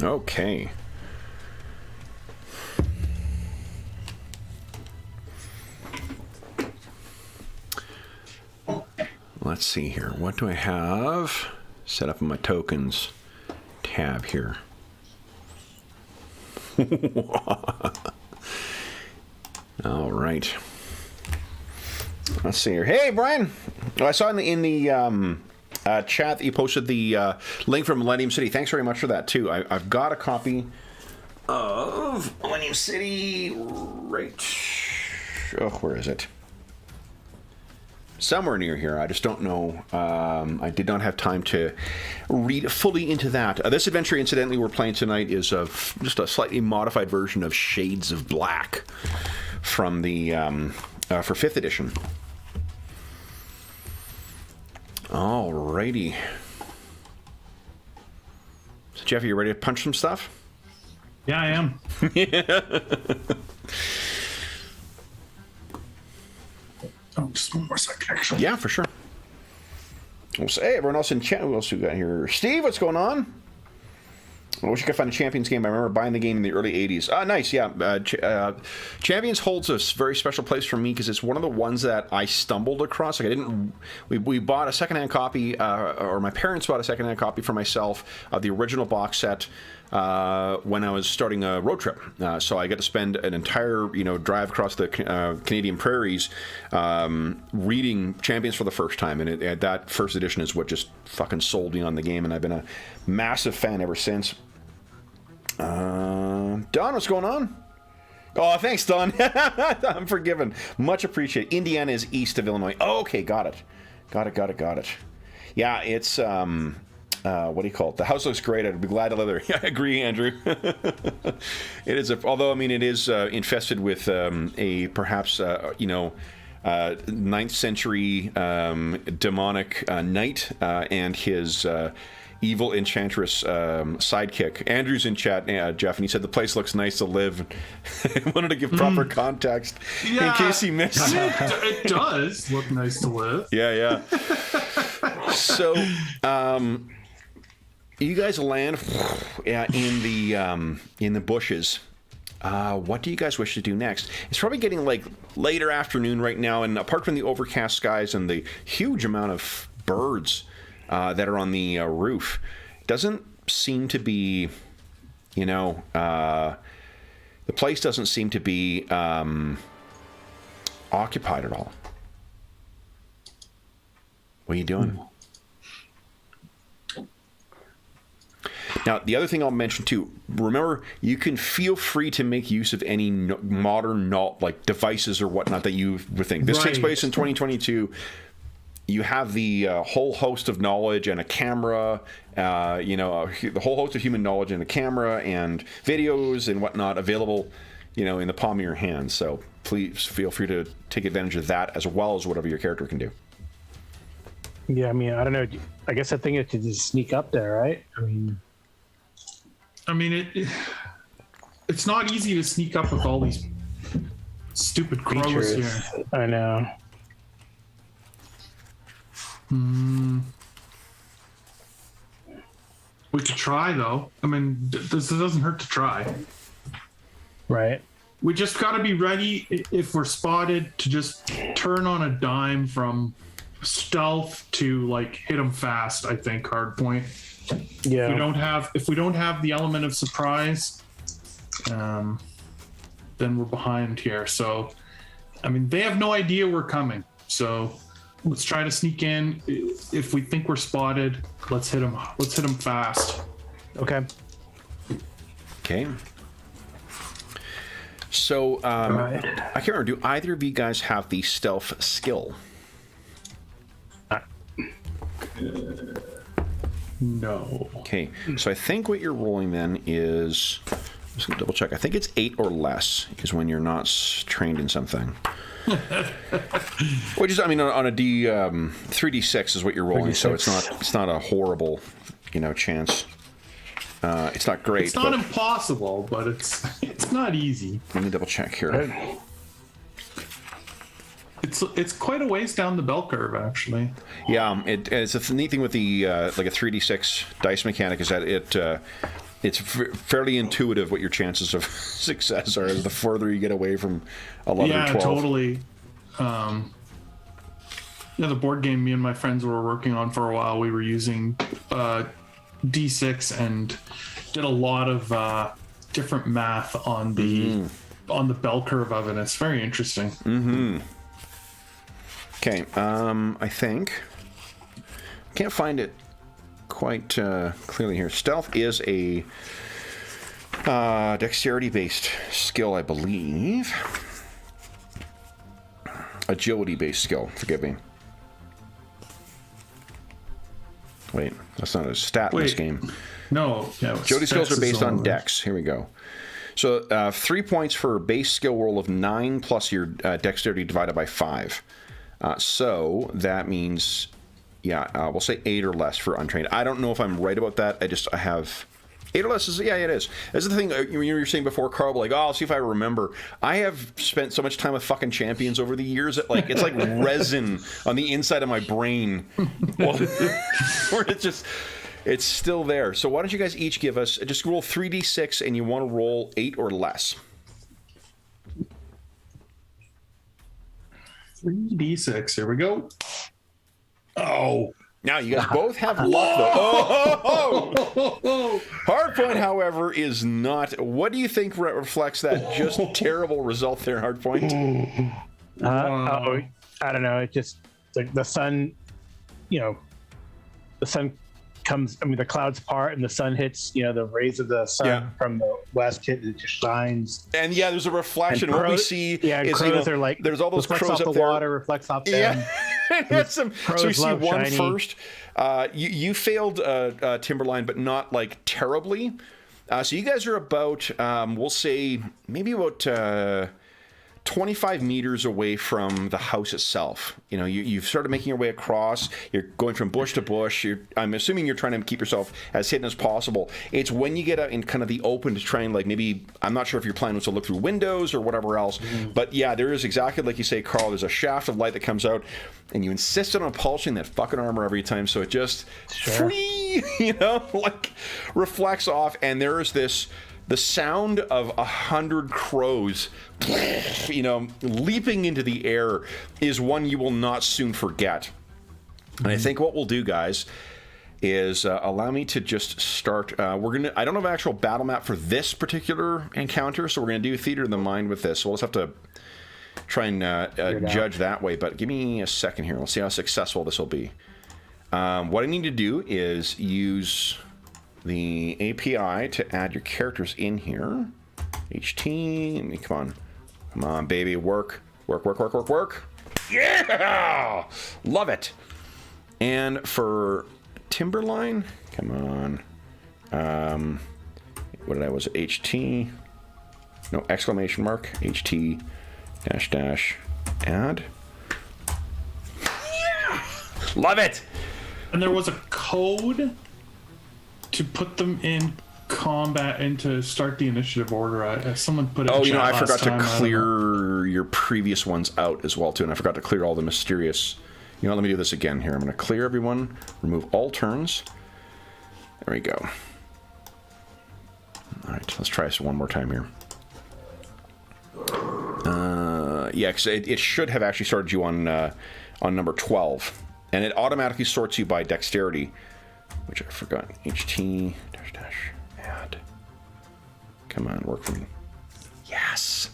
Okay. Let's see here. What do I have? Set up in my tokens tab here. All right. Let's see here. Hey, Brian. Oh, I saw in the chat that you posted the link from Millennium City. Thanks very much for that, too. I've got a copy of Millennium City right... Oh, where is it? Somewhere near here. I just don't know. I did not have time to read fully into that. This adventure, incidentally, we're playing tonight is just a slightly modified version of Shades of Black from the for 5th edition. Alrighty. So, Jeff, are you ready to punch some stuff? Yeah, I am. Oh, just one more second, actually. Yeah, for sure. We'll say, hey, everyone else in chat. Who else we got here? Steve, what's going on? I wish I could find a Champions game. I remember buying the game in the early 80s. Nice, yeah. Champions holds a very special place for me because it's one of the ones that I stumbled across. Like we bought a secondhand copy, or my parents bought a secondhand copy for myself of the original box set when I was starting a road trip. So I got to spend an entire, drive across the Canadian prairies reading Champions for the first time. And that first edition is what just fucking sold me on the game. And I've been a massive fan ever since. Don, what's going on? Oh, thanks, Don. I'm forgiven. Much appreciated. Indiana is east of Illinois. Oh, okay, got it. Got it. Yeah, it's... what do you call it? The house looks great. I'd be glad to live there. Yeah, I agree, Andrew. It is, although I mean, it is infested with a perhaps 9th century demonic knight and his evil enchantress sidekick. Andrew's in chat, Jeff, and he said the place looks nice to live. I wanted to give proper context in case he missed. It does look nice to live. Yeah. So. You guys land in the bushes. What do you guys wish to do next? It's probably getting like later afternoon right now, and apart from the overcast skies and the huge amount of birds that are on the roof, doesn't seem to be, the place doesn't seem to be occupied at all. What are you doing? Now, the other thing I'll mention too, remember, you can feel free to make use of any modern devices or whatnot that you would think. This takes place in 2022. You have the whole host of knowledge and a camera, the whole host of human knowledge and a camera and videos and whatnot available, in the palm of your hand. So please feel free to take advantage of that as well as whatever your character can do. Yeah, I mean, I don't know. I guess I think it could just sneak up there, right? I mean, it's not easy to sneak up with all these stupid crows here. I know. We could try, though. I mean, this doesn't hurt to try. Right. We just got to be ready, if we're spotted, to just turn on a dime from stealth to hit them fast. I think hard point. Yeah. If we don't have the element of surprise, then we're behind here. So I mean, they have no idea we're coming. So let's try to sneak in. If we think we're spotted, let's hit them. Let's hit them fast. Okay. Okay. So, Right. I can't remember, do either of you guys have the stealth skill? No. Okay, so I think what you're rolling then is, I'm just gonna double check. I think it's 8 or less is when you're not trained in something. Which is, I mean, on a 3d6 is what you're rolling, 3d6. so it's not a horrible, chance. It's not great. It's not impossible, but it's not easy. Let me double check here. It's quite a ways down the bell curve, actually. Yeah, it's a neat thing with the like a 3d6 dice mechanic is that it's fairly intuitive what your chances of success are as the further you get away from 11 or 12. Yeah, totally. The board game me and my friends were working on for a while, we were using D6 and did a lot of different math on the bell curve of it. It's very interesting. Mm-hmm. Okay, I think can't find it quite clearly here. Stealth is a dexterity-based skill, I believe. Agility-based skill. Forgive me. Wait, that's not a stat in this game. No, yeah. Agility skills are based on dex. Here we go. So 3 points for a base skill roll of 9 plus your dexterity divided by 5. So that means, we'll say 8 or less for untrained. I don't know if I'm right about that. I have 8 or less. It is. That's the thing you were saying before, Carl. Like, I'll see if I remember. I have spent so much time with fucking champions over the years that it's like resin on the inside of my brain, where it's still there. So why don't you guys each give us just roll 3d6 and you want to roll 8 or less. 3d6. Here we go. Oh. Now you guys both have luck though. Hardpoint, however, is not. What do you think reflects that just terrible result there, Hardpoint? I don't know. It just the sun, the sun comes. I mean, the clouds part and the sun hits. The rays of the sun from the west hit. It just shines. And there's a reflection. What we see is crows are like there's all those reflects crows off up the there. water, reflects off them. So we see one shiny. first. You failed Timberline, but not like terribly. So you guys are about, we'll say, maybe about 25 meters away from the house itself. You've started making your way across. You're going from bush to bush. I'm assuming you're trying to keep yourself as hidden as possible. It's when you get out in kind of the open to try and maybe, I'm not sure if your plan was to look through windows or whatever else, but there is exactly like you say, Carl, there's a shaft of light that comes out and you insisted on polishing that fucking armor every time, so it just reflects off, and there is the sound of 100 crows leaping into the air is one you will not soon forget. And I think what we'll do, guys, is allow me to just start. I don't have an actual battle map for this particular encounter, so we're gonna do theater of the mind with this. So we'll just have to try and judge that way, but give me a second here. We'll see how successful this will be. What I need to do is use the API to add your characters in here. HT, come on, baby, work. Yeah, love it. And for Timberline, come on. What did I was it? HT? No, exclamation mark. HT dash add. Yeah, love it. And there was a code to put them in combat and to start the initiative order. Someone put it in chat I forgot last time. to clear your previous ones out as well too, and I forgot to clear all the mysterious. Let me do this again here. I'm going to clear everyone, remove all turns. There we go. All right, let's try this one more time here. Because it should have actually started you on number 12, and it automatically sorts you by dexterity, which I forgot. HT dash add. Come on, work for me. Yes.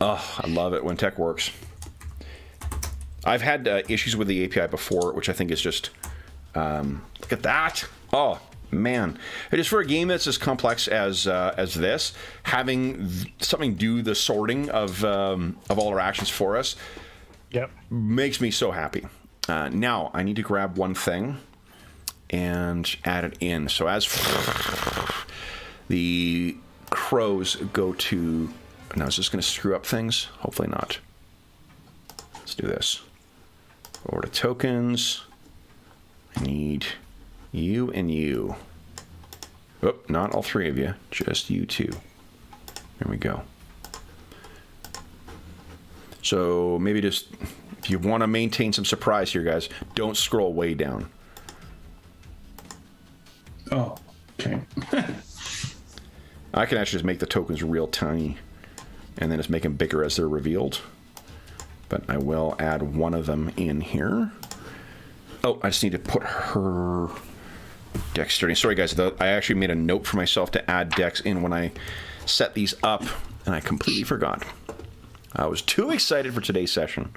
Oh, I love it when tech works. I've had issues with the API before, which I think is just look at that. Oh man, it is for a game that's as complex as this, having something do the sorting of all our actions for us. Yep. Makes me so happy. Now I need to grab one thing and add it in. So as the crows go to, now is this going to screw up things? Hopefully not. Let's do this. Over to tokens. I need you and you. Oh, not all three of you, just you two. There we go. So maybe just, if you want to maintain some surprise here, guys, don't scroll way down. Oh, okay. I can actually just make the tokens real tiny and then just make them bigger as they're revealed. But I will add one of them in here. Oh, I just need to put her dexterity. Sorry, guys. I actually made a note for myself to add dex in when I set these up, and I completely forgot. I was too excited for today's session.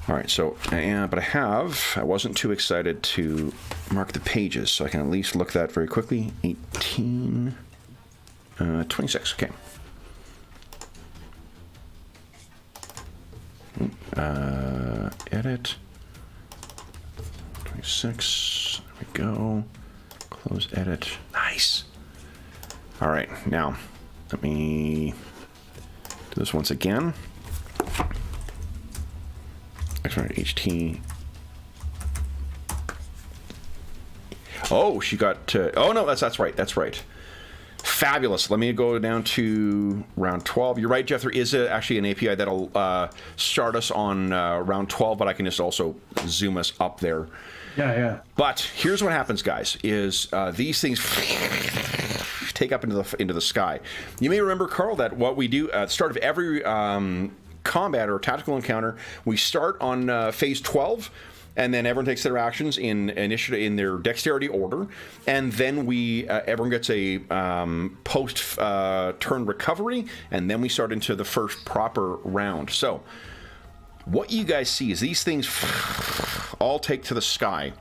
All right, so, but I wasn't too excited to mark the pages, so I can at least look that very quickly. 18, 26, okay. Edit. 26, there we go. Close edit. Nice. All right, now, let me do this once again. HT. Oh, she got. Oh no, that's right. That's right. Fabulous. Let me go down to round 12. You're right, Jeff. There is actually an API that'll start us on round 12, but I can just also zoom us up there. Yeah. But here's what happens, guys: is these things take up into the sky. You may remember, Carl, that what we do at the start of every combat or tactical encounter, we start on phase 12, and then everyone takes their actions in initiative in their dexterity order, and then everyone gets a post turn recovery, and then we start into the first proper round. So what you guys see is these things all take to the sky,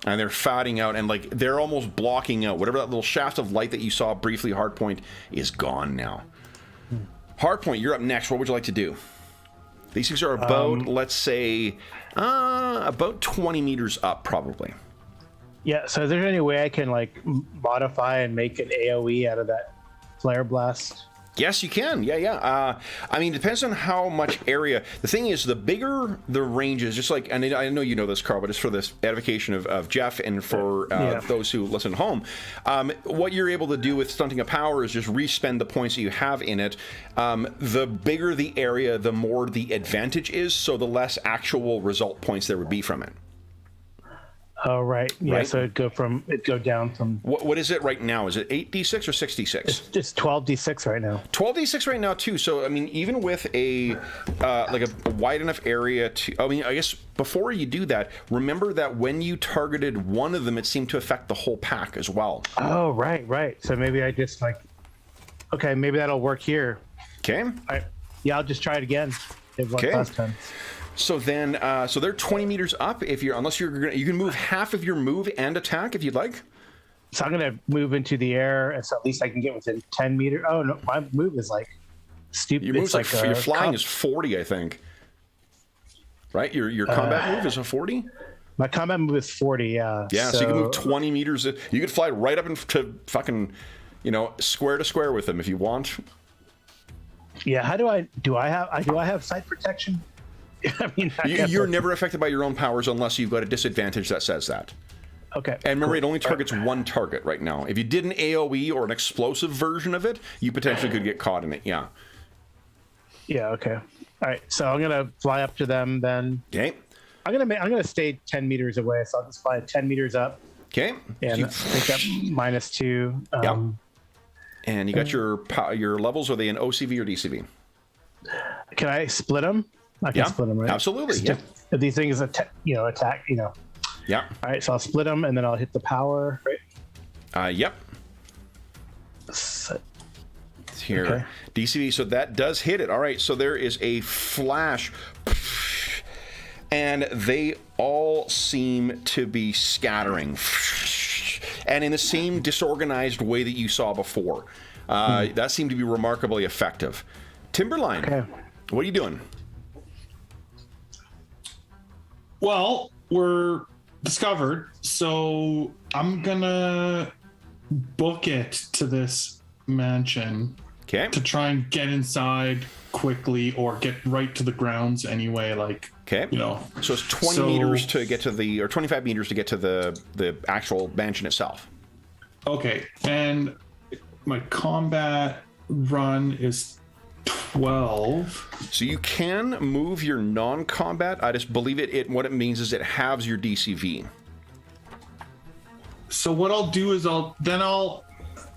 and they're fatting out, and like they're almost blocking out whatever that little shaft of light that you saw briefly. Hardpoint is gone now. Hardpoint, you're up next. What would you like to do? These things are about, let's say, about 20 meters up, probably. Yeah, so is there any way I can, like, modify and make an AoE out of that flare blast? Yes, you can. Yeah. I mean, it depends on how much area. The thing is, the bigger the range is, just like, and I know you know this, Carl, but it's for this edification of Jeff and for those who listen at home. What you're able to do with Stunting of Power is just respend the points that you have in it. The bigger the area, the more the advantage is, so the less actual result points there would be from it. Oh, right. Yeah, Right? so it'd go down from... What is it right now? Is it 8d6 or 6d6? It's 12d6 right now. 12d6 right now too. So I mean, even with a like a wide enough area to, I mean, I guess before you do that, remember that when you targeted one of them, it seemed to affect the whole pack as well. Oh, right. So maybe I just okay, maybe that'll work here. Okay. All right. Yeah, I'll just try it again. It worked last time. So then, so they're 20 meters up. Unless you can move half of your move and attack if you'd like. So I'm gonna move into the air, and so at least I can get within 10 meters. Oh no, my move is like stupid. Your move's your flying is 40, I think. Right? Your combat move is a 40. My combat move is 40. Yeah. Yeah. So you can move 20 meters. You could fly right up into fucking, square to square with them if you want. Yeah. How do I have sight protection? I mean, you're never affected by your own powers unless you've got a disadvantage that says that. Okay. And remember, it only targets one target right now. If you did an AoE or an explosive version of it, you potentially could get caught in it. Yeah. Yeah. Okay. All right. So I'm gonna fly up to them then. Okay. I'm gonna stay 10 meters away, so I'll just fly 10 meters up. Okay. And take up -2. Yeah. And you got your levels. Are they in OCV or DCV? Can I split them? I can split them, right? Absolutely. Yeah. If these things attack. Yeah. All right, so I'll split them, and then I'll hit the power, right? Yep. So, here. Okay. DCV, so that does hit it. All right, so there is a flash, and they all seem to be scattering, and in the same disorganized way that you saw before. That seemed to be remarkably effective. Timberline, Okay. what are you doing? Well, we're discovered, so I'm gonna book it to this mansion Okay. to try and get inside quickly, or get right to the grounds anyway. Like, Okay. you know. So it's 20 meters to get to the, or 25 meters to get to the actual mansion itself. Okay, and my combat run is 12. So you can move your non-combat. I just believe what it means is it halves your DCV. So what I'll do is oh,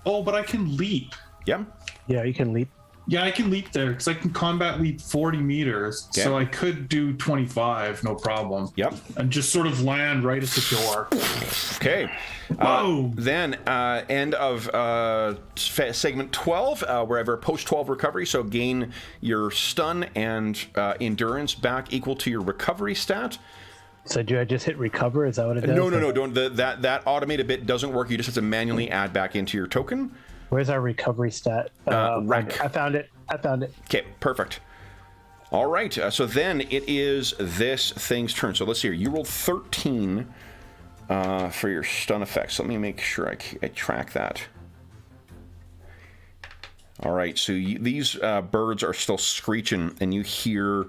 but I can leap. Yeah. Yeah, you can leap. Yeah, I can leap there because I can combat leap 40 meters. Okay. So I could do 25, no problem. Yep. And just sort of land right at the door. Okay. Whoa. Then end of segment 12, wherever post 12 recovery. So gain your stun and endurance back equal to your recovery stat. So do I just hit recover? Is that what it does? No. Don't. That automated bit doesn't work. You just have to manually add back into your token. Where's our recovery stat? Rank. I found it. Okay, perfect. All right, so then it is this thing's turn. So let's see here. You rolled 13 for your stun effects. So let me make sure I track that. All right, so these birds are still screeching, and you hear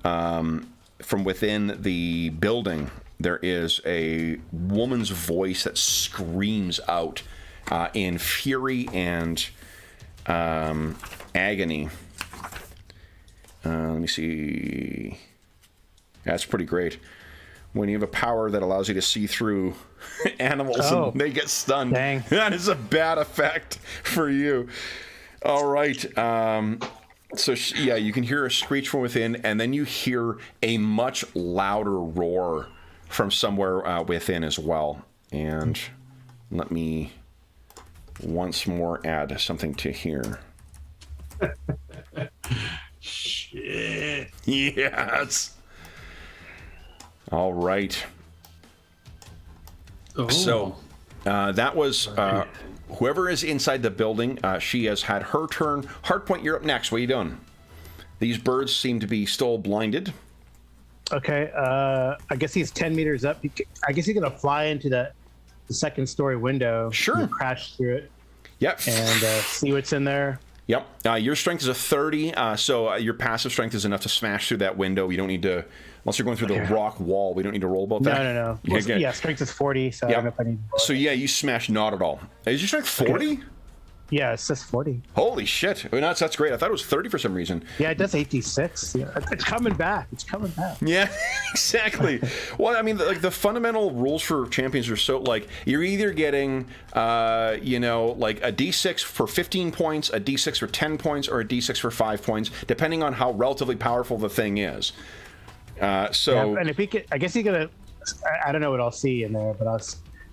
from within the building, there is a woman's voice that screams out in fury and agony. Let me see. That's pretty great. When you have a power that allows you to see through animals and they get stunned, dang. That is a bad effect for you. All right. So yeah, you can hear a screech from within, and then you hear a much louder roar from somewhere within as well. And let me once more add something to here. Shit. Yes. All right. Oh. So that was whoever is inside the building. She has had her turn. Hardpoint, you're up next. What are you doing? These birds seem to be still blinded. Okay. I guess he's 10 meters up. I guess he's gonna fly into the second story window. Sure. And crash through it Yep. and see what's in there. Yep. Your strength is a 30, so your passive strength is enough to smash through that window. You don't need to, unless you're going through the rock wall, we don't need to roll about that. No. Okay, good. Yeah, strength is 40, so I don't know if I need to roll So it. yeah, you smash not at all. Is your strength 40? Yeah, it says 40. Holy shit. I mean, that's great. I thought it was 30 for some reason. Yeah, it does 86. Yeah, it's coming back. It's coming back. Yeah, exactly. Well, I mean, like the fundamental rules for champions are so like you're either getting, like a D6 for 15 points, a D6 for 10 points, or a D6 for 5 points, depending on how relatively powerful the thing is. Yeah, and if he could, I guess he's gonna. I don't know what I'll see in there, but I'll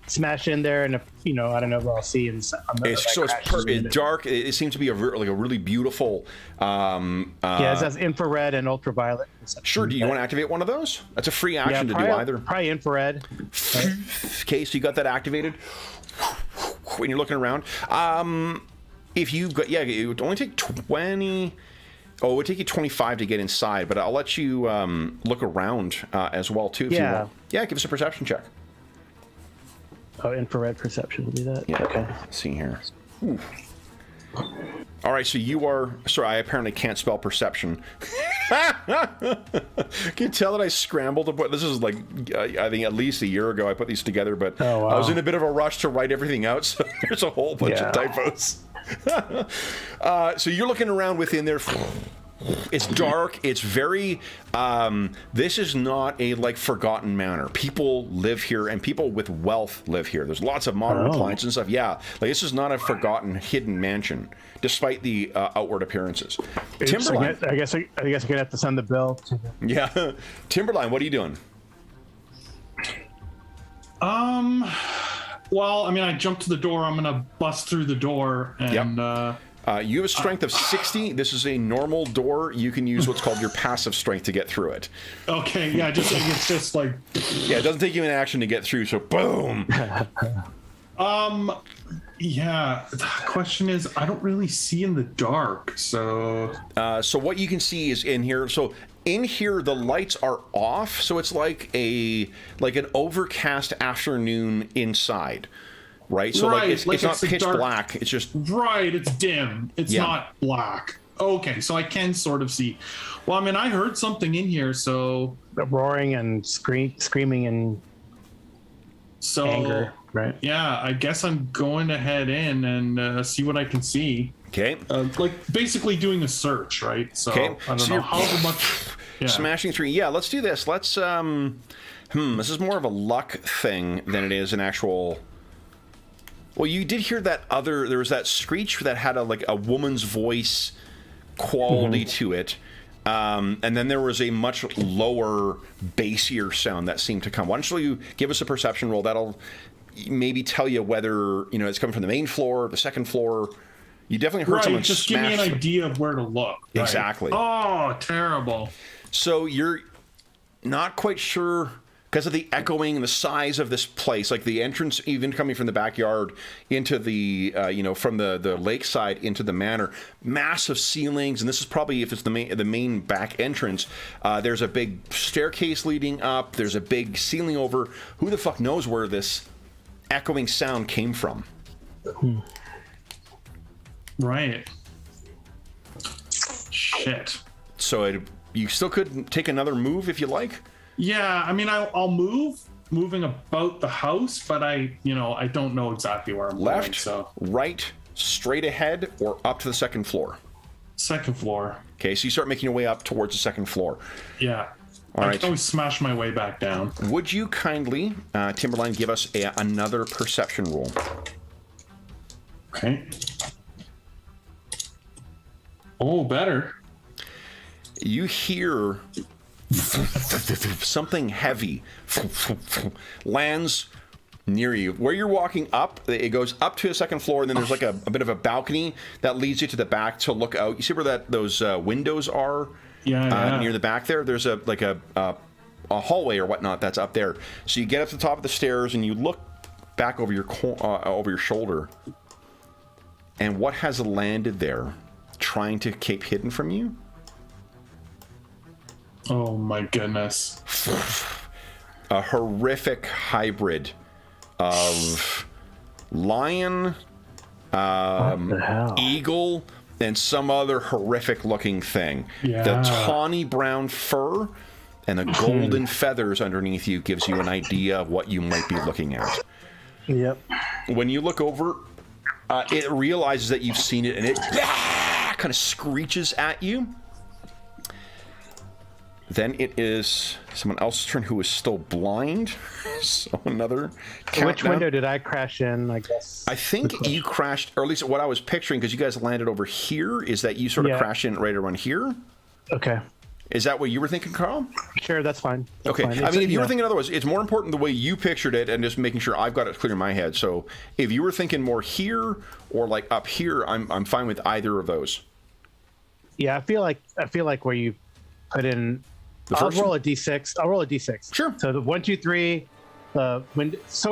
smash in there, and if I don't know what I'll see. And It's dark. It seems to be a really beautiful. Yeah, it says infrared and ultraviolet. Sure. Do you want to activate one of those? That's a free action to do either. Probably infrared. Okay, so you got that activated. When you're looking around, if you've got, it would only take 20. Oh, it would take you 25 to get inside, but I'll let you look around as well too. If you want. Yeah, give us a perception check. Oh, infrared perception will do that. Yeah. Okay. Let's see here. Ooh. All right, so you are. Sorry, I apparently can't spell perception. Can you tell that I scrambled to put? This is like I think at least a year ago I put these together, but wow. I was in a bit of a rush to write everything out, so there's a whole bunch of typos. So you're looking around within there. It's dark. It's very. This is not a forgotten manor. People live here, and people with wealth live here. There's lots of modern appliances and stuff. Yeah, this is not a forgotten, hidden mansion, despite the outward appearances. Timberline. I guess I'm gonna have to send the bill. Yeah, Timberline. What are you doing? Well, I mean, I jumped to the door. I'm gonna bust through the door and You have a strength of 60. This is a normal door. You can use what's called your passive strength to get through it. Okay, yeah, it's just like... Yeah, it doesn't take you an action to get through, so boom! Yeah, the question is, I don't really see in the dark, so... So what you can see is in here, so in here the lights are off, so it's like an overcast afternoon inside. Right, so right, it's not pitch dark, black. It's just right. It's dim. It's not black. Okay, so I can sort of see. Well, I mean, I heard something in here, so The roaring and screaming and anger, right? Yeah, I guess I'm going to head in and see what I can see. okay. Like basically doing a search, right? So Okay, I don't so know you're how much. Yeah. smashing through. Yeah, let's do this. Let's this is more of a luck thing than it is an actual. Well, you did hear that there was that screech that had a woman's voice quality to it. And then there was a much lower, bassier sound that seemed to come. Why don't you give us a perception roll? That'll maybe tell you whether, it's coming from the main floor, the second floor. You definitely heard someone just smash. give me an idea of where to look. Right? Exactly. Oh, terrible. So you're not quite sure because of the echoing and the size of this place, like the entrance, even coming from the backyard into the, from the lakeside into the manor, massive ceilings, and this is probably, if it's the main back entrance, there's a big staircase leading up, there's a big ceiling over. Who the fuck knows where this echoing sound came from? Right. Shit. So you still could take another move if you like. Yeah, I mean, I'll moving about the house, but I don't know exactly where I'm Left, going, so right, straight ahead, or up to the second floor. second floor. Okay, so you start making your way up towards the second floor. Yeah. All I right. can always smash my way back down. Would you kindly, Timberline, give us another perception roll? Okay. Oh, better. You hear something heavy lands near you. Where you're walking up, it goes up to the second floor, and then there's like a bit of a balcony that leads you to the back to look out. You see where those windows are? Yeah. Near the back there. There's a hallway or whatnot that's up there. So you get up to the top of the stairs and you look back over your shoulder. And what has landed there, trying to keep hidden from you? Oh my goodness. A horrific hybrid of lion, eagle, and some other horrific looking thing. Yeah. The tawny brown fur and the golden feathers underneath you gives you an idea of what you might be looking at. Yep. When you look over, it realizes that you've seen it, and it kind of screeches at you. Then it is someone else's turn who is still blind. So another countdown. Which window did I crash in, I guess? I think you crashed, or at least what I was picturing, because you guys landed over here, is that you sort of crashed in right around here. Okay. Is that what you were thinking, Carl? Sure, that's fine. That's Okay. fine. I mean, if you were thinking otherwise, it's more important the way you pictured it and just making sure I've got it clear in my head. So if you were thinking more here or like up here, I'm fine with either of those. Yeah, I feel like where you put in. I'll roll a d6. I'll roll a d6. Sure. So the 1, 2, 3, so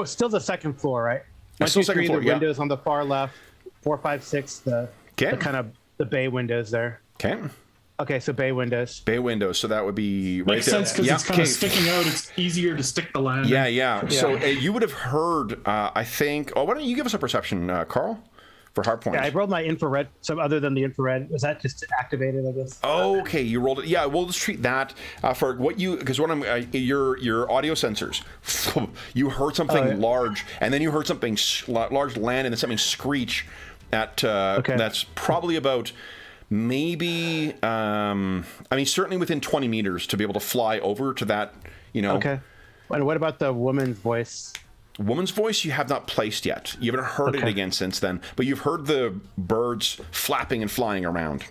it's still the second floor, right? 1, still 2, 3, second floor, the yeah. windows on the far left. 4, 5, 6, the kind of the bay windows there. Okay. Okay, so bay windows. Bay windows. So that would be right Makes there. sense because it's kind of sticking out. It's easier to stick the lantern. Yeah. So you would have heard, I think. Oh, why don't you give us a perception, Carl, for hard points? Yeah, I rolled my infrared. So other than the infrared, was that just activated? I guess. Okay, you rolled it. Yeah, we'll just treat that for what you, because what I'm your audio sensors. You heard something large, and then you heard something large land, and then something screech at. That's probably about. Maybe, I mean, certainly within 20 meters to be able to fly over to that, Okay. And what about the woman's voice? Woman's voice you have not placed yet. You haven't heard it again since then, but you've heard the birds flapping and flying around.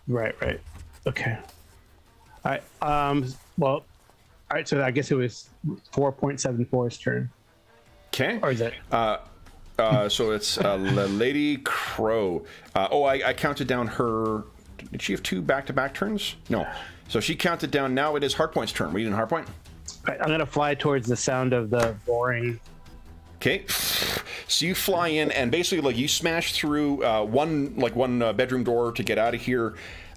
Right. Okay. All right. Well, all right. So I guess it was 4.74's turn. Okay. Or is it? So it's Lady Crow. I counted down her. Did she have 2 back-to-back turns? No. So she counted down. Now it is Hardpoint's turn. Were you in Hardpoint? Right, I'm gonna fly towards the sound of the roaring. Okay. So you fly in and basically like you smash through one bedroom door to get out of here.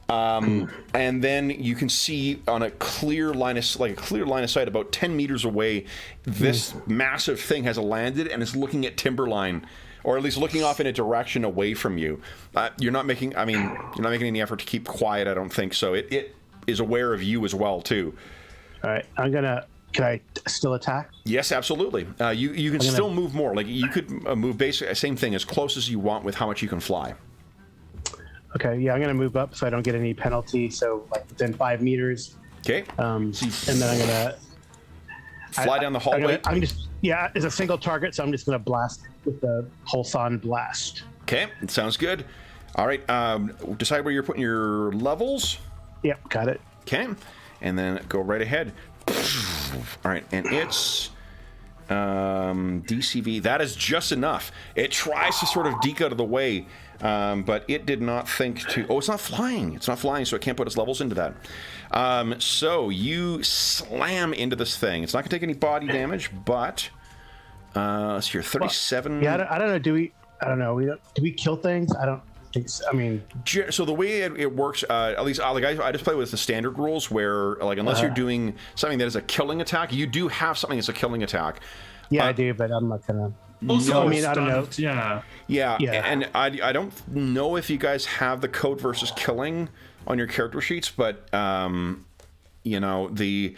And then you can see on a clear line of sight about 10 meters away, this massive thing has landed and is looking at Timberline, or at least looking off in a direction away from you. You're not making any effort to keep quiet, I don't think. So it is aware of you as well too. All right, can I still attack? Yes, absolutely. You can still move more. Like you could move basically same thing, as close as you want with how much you can fly. Okay, yeah, I'm gonna move up so I don't get any penalty. So like within 5 meters. Okay. And then I'm gonna fly down the hallway. It's a single target, so I'm just gonna blast with the Pulson blast. Okay, it sounds good. All right, decide where you're putting your levels. Yep, got it. Okay, and then go right ahead. All right, and it's DCV. That is just enough. It tries to sort of deke out of the way, but it did not think to... Oh, it's not flying. It's not flying, so it can't put its levels into that. So you slam into this thing. It's not going to take any body damage, but... so you're 37... Yeah, I don't know. Do we kill things? I don't think so. I mean... So the way it works, at least I just play with the standard rules where, like, unless you're doing something that is a killing attack, you do have something that's a killing attack. Yeah, I do, but I'm not going to... Also, I mean, I don't know. Yeah, and I don't know if you guys have the code versus killing on your character sheets, but you know, the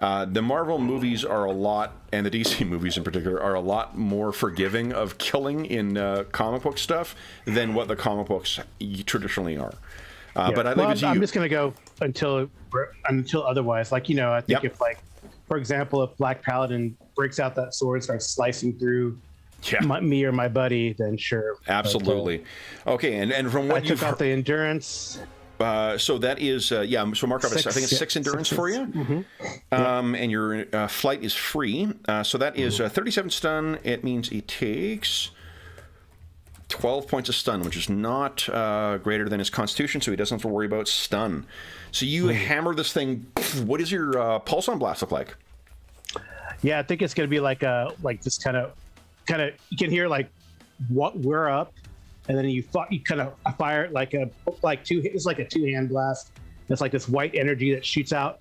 Marvel movies are a lot, and the DC movies in particular are a lot more forgiving of killing in comic book stuff than what the comic books traditionally are. But I leave it to you. I'm just going to go until otherwise. Like, you know, I think if, like, for example, if Black Paladin breaks out that sword and starts slicing through me or my buddy, then sure. Absolutely. Okay, and from what I took out the endurance. So that is so mark off. I think it's 6 endurance for you. Mm-hmm. And your flight is free. So that is 37 stun. It means he takes 12 points of stun, which is not greater than his constitution, so he doesn't have to worry about stun. So you hammer this thing. What does your pulse on blast look like? Yeah, I think it's going to be like this kind of you can hear like what we're up, and then you kind of fire it's like a 2-hand blast. It's like this white energy that shoots out.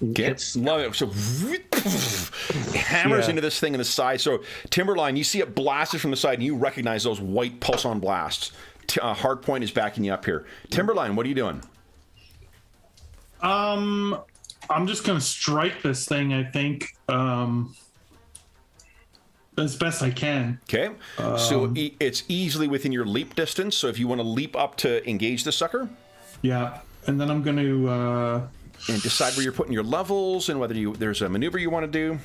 Love it. So hammers into this thing in the side. So Timberline, you see it blasted from the side, and you recognize those white pulse on blasts. Hardpoint is backing you up here. Timberline, what are you doing? I'm just gonna strike this thing, I think, as best I can. Okay. So it's easily within your leap distance. So if you want to leap up to engage the sucker. Yeah, and then I'm going to and decide where you're putting your levels and whether there's a maneuver you want to do.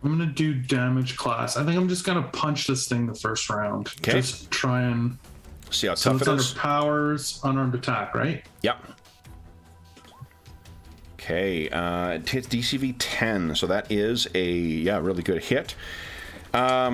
I'm going to do damage class. I think I'm just going to punch this thing the first round. Okay. Just try and see how tough it is. Under powers, unarmed attack, right? Yep. Okay, it hits DCV 10, so that is a really good hit. Are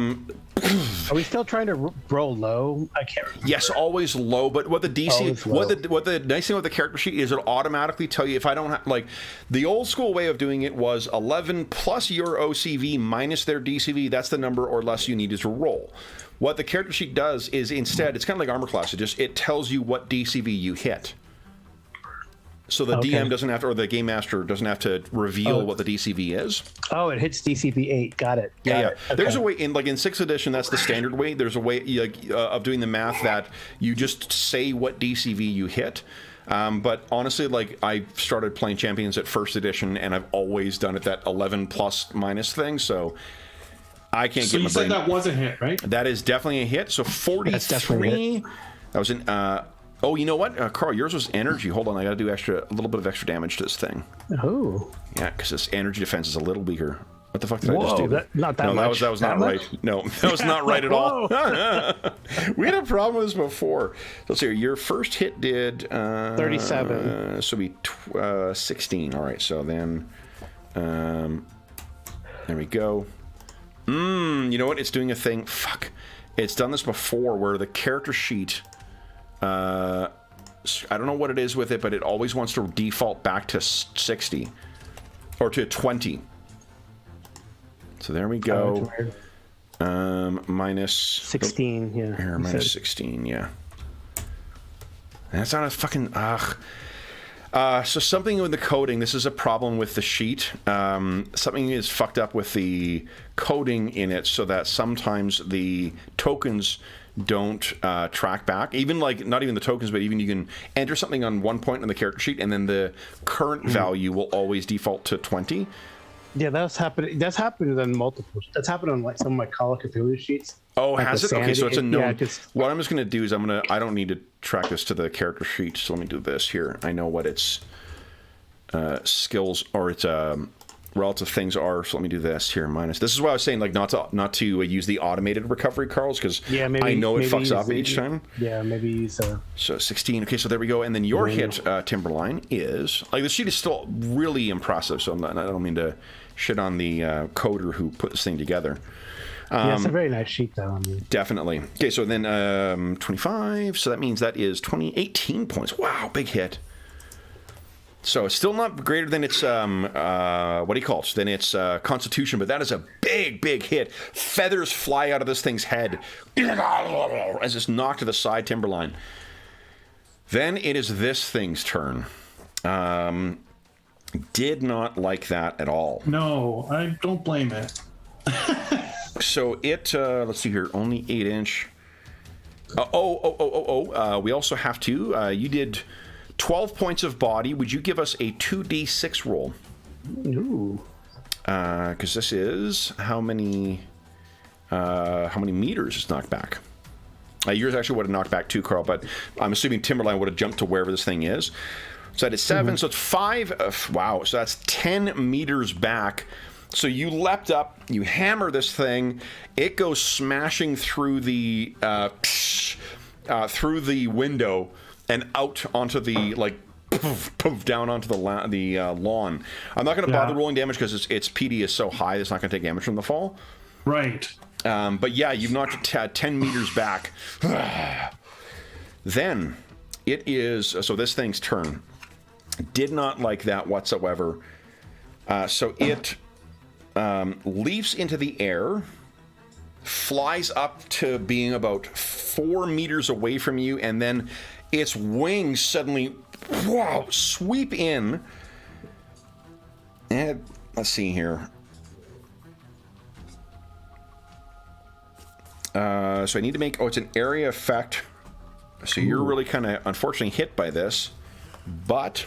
we still trying to roll low? I can't remember. Yes, always low. But what the DC, what the nice thing with the character sheet is, it'll automatically tell you if I don't have, like, the old school way of doing it was 11 plus your OCV minus their DCV. That's the number or less you needed to roll. What the character sheet does is instead, it's kind of like armor class. It tells you what DCV you hit. So the DM doesn't have to, or the game master doesn't have to reveal what the DCV is. Oh, it hits DCV 8. Got it. Okay. There's a way in 6th edition. That's the standard way. There's a way of doing the math that you just say what DCV you hit. But honestly, like, I started playing Champions at 1st edition, and I've always done it that 11 plus minus thing. So I can't get my brain. So you said that was a hit, right? That is definitely a hit. So 43. That was an. Oh, you know what, Carl? Yours was energy. Hold on, I got to do a little bit of extra damage to this thing. Oh. Yeah, because this energy defense is a little weaker. What the fuck did I just do? Not that much. That was not right. No, that was not right at all. We had a problem with this before. So let's see. Your first hit did 37. So be 16. All right. So then, there we go. You know what? It's doing a thing. Fuck. it's done this before where the character sheet, I don't know what it is with it, but it always wants to default back to 60 or to 20. So there we go. Minus 16, yeah. Here, minus 16, yeah. That's not a fucking so something with the coding. This is a problem with the sheet. Something is fucked up with the coding in it, so that sometimes the tokens don't track back. Even like not even the tokens, but even you can enter something on one point on the character sheet, and then the current value will always default to 20. Yeah, that's happening. That's happened on multiple. That's happened on like some of my Call of Cthulhu sheets. Oh, like has it? Okay, so it's a known. Yeah, what I'm just going to do is I don't need to track this to the character sheet, so let me do this here. I know what its skills or its relative things are, so let me do this here. Minus. This is why I was saying like not to use the automated recovery, Carls, because I know it fucks up each time. Yeah, maybe use So 16. Okay, so there we go. And then your hit, Timberline, is like the sheet is still really impressive. So I don't mean to shit on the coder who put this thing together. Yeah, it's a very nice sheet, though. Definitely. Okay, so then 25. So that means that is 18 points. Wow, big hit. So it's still not greater than its what do you call it? Than its Constitution, but that is a big hit. Feathers fly out of this thing's head as it's knocked to the side, Timberline. Then it is this thing's turn. Did not like that at all. No, I don't blame it. So it, let's see here, only 8-inch. We also have to, you did 12 points of body. Would you give us a 2d6 roll? Ooh. Because this is how many meters is knocked back? Yours actually would have knocked back too, Carl, but I'm assuming Timberline would have jumped to wherever this thing is. So that is 7, so it's 5. Wow, so that's 10 meters back. So you leapt up, you hammer this thing, it goes smashing through the window and out onto the poof, down onto the lawn. I'm not going to bother rolling damage because its PD is so high it's not going to take damage from the fall. Right. But yeah, you've knocked it 10 meters back. Then it is so this thing's turn. Did not like that whatsoever. So it leaps into the air, flies up to being about 4 meters away from you, and then its wings suddenly sweep in. And let's see here. So I need to make, it's an area effect. So you're really kind of unfortunately hit by this, but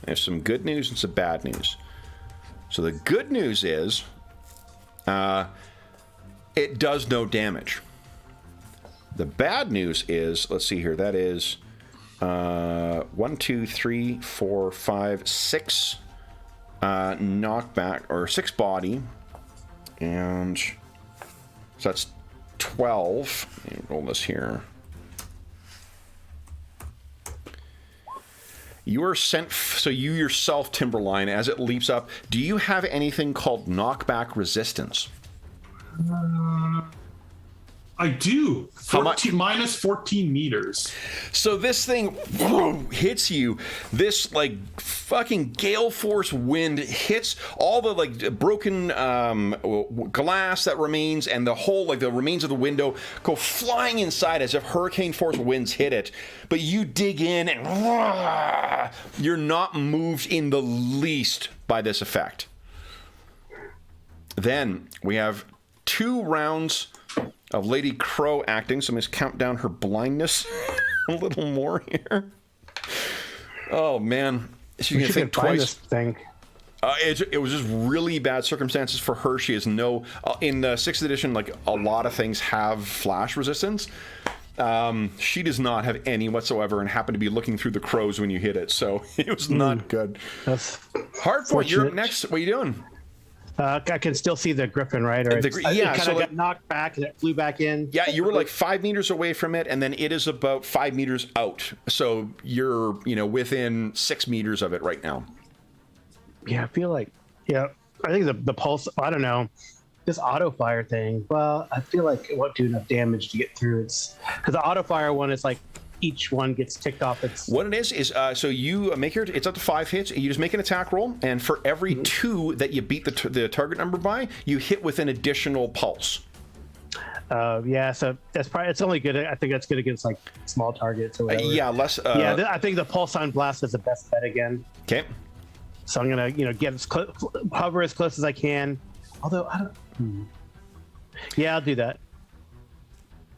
there's some good news and some bad news. So the good news is it does no damage. The bad news is, let's see here, that is 1, 2, 3, 4, 5, 6 knockback, or 6 body, and so that's 12. Let me roll this here. You are sent, so you yourself, Timberline, as it leaps up, do you have anything called knockback resistance? I do. 14, minus 14 meters. So this thing hits you. This like fucking gale force wind hits all the like broken glass that remains, and the whole like the remains of the window go flying inside as if hurricane force winds hit it. But you dig in and you're not moved in the least by this effect. Then we have 2 rounds of Lady Crow acting, so I'm going to count down her blindness a little more here. Oh, man. She's going to think twice. This thing. It was just really bad circumstances for her. She has no... in the 6th edition, like, a lot of things have flash resistance. She does not have any whatsoever and happened to be looking through the crows when you hit it, so it was not good. That's Hardpoint, you're up next. What are you doing? I can still see the griffin, right? Or it kind of got knocked back and it flew back in. Yeah, you were like 5 meters away from it, and then it is about 5 meters out. So you're, within 6 meters of it right now. Yeah, I feel like, I think the pulse, I don't know. this auto fire thing. Well, I feel like it won't do enough damage to get through. It's because the auto fire one is like each one gets ticked off. It's what it is so you make your it's up to 5 hits. You just make an attack roll, and for every 2 that you beat the target number by, you hit with an additional pulse. yeah, so that's probably it's only good. I think that's good against like small targets or whatever. Yeah, less. I think the pulsine blast is the best bet again. Okay. So I'm gonna get hover as close as I can. Although I don't. Yeah, I'll do that.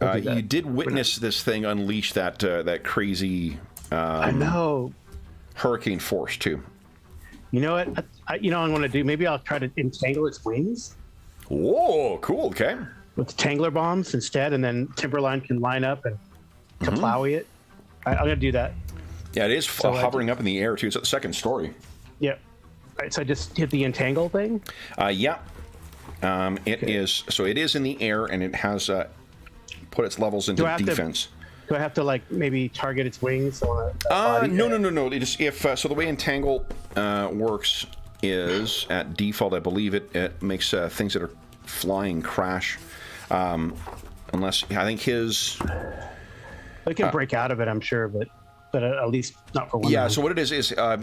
You did witness this thing unleash that crazy. I know. Hurricane force too. You know what? I'm going to do. Maybe I'll try to entangle its wings. Whoa, cool. Okay. With the Tangler bombs instead, and then Timberline can line up and Kaplawi it. I'm going to do that. Yeah, it is hovering up in the air too. It's at the second story. Yep. All right, so I just hit the entangle thing. Yeah. It is. So it is in the air, and it has put its levels into defense. Do I have to like maybe target its wings? No. It is so the way entangle works is at default. I believe it makes things that are flying crash. Unless I think his. I can break out of it, I'm sure, but at least not for one. Yeah. round. So what it is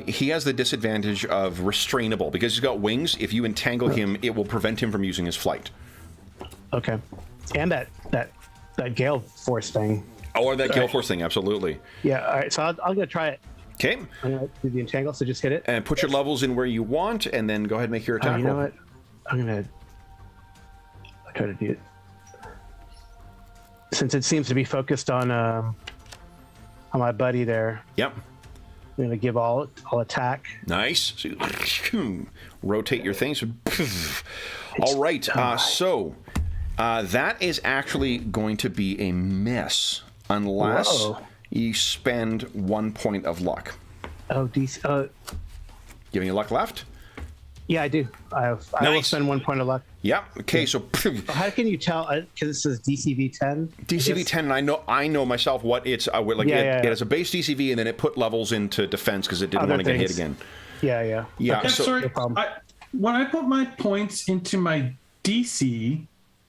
he has the disadvantage of restrainable because he's got wings. If you entangle him, it will prevent him from using his flight. Okay. And that gale force thing. Oh, or that gale force thing, absolutely. Yeah. All right. So I'm gonna try it. Okay. I'm gonna do the entangle. So just hit it and put your levels in where you want, and then go ahead and make your attack. You know roll. what? I'll try to do it. Since it seems to be focused on my buddy there. Yep. I'm gonna give all attack. Nice. So you rotate your things. All right. So that is actually going to be a miss unless you spend 1 point of luck. Oh, DC. Giving you luck left? Yeah, I do. I will spend 1 point of luck. Yeah. Okay. So how can you tell? Because this is DCV 10. DCV 10, and I know myself what it's it has a base DCV, and then it put levels into defense because it didn't want to get hit again. Yeah. Yeah. Okay, so, sorry. No problem. When I put my points into my DC,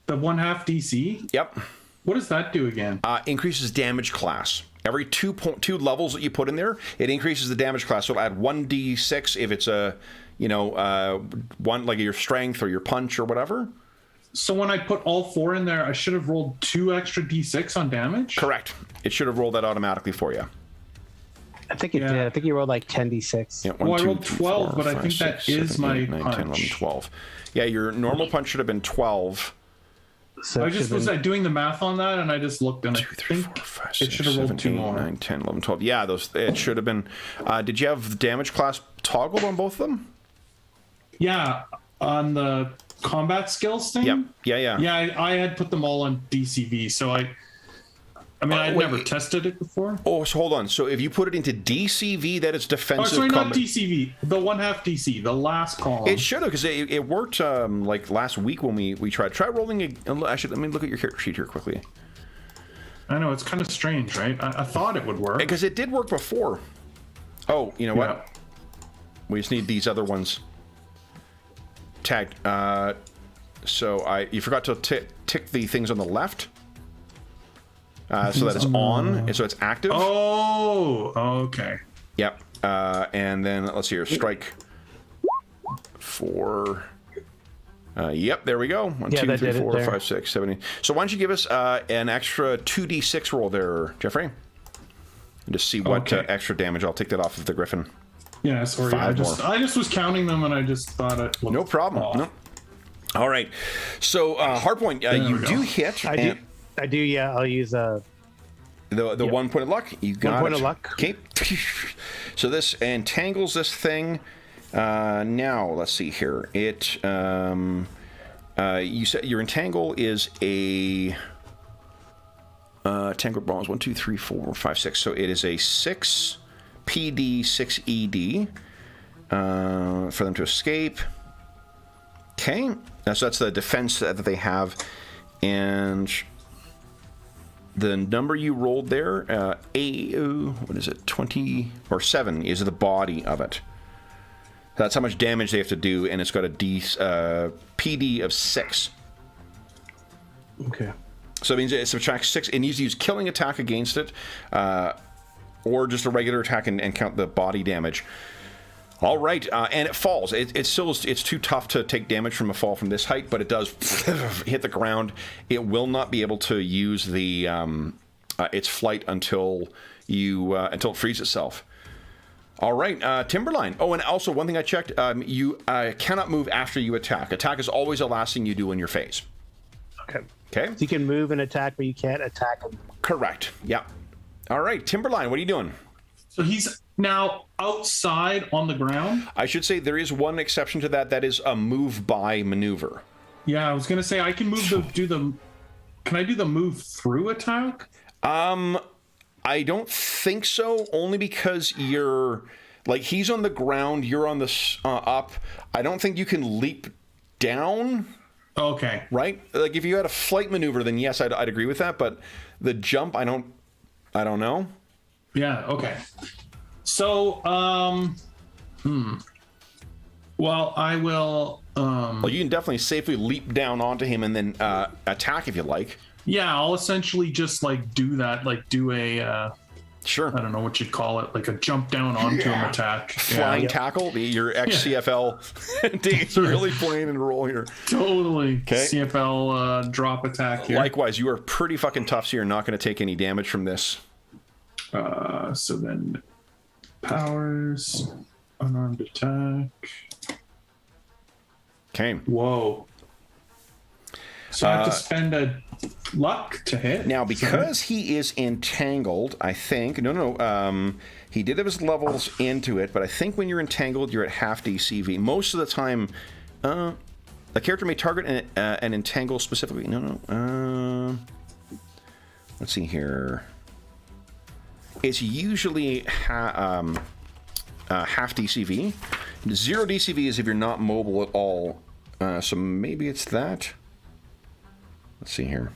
the 1/2 DC. Yep. What does that do again? Increases damage class. Every 2 levels that you put in there, it increases the damage class. So it'll add 1d6 if it's one like your strength or your punch or whatever. So when I put all 4 in there, I should have rolled 2 extra d6 on damage? Correct. It should have rolled that automatically for you. I think it did. I think you rolled like 10d6. Yeah, I rolled 12, but I think that is my 9, punch. 10, 11, 12. Yeah, your normal punch should have been 12. So I just was doing the math on that, and I just looked, and 2, 3, 4, 5, 6, 7, 8, 9, 10, 11, 12. Yeah, it should have been. Did you have the damage class toggled on both of them? Yeah, on the combat skills thing. Yep. Yeah. I had put them all on DCV, so I I'd never tested it before. Oh, so hold on. So if you put it into DCV, that it's defensive. Oh, sorry, not combat. DCV. The 1/2 DC, the last column. It should have, because it worked like last week when we tried. Try rolling. Actually, let me look at your character sheet here quickly. I know, it's kind of strange, right? I thought it would work. Because it did work before. Oh, you know what? We just need these other ones tagged. So you forgot to tick the things on the left. So that it's on, and so it's active. Oh, okay. Yep. And then let's see here. Strike 4. Yep, there we go. 1, 2, 3, 4, 5, 6, 7, 8. So why don't you give us an extra 2d6 roll there, Jeffrey? And just see what extra damage. I'll take that off of the Griffin. Yeah, sorry. I just was counting them, and I just thought it. No problem. Off. No. All right. So Hardpoint, you do hit. I do. Yeah, I'll use the 1 point of luck. You got 1 point of luck. Okay. So this entangles this thing. Now let's see here. It you said your entangle is a tangled balls 1, 2, 3, 4, 5, 6. So it is a 6 PD 6 ED for them to escape. Okay. So that's the defense that they have, and the number you rolled there, what is it, 20 or 7 is the body of it. That's how much damage they have to do, and it's got a PD of 6. Okay. So it means it subtracts 6. It needs to use killing attack against it, or just a regular attack and count the body damage. All right, and it falls. It's too tough to take damage from a fall from this height, but it does hit the ground. It will not be able to use the its flight until it frees itself. All right, Timberline. Oh, and also one thing I checked: you cannot move after you attack. Attack is always the last thing you do in your phase. Okay. Okay. So you can move and attack, but you can't attack him. Correct. Yeah. All right, Timberline. What are you doing? So he's now outside on the ground. I should say there is one exception to that. That is a move by maneuver. Yeah, I was gonna say I can Can I do the move through attack? I don't think so. Only because you're like he's on the ground, you're on the up. I don't think you can leap down. Okay. Right? Like if you had a flight maneuver, then yes, I'd agree with that. But the jump, I don't know. Yeah. Okay. So, well, I will. Well, you can definitely safely leap down onto him and then attack if you like. Yeah, I'll essentially just like do that, like do a. Sure. I don't know what you'd call it, like a jump down onto him attack. Flying tackle, your ex-CFL days really playing and role here. Totally. Okay. CFL drop attack here. Likewise, you are pretty fucking tough, so you're not going to take any damage from this. So then powers, unarmed attack. Okay. Whoa. So I have to spend a luck to hit. Now, because he is entangled, I think... No. He did have his levels into it, but I think when you're entangled, you're at half DCV. Most of the time, a character may target and entangle specifically. No. Let's see here. It's usually half DCV. 0 DCV is if you're not mobile at all. So maybe it's that. Let's see here.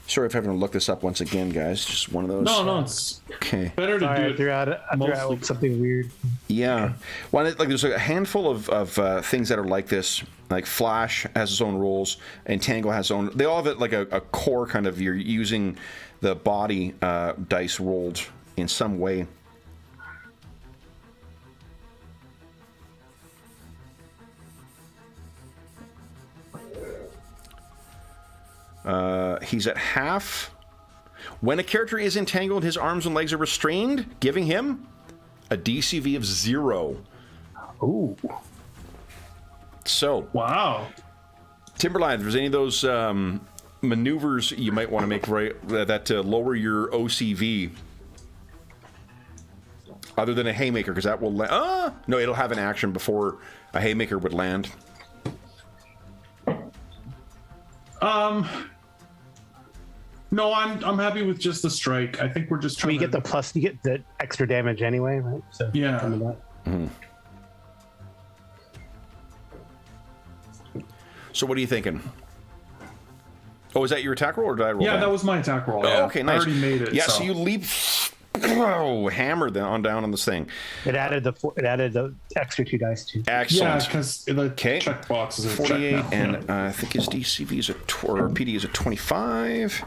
Sorry if I have to look this up once again, guys. Just one of those. No, it's okay. Better to do I it. threw out something weird. Yeah. Well, like there's a handful of things that are like this. Like Flash has its own rules, Entangle has its own. They all have it like a core kind of. You're using the body dice rolled in some way. He's at half. When a character is entangled, his arms and legs are restrained, giving him a DCV of 0. Ooh. So, Wow. Timberline, if there's any of those maneuvers you might want to make that lower your OCV, other than a haymaker, because that will no, it'll have an action before a haymaker would land. No, I'm happy with just the strike. I think we're just trying You get you get the extra damage anyway, right? So Yeah. So what are you thinking? Oh, is that your attack roll, or did I roll Yeah, that was my attack roll. Yeah. Okay, nice. I already made it. Yeah, so you leap, hammer down on this thing. It added the extra 2 dice too. Excellent. Yeah, because the check box is 48, checked now. and I think his DCV is or PD is a 25.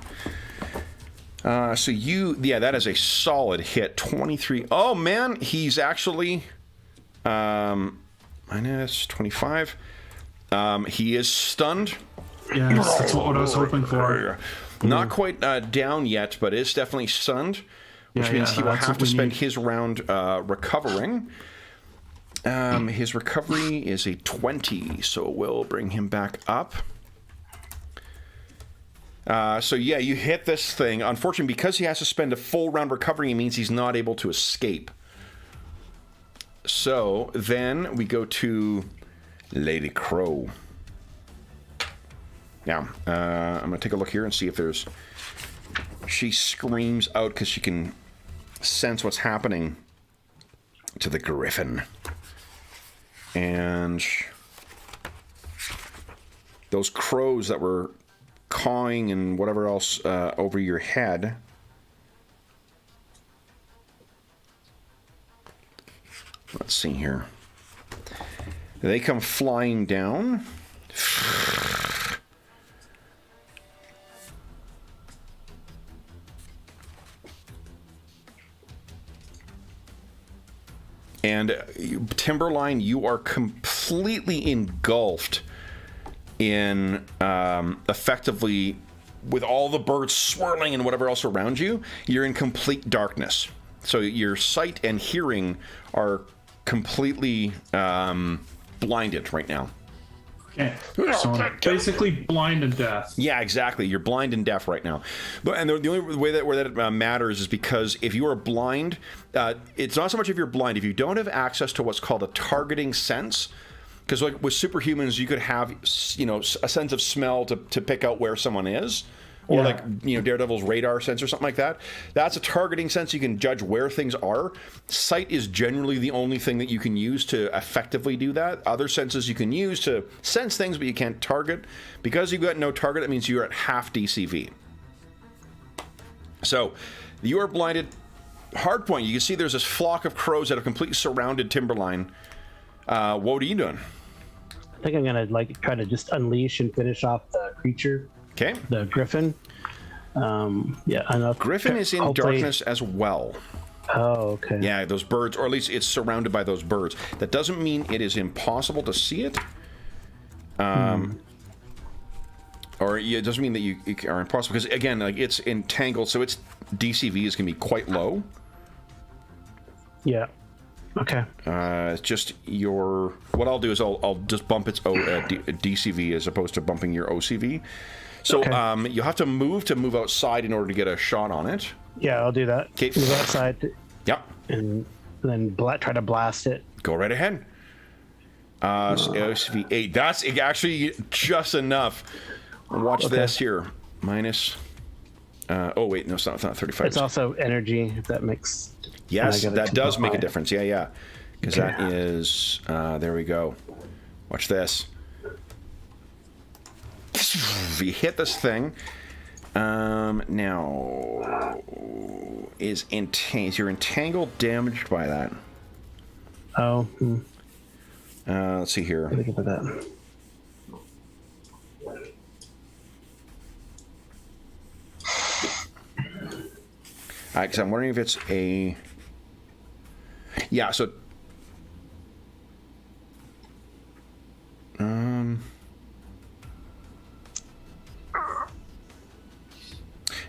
So that is a solid hit. 23. Oh man, he's actually minus 25. He is stunned. Yes, that's what I was hoping for. Not quite down yet, but is definitely stunned, which means he will have to spend his round recovering. His recovery is a 20, so we'll bring him back up. So yeah, you hit this thing. Unfortunately, because he has to spend a full round recovering, it means he's not able to escape. So then we go to Lady Crow. Now, I'm going to take a look here and see if there's... She screams out because she can sense what's happening to the griffin. And those crows that were cawing and whatever else over your head... Let's see here. They come flying down. And Timberline, you are completely engulfed in effectively, with all the birds swirling and whatever else around you, you're in complete darkness. So your sight and hearing are completely blinded right now. Okay. So I'm basically blind and deaf. Yeah, exactly. You're blind and deaf right now. And the only way that where that matters is because if you are blind, it's not so much if you're blind. If you don't have access to what's called a targeting sense, because like with superhumans, you could have, you know, a sense of smell to pick out where someone is. Or like, you know, Daredevil's radar sense or something like that. That's a targeting sense. You can judge where things are. Sight is generally the only thing that you can use to effectively do that. Other senses you can use to sense things, but you can't target. Because you've got no target, that means you're at half DCV. So, you are blinded. Hard point. You can see there's this flock of crows that have completely surrounded Timberline. What are you doing? I think I'm gonna like try to just unleash and finish off the creature. Okay. The griffin. Yeah, enough. Griffin is in darkness as well. Oh, okay. Yeah, those birds, or at least it's surrounded by those birds. That doesn't mean it is impossible to see it. Or it doesn't mean that you are impossible, because again, like it's entangled, so its DCV is going to be quite low. Yeah. Okay. Just your. What I'll do is I'll just bump its DCV as opposed to bumping your OCV. So okay. You'll have to move outside in order to get a shot on it. Yeah, I'll do that. Okay. Move outside. Yep. And then try to blast it. Go right ahead. So OCV 8. That's actually just enough. Watch this here. Minus. Oh wait, no, it's not 35. It's also energy. If that makes. Yes, that does make a difference. Yeah. Because that is. There we go. Watch this. You hit this thing. Now, is your entangled damaged by that? Oh. Let's see here. Look at that. Because I'm wondering if it's a. Yeah. So.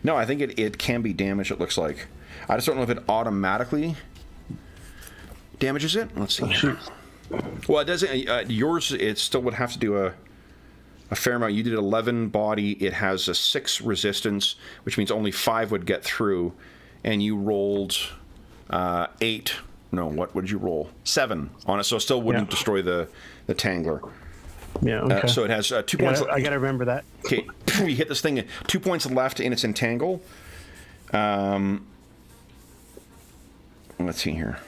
No, I think it can be damaged, it looks like. I just don't know if it automatically damages it. Let's see. Well, it doesn't. Yours, it still would have to do a fair amount. You did 11 body. It has a 6 resistance, which means only 5 would get through. And you rolled 8. No, what did you roll? 7 on it, so it still wouldn't destroy the Tangler. Yeah, okay. So it has 2 points. I gotta remember that. Okay, we hit this thing. 2 points left in its entangle. Let's see here.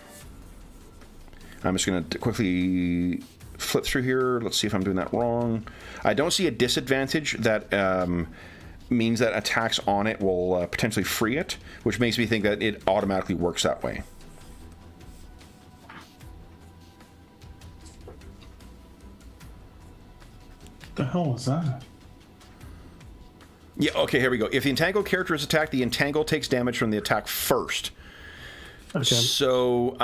I'm just going to quickly flip through here. Let's see if I'm doing that wrong. I don't see a disadvantage that means that attacks on it will potentially free it, which makes me think that it automatically works that way. The hell was that? Yeah, okay, here we go. If the entangled character is attacked, the entangle takes damage from the attack first. Okay. So,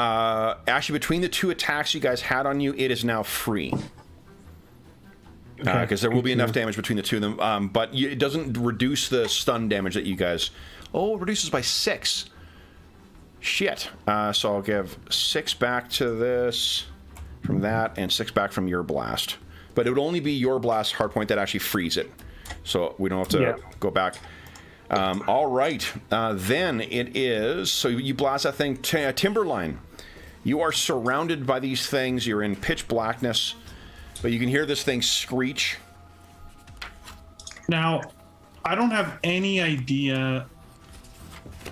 actually, between the 2 attacks you guys had on you, it is now free. Because there will be enough damage between the 2 of them. But it doesn't reduce the stun damage that you guys... Oh, it reduces by 6. Shit. So I'll give 6 back to this from that, and 6 back from your blast. But it would only be your blast hardpoint that actually frees it. So we don't have to go back. All right. Then it is... So you blast that thing. Timberline. You are surrounded by these things. You're in pitch blackness. But you can hear this thing screech. Now, I don't have any idea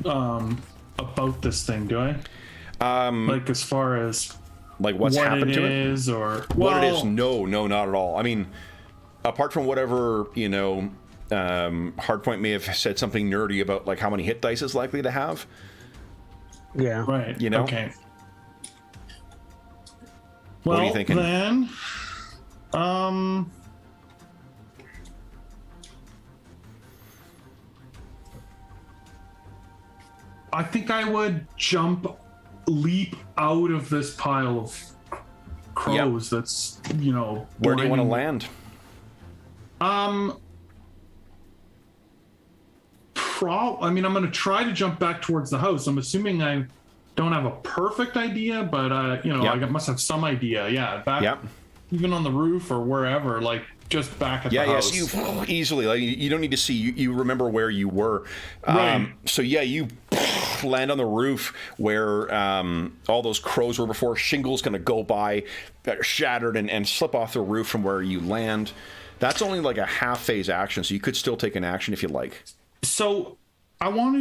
about this thing, do I? Like as far as... Like what's happened to it? Is, or what it is? No, not at all. I mean, apart from whatever, you know, Hardpoint may have said something nerdy about like how many hit dice is likely to have. Yeah. Right. You know. Okay. What are you thinking? Then, I think I would leap out of this pile of crows. Yep. That's, Where do you want to blinding. land? I mean, I'm going to try to jump back towards the house. I'm assuming I don't have a perfect idea, but I must have some idea. Yeah, back even on the roof or wherever, like just back at the house. Yeah, so you easily, like, you don't need to see, you remember where you were. Right. So yeah, you land on the roof where all those crows were before. Shingle's going to go by, shattered, and slip off the roof from where you land. That's only like a half phase action, so you could still take an action if you like. So I want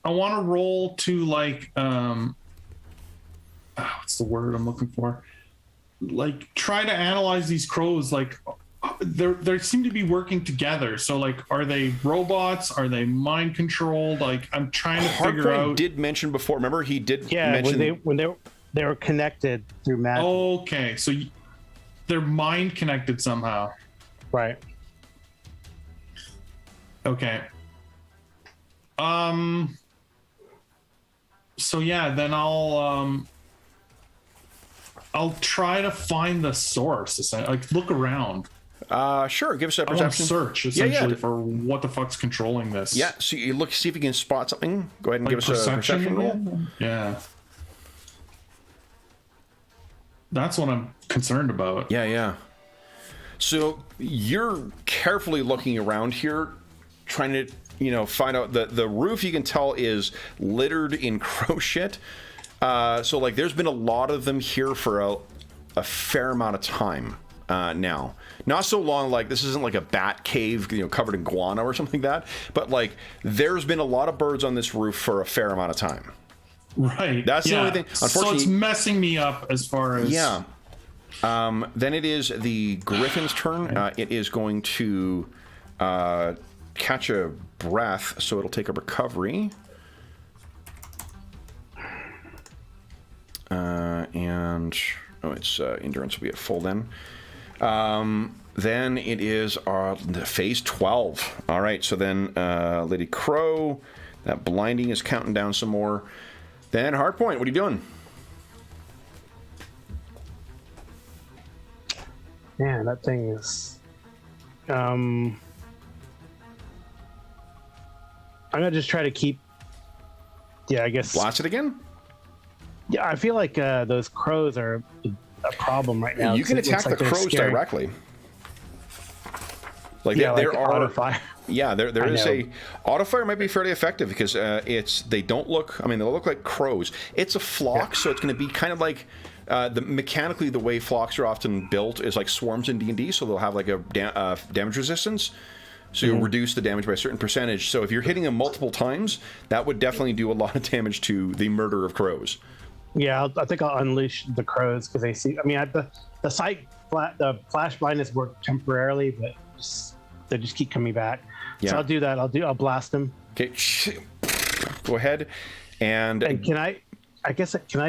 to roll to like what's the word I'm looking for? Like try to analyze these crows. Like they seem to be working together. So like, are they robots? Are they mind controlled? Like I'm trying to figure out. Did mention before. Remember, he did. Yeah, mention... when they were connected through magic. Okay, so they're mind connected somehow. Right. Okay. So yeah, then I'll try to find the source. Like look around. Sure. Give us a I want to perception. search essentially for what the fuck's controlling this. Yeah. So you look, see if you can spot something. Go ahead and give us a perception roll. Yeah. That's what I'm concerned about. Yeah. So you're carefully looking around here, trying to, find out the roof. You can tell is littered in crow shit. So like, there's been a lot of them here for a fair amount of time now. Not so long. Like this isn't like a bat cave, covered in guano or something like that. But like, there's been a lot of birds on this roof for a fair amount of time. Right. That's the only thing. Unfortunately, so it's messing me up as far as then it is the Griffin's turn. It is going to catch a breath, so it'll take a recovery. And its endurance will be at full then. Then it is phase 12. All right, so then Lady Crow, that blinding is counting down some more. Then Hardpoint, what are you doing? Man, that thing is. I'm gonna just try to keep. Yeah, I guess. Blast it again? Yeah, I feel like those crows are a problem right now. You can attack the crows directly. Like there are auto fire. Yeah, there is a auto fire might be fairly effective because they don't look. I mean, they look like crows. It's a flock, so it's going to be kind of like mechanically the way flocks are often built is like swarms in D&D. So they'll have like a damage resistance. So you'll reduce the damage by a certain percentage. So if you're hitting them multiple times, that would definitely do a lot of damage to the murder of crows. Yeah, I think I'll unleash the crows because they see. I mean, the flash blindness worked temporarily, but they just keep coming back. Yeah. So I'll do that. I'll blast them. Okay, go ahead. And can I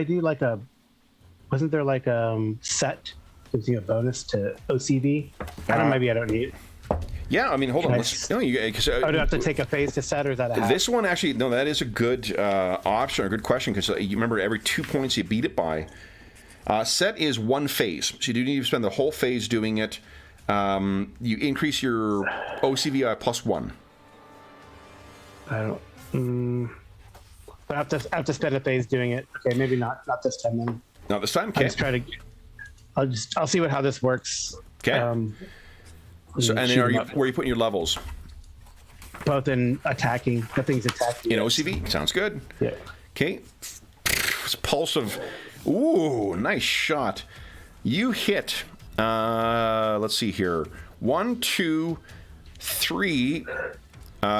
do like a? Wasn't there like a set gives you a bonus to OCD? Maybe I don't need it. Yeah, I mean, hold on. Do I have to take a phase to set, or is that a half? This one actually, no, that is a good option, or a good question, because you remember every 2 points you beat it by. Set is one phase, so you do need to spend the whole phase doing it. You increase your OCV by +1. I don't. I have to spend a phase doing it. Okay, maybe not this time then. Not this time. Okay. I'll just try to. I'll see how this works. Okay. So, and then where are you putting your levels? Both in attacking. Nothing's attacking. In OCV? Sounds good. Yeah. Okay. It's pulse of. Ooh, nice shot. You hit. Let's see here. 1, 2, 3.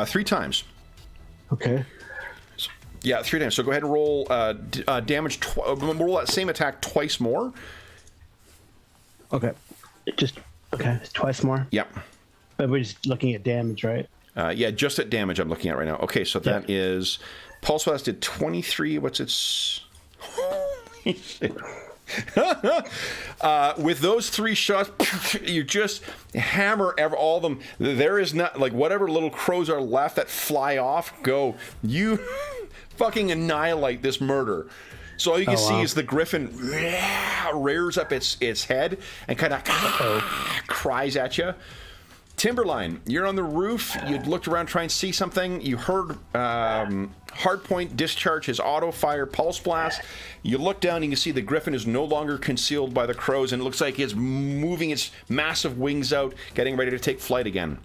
3 times. Okay. Yeah, 3 times. So go ahead and roll damage. Roll that same attack twice more. Okay. Okay, twice more. Yep. But we're just looking at damage, right? Yeah, just at damage I'm looking at right now. Okay, so that is Pulse Blast did 23. What's its? With those 3 shots, you just hammer all of them. There is not, like, whatever little crows are left that fly off, go. You fucking annihilate this murder. So all you can see is the griffin rears up its head and kind of cries at you. Timberline, you're on the roof. You'd looked around trying to see something. You heard Hardpoint discharge his auto-fire pulse blast. You look down and you can see the griffin is no longer concealed by the crows, and it looks like it's moving its massive wings out, getting ready to take flight again.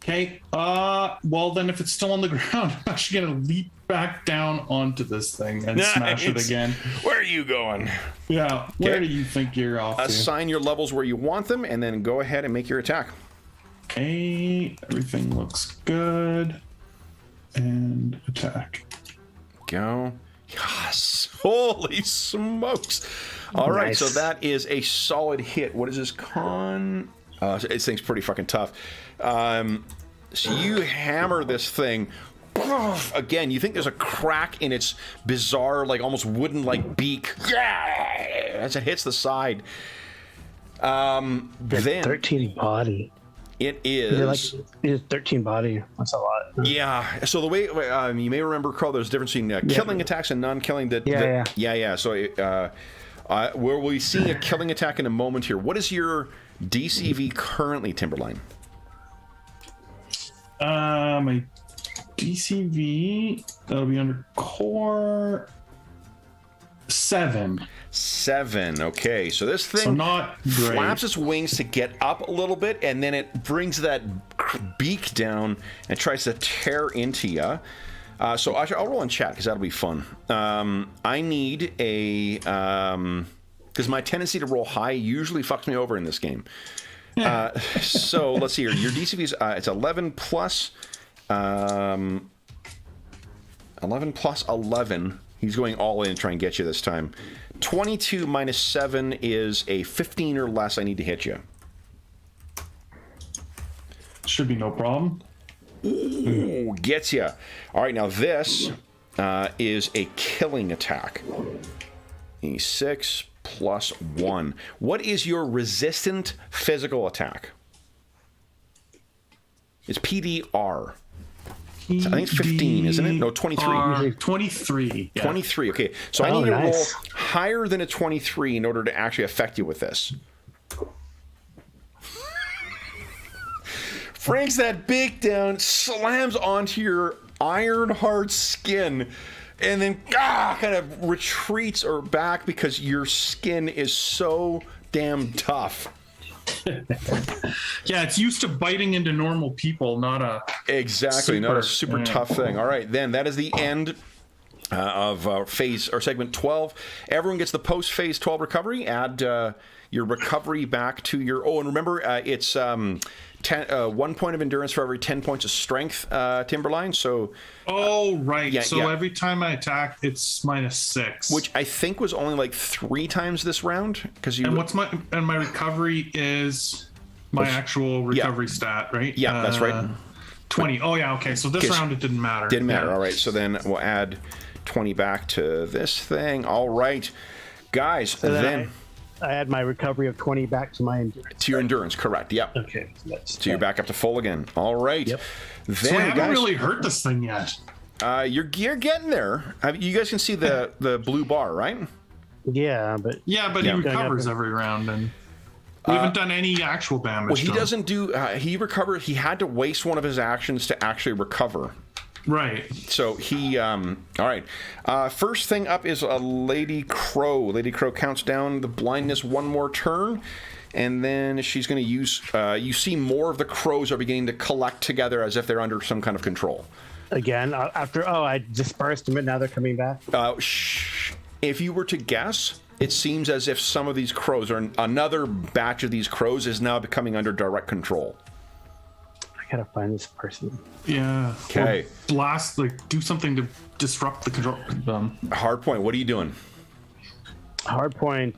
Okay. Well, then if it's still on the ground, I'm actually going to leap back down onto this thing and smash it again. Where are you going? Yeah. Where do you think you're off to? Assign your levels where you want them, and then go ahead and make your attack. Okay. Everything looks good. And attack. Go. Yes. Holy smokes. All right, so that is a solid hit. What is this con? This thing's pretty fucking tough. So you hammer this thing. Again, you think there's a crack in its bizarre, like almost wooden-like beak as it hits the side. Then 13 body. It is. It is 13 body. That's a lot. Yeah. So the way you may remember, Carl, there's a difference between killing attacks and non-killing. Yeah. So we'll be seeing a killing attack in a moment here. What is your DCV currently, Timberline? My DCV, that'll be under core 7. 7. Okay, so this thing flaps its wings to get up a little bit, and then it brings that beak down and tries to tear into you. So I'll roll in chat because that'll be fun. I need a because my tendency to roll high usually fucks me over in this game. So let's see here. Your DCV is it's 11 plus 11 plus 11. He's going all in to try and get you this time. 22 minus 7 is a 15 or less. I need to hit you. Should be no problem. Ooh, gets you. All right, now this is a killing attack. E6 plus 1. What is your resistant physical attack? It's PDR. I think it's 15, isn't it? No, 23. 23. Yeah. 23, okay. So I need to roll higher than a 23 in order to actually affect you with this. Franks that beak down, slams onto your iron-hard skin, and then kind of retreats or back because your skin is so damn tough. Yeah, it's used to biting into normal people, not a not a super tough thing. All right, then that is the end of phase or segment 12. Everyone gets the post phase 12 recovery. Add your recovery back to your. Oh, and remember, it's 1 point of endurance for every 10 points of strength, Timberline. So. Every time I attack, it's -6, which I think was only like 3 times this round because you. And my recovery is my actual recovery stat, right? Yeah, that's right. 20. Oh yeah, okay. So this round it didn't matter. Didn't matter. All right. So then we'll add 20 back to this thing. All right, guys. So then I add my recovery of 20 back to my endurance. To your endurance, correct? Yep. Okay. So you're back up to full again. All right. Yep. Then, so I haven't really hurt this thing yet. You're getting there. You guys can see the blue bar, right? Yeah, but he recovers every round, and we haven't done any actual damage. Well, he doesn't do. He recovered. He had to waste one of his actions to actually recover. Right. So he. All right. First thing up is a Lady Crow. Lady Crow counts down the blindness one more turn. And then she's going to use. You see more of the crows are beginning to collect together as if they're under some kind of control. Again, after I dispersed them, and now they're coming back. If you were to guess, it seems as if some of these crows, or another batch of these crows, is now becoming under direct control. I gotta find this person. Yeah. Okay. Blast, do something to disrupt the control. Hardpoint, what are you doing? Hardpoint,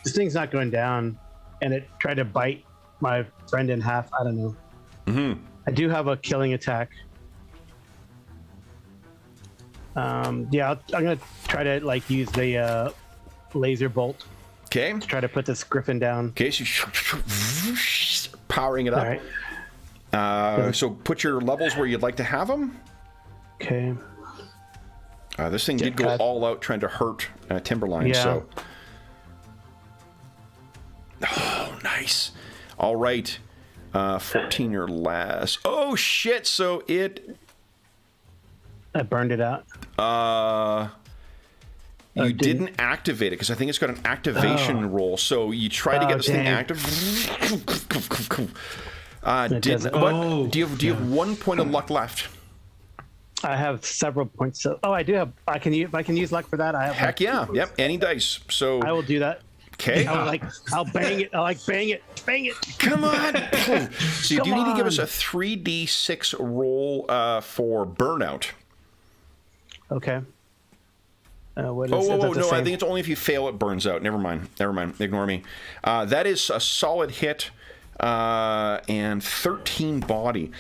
this thing's not going down, and it tried to bite my friend in half. I don't know. Mm-hmm. I do have a killing attack. Yeah, I'm gonna try to like use the laser bolt Okay. to try to put this griffin down. Okay, so powering it up. All right. So put your levels where you'd like to have them. Okay. This thing did go God. all out trying to hurt Timberline. Yeah. So. Oh, nice. All right. 14 or less. Oh, shit. So it... I burned it out. You didn't activate it because I think it's got an activation roll. So you try to get this thing active. doesn't. Do you have 1 point of luck left? I have several points. I do have. I can use luck for that. I have. Heck yeah. Yep. Any dice. So I will do that. okay. I'll bang it. bang it. Come on. So you do need to give us a on. 3d6 roll for burnout. Okay. What is Oh, is that no, the I same? think it's only if you fail it burns out. Never mind. Ignore me. That is a solid hit and 13 body.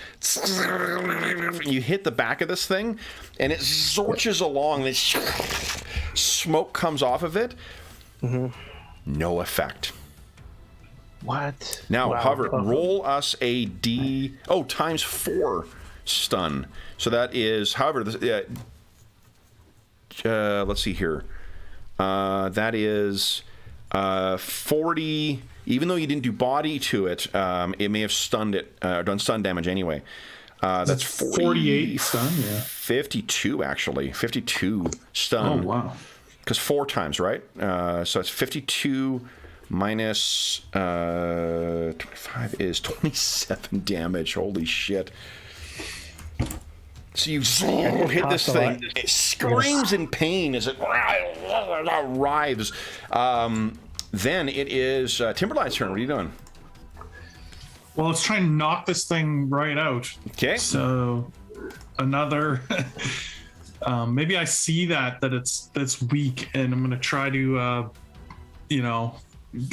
You hit the back of this thing, and it zorches along. This smoke comes off of it. No effect. What? Now, Wow. however, roll us a D... Oh, times 4 stun. So that is... However, let's see here. That is 40... Even though you didn't do body to it, it may have stunned it, done stun damage anyway. That's 48 stun, yeah. 52, actually. 52 stun. Oh, wow. Because 4 times, right? So it's 52 minus 25 is 27 damage. Holy shit. So you hit this thing. It screams in pain as it writhes. Then it is Timberline's turn. What are you doing? Well, let's try and knock this thing right out. Okay. So another... maybe I see that it's weak, and I'm gonna try to,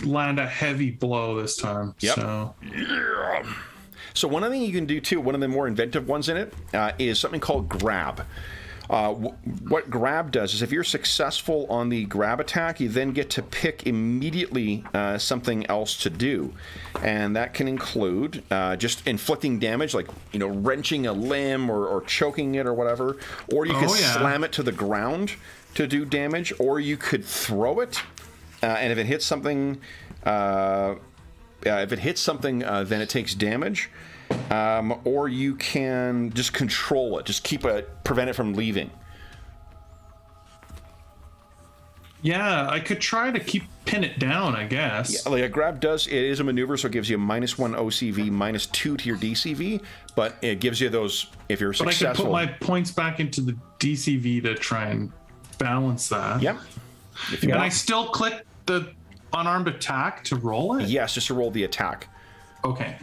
land a heavy blow this time. Yep. So. So one other thing you can do too, one of the more inventive ones in it, is something called grab. What grab does is if you're successful on the grab attack, you then get to pick immediately something else to do. And that can include just inflicting damage, like, wrenching a limb or choking it or whatever. Or you could slam it to the ground to do damage, or you could throw it. And if it hits something, then it takes damage. Or you can just control it, just prevent it from leaving. Yeah, I could try to pin it down, I guess. Yeah, like a grab does, it is a maneuver, so it gives you a -1 OCV, -2 to your DCV, but it gives you those if you're successful. But I can put my points back into the DCV to try and balance that. Yep. Can I still click the unarmed attack to roll it? Yes, just to roll the attack. Okay.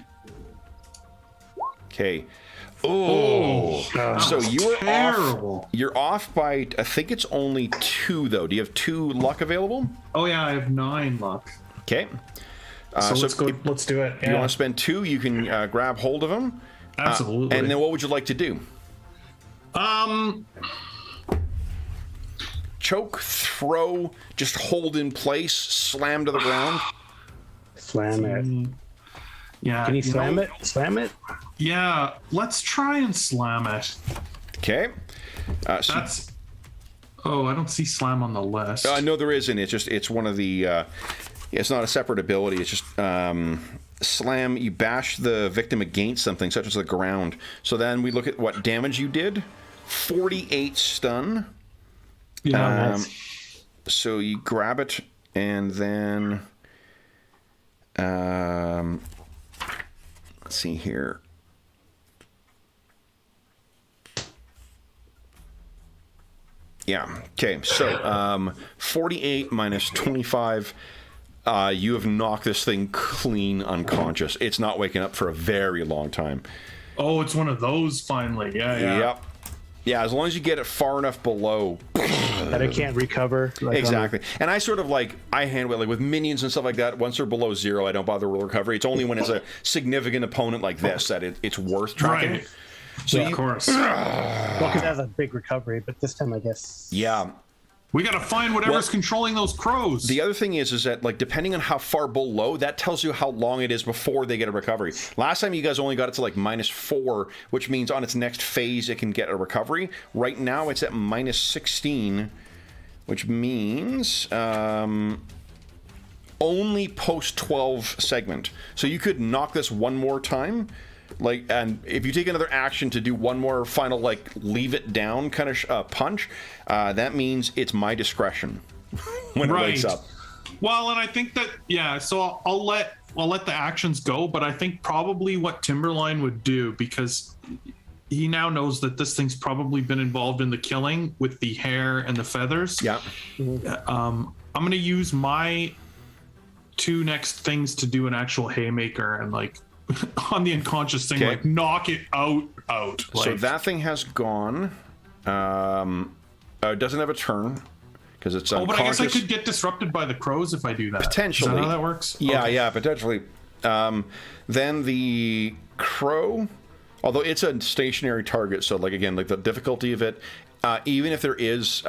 Okay. Oh, so you are terrible. off. You're off by, I think it's only 2 though. Do you have 2 luck available? Oh yeah, I have 9 luck. Okay. So let's go. Let's do it. If you want to spend 2, you can grab hold of him. Absolutely. And then what would you like to do? Choke, throw, just hold in place, slam to the ground. Slam it. Yeah. Can you slam it? Slam it? Yeah. Let's try and slam it. Okay. That's. Oh, I don't see slam on the list. No, there isn't. It's one of the. It's not a separate ability. It's just slam. You bash the victim against something, such as the ground. So then we look at what damage you did. 48 stun. Yeah. So you grab it and then. Let's see here. Yeah. Okay. So 48 minus 25. You have knocked this thing clean unconscious. It's not waking up for a very long time. Oh, it's one of those finally. Yeah. Yep. Yeah, as long as you get it far enough below. That it can't recover. Exactly. And I sort of I handle it with minions and stuff like that. Once they're below 0, I don't bother with recovery. It's only when it's a significant opponent like this that it's worth tracking. Right. So Yeah. Of course. Well, because that's a big recovery, but this time I guess. yeah. We got to find whatever's controlling those crows. The other thing is that, like, depending on how far below, that tells you how long it is before they get a recovery. Last time you guys only got it to like -4, which means on its next phase it can get a recovery. Right now it's at -16, which means only post 12 segment. So you could knock this one more time. Like, and if you take another action to do one more final, like, leave it down kind of punch, that means it's my discretion when it wakes up. Well, and I think that, yeah, so I'll let the actions go, but I think probably what Timberline would do, because he now knows that this thing's probably been involved in the killing with the hair and the feathers. Yeah. I'm going to use my 2 next things to do an actual haymaker and, like, on the unconscious thing, like, knock it out. Like, So that thing has gone. It doesn't have a turn because it's unconscious. but I guess I could get disrupted by the crows if I do that. Potentially. Is that how that works? Yeah, Okay. yeah, potentially. Then the crow, although it's a stationary target, so, like, again, like, the difficulty of it, even if there is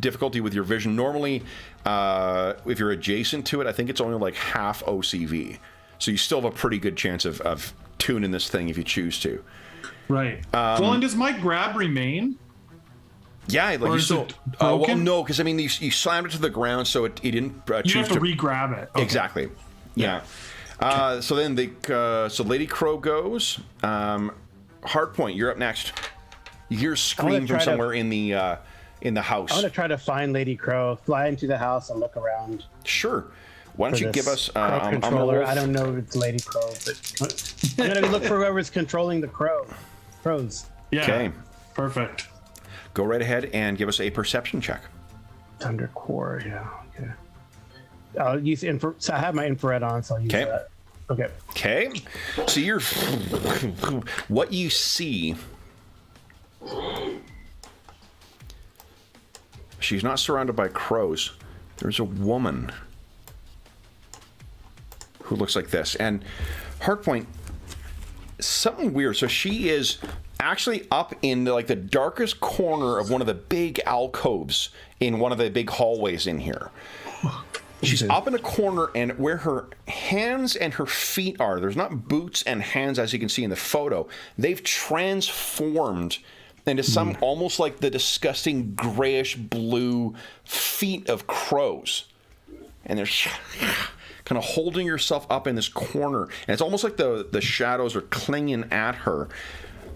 difficulty with your vision, normally if you're adjacent to it, I think it's only like half OCV. So you still have a pretty good chance of tuning this thing if you choose to. Right. Well, and does my grab remain? Yeah, like, Or you is still. it Well, broken? no, because I mean, you slammed it to the ground, so it didn't You choose have to to re-grab it. Okay. Exactly. Yeah. So then so Lady Crow goes. Hardpoint, you're up next. You hear a scream from try to- somewhere in the house. I want to try to find Lady Crow, fly into the house, and look around. Sure. Why don't For you this give us? crow I'm gonna controller. roll- I don't know if it's Lady Crow, but I'm gonna look for whoever's controlling the crows. Yeah. Okay. Perfect. Go right ahead and give us a perception check. Thunder core, yeah. Okay. I'll use so I have my infrared on, so I'll use Okay. that. Okay. Okay. So you're what you see. She's not surrounded by crows. There's a woman who looks like this. And Hardpoint, something weird. So she is actually up in like the darkest corner of one of the big alcoves in one of the big hallways in here. She's up in a corner, and where her hands and her feet are, there's not boots and hands as you can see in the photo. They've transformed into some almost like the disgusting grayish blue feet of crows. And they're kind of holding herself up in this corner. And it's almost like the shadows are clinging at her.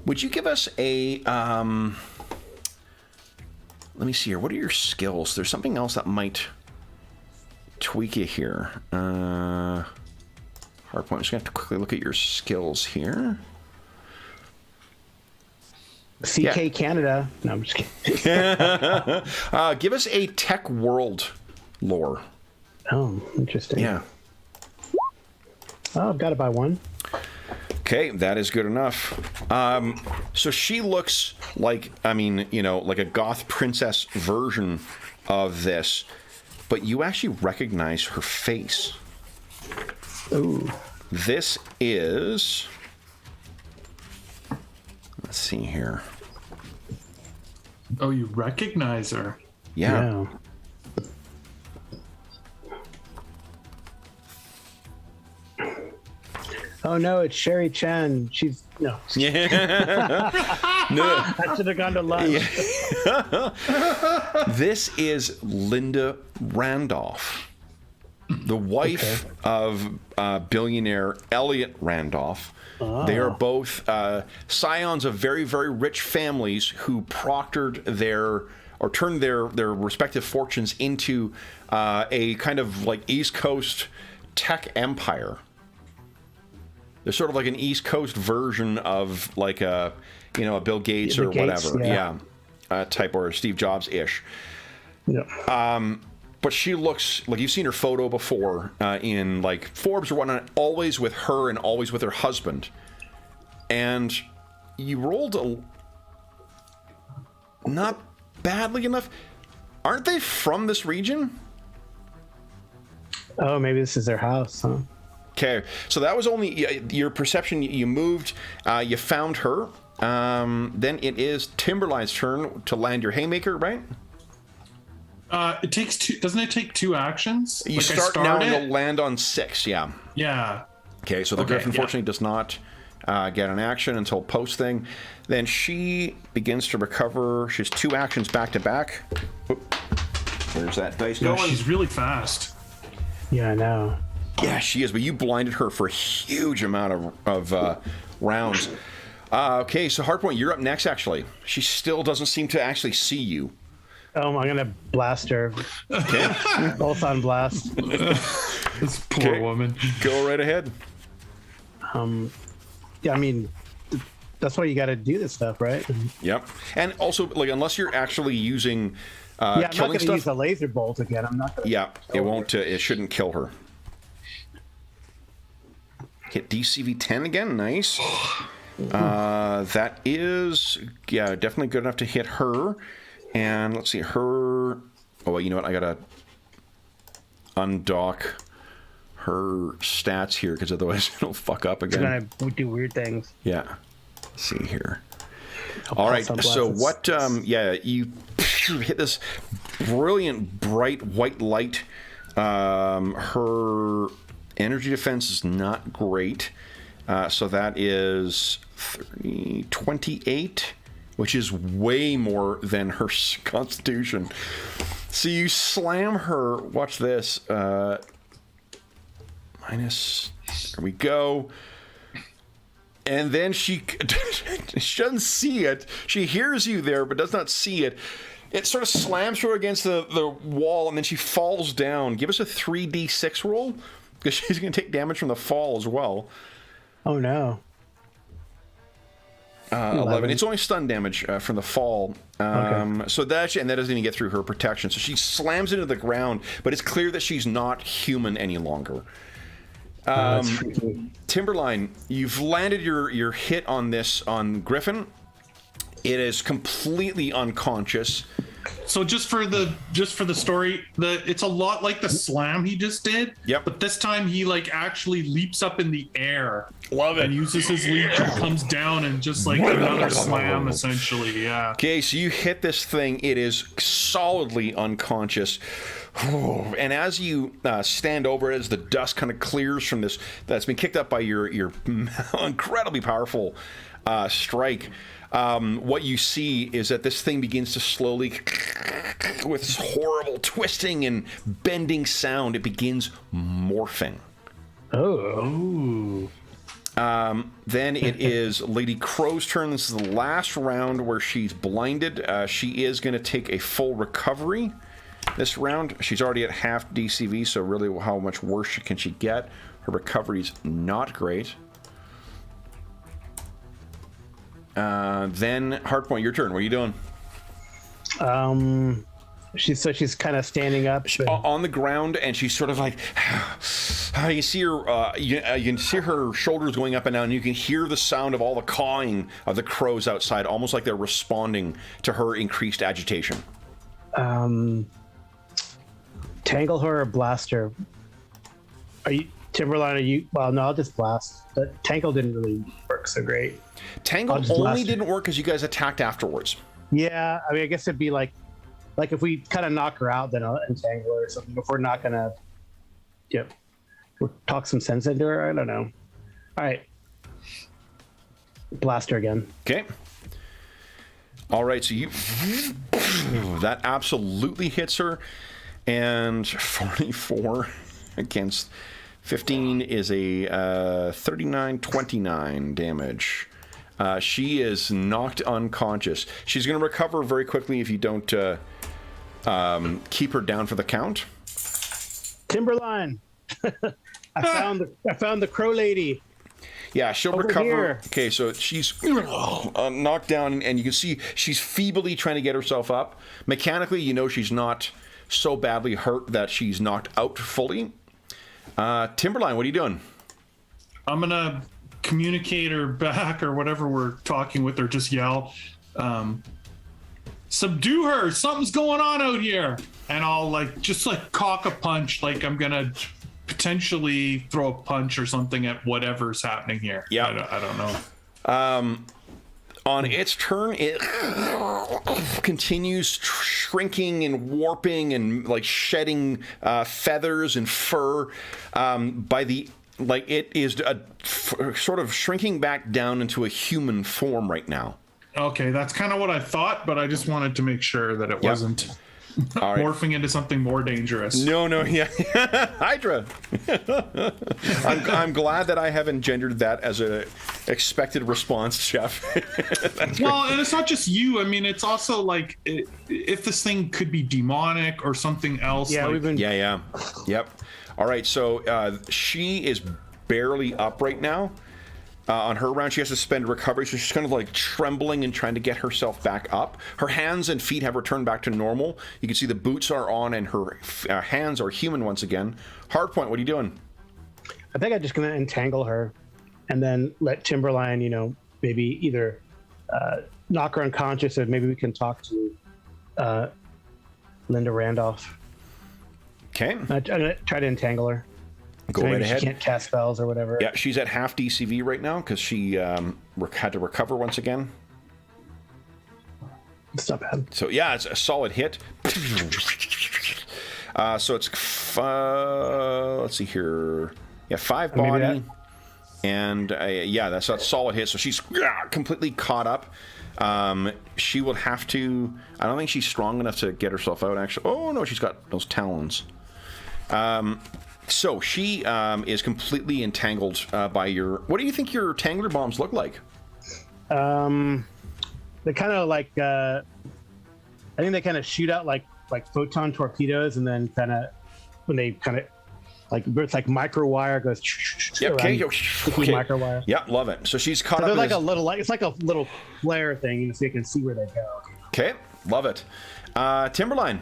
Would you give us a... let me see here. What are your skills? There's something else that might tweak you here. Hardpoint. I'm just going to have to quickly look at your skills here. CK Yeah. Canada. No, I'm just kidding. Give us a tech world lore. Oh, interesting. Yeah. Oh, I've got to buy one. Okay, that is good enough. So she looks like, I mean, you know, like a goth princess version of this, but you actually recognize her face. Ooh. This is... Let's see here. Oh, you recognize her. Yeah. Oh no, it's Sherry Chan. She's no. Yeah. No. I should have gone to lunch. This is Linda Randolph, the wife of billionaire Elliot Randolph. They are both scions of very, very rich families who proctored or turned their respective fortunes into a kind of like East Coast tech empire. They're sort of like an East Coast version of like a Bill Gates or Gates, whatever, type, or Steve Jobs ish. Yeah. But she looks like you've seen her photo before in like Forbes or whatnot, always with her and always with her husband. And you rolled not badly enough. Aren't they from this region? Oh, maybe this is their house, huh? Okay, so that was only your perception. You moved, you found her, Then it is Timberline's turn to land your haymaker, right? It takes two. Doesn't it take 2 actions? You start now and you'll land on 6. Yeah. Yeah. Okay, so the Griffin unfortunately does not get an action until post thing. Then she begins to recover. She has 2 actions back to back. Where's that dice going? She's really fast. Yeah, I know. Yeah, she is, but you blinded her for a huge amount of rounds. Okay, so Hardpoint, you're up next, actually. She still doesn't seem to actually see you. I'm gonna blast her. Okay. Both on blast. This poor woman. Go right ahead. Yeah, I mean, that's why you got to do this stuff, right? Yep. And also, like, unless you're actually using Yeah, I'm not killing going to stuff. use the laser bolt again. I'm not going to. Yeah, it won't. It shouldn't kill her. Hit DCV 10 again. Nice. That is, definitely good enough to hit her. And let's see, her. Oh, well, you know what? I gotta undock her stats here because otherwise it'll fuck up again. It's going to do weird things. Yeah. Let's see here. All right. So what? You hit this brilliant, bright white light. Her energy defense is not great. So that is 28, which is way more than her constitution. So you slam her. Watch this. Minus. There we go. And then she doesn't see it. She hears you there, but does not see it. It sort of slams her against the wall, and then she falls down. Give us a 3d6 roll, because she's going to take damage from the fall as well. Oh, no. 11. It's only stun damage from the fall. Okay. So that doesn't even get through her protection. So she slams into the ground, but it's clear that she's not human any longer. That's freaky. Timberline, you've landed your hit on Griffin. It is completely unconscious. So just for the story, it's a lot like the slam he just did. Yep. But this time he actually leaps up in the air. Love it. And uses his leap and comes down and just another slam essentially. Yeah. Okay, so you hit this thing. It is solidly unconscious. And as you stand over it, as the dust kind of clears from this, that's been kicked up by your incredibly powerful strike, what you see is that this thing begins to slowly, with this horrible twisting and bending sound, it begins morphing. Oh. Then it is Lady Crow's turn. This is the last round where she's blinded. She is going to take a full recovery this round. She's already at half DCV, so really how much worse can she get? Her recovery's not great. Then Hardpoint, your turn. What are you doing? She's kind of standing up On the ground, and she's sort of like, you see her, you can see her shoulders going up and down, and you can hear the sound of all the cawing of the crows outside, almost like they're responding to her increased agitation. Tangle her or blast her? Are you Timberline? Well, no, I'll just blast. But Tangle didn't really work so great. Tangle only didn't work because you guys attacked afterwards. Yeah, I mean, I guess it'd be like if we kind of knock her out, then I'll entangle her or something. If we're not gonna, we'll talk some sense into her. I don't know. All right, blast her again. Okay. All right, so that absolutely hits her, and 44 against 15 is a 39-29 damage. She is knocked unconscious. She's going to recover very quickly if you don't keep her down for the count. Timberline, I found the crow lady. Yeah, she'll Over recover. here. Okay, so she's knocked down, and you can see she's feebly trying to get herself up. Mechanically, she's not so badly hurt that she's knocked out fully. Timberline, what are you doing? I'm gonna communicate her back or whatever we're talking with her. Just yell, subdue her. Something's going on out here. And I'll just cock a punch. I'm gonna potentially throw a punch or something at whatever's happening here. Yeah. I don't know. On its turn, it continues shrinking and warping and like shedding feathers and fur. It is sort of shrinking back down into a human form right now. Okay, that's kind of what I thought, but I just wanted to make sure that it wasn't morphing into something more dangerous. No, yeah. Hydra. I'm glad that I have engendered that as a expected response, Jeff. Well, and it's not just you. I mean, it's also like if this thing could be demonic or something else. Yeah, like, Yep. All right, so she is barely up right now. On her round, she has to spend recovery, so she's kind of like trembling and trying to get herself back up. Her hands and feet have returned back to normal. You can see the boots are on and her hands are human once again. Hardpoint, what are you doing? I think I'm just going to entangle her and then let Timberline, maybe either knock her unconscious or maybe we can talk to Linda Randolph. Okay. I'm going to try to entangle her. Go so right ahead. She can't cast spells or whatever. Yeah, she's at half DCV right now because she had to recover once again. It's not bad. So yeah, it's a solid hit. So it's let's see here. Yeah, 5 body, and that's a solid hit. So she's completely caught up. She will have to. I don't think she's strong enough to get herself out. Actually, oh no, she's got those talons. So she is completely entangled by your... What do you think your tangler bombs look like? They kind of like... I think they kind of shoot out like photon torpedoes, and then kind of when they kind of it's like micro wire goes. Yep. Okay. Micro wire. Yeah, love it. So she's caught So up. they're like a little it's like a little flare thing, so you can see where they go. Okay, love it. Timberline.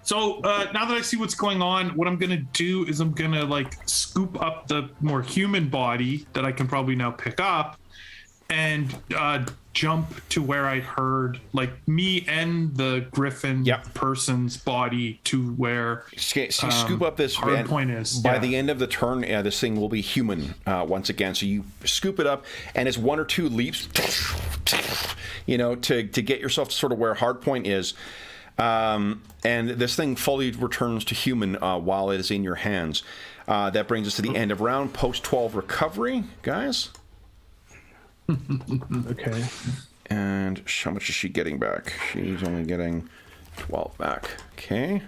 So now that I see what's going on, what I'm gonna do is I'm gonna scoop up the more human body that I can probably now pick up, and jump to where I heard me and the griffin person's body to where scoop up this hard point is. By the end of the turn, this thing will be human once again. So you scoop it up, and it's 1 or 2 leaps, to get yourself to sort of where hard point is. And this thing fully returns to human while it is in your hands. That brings us to the end of round. Post 12 recovery, guys. Okay. And how much is she getting back? She's only getting 12 back. Okay.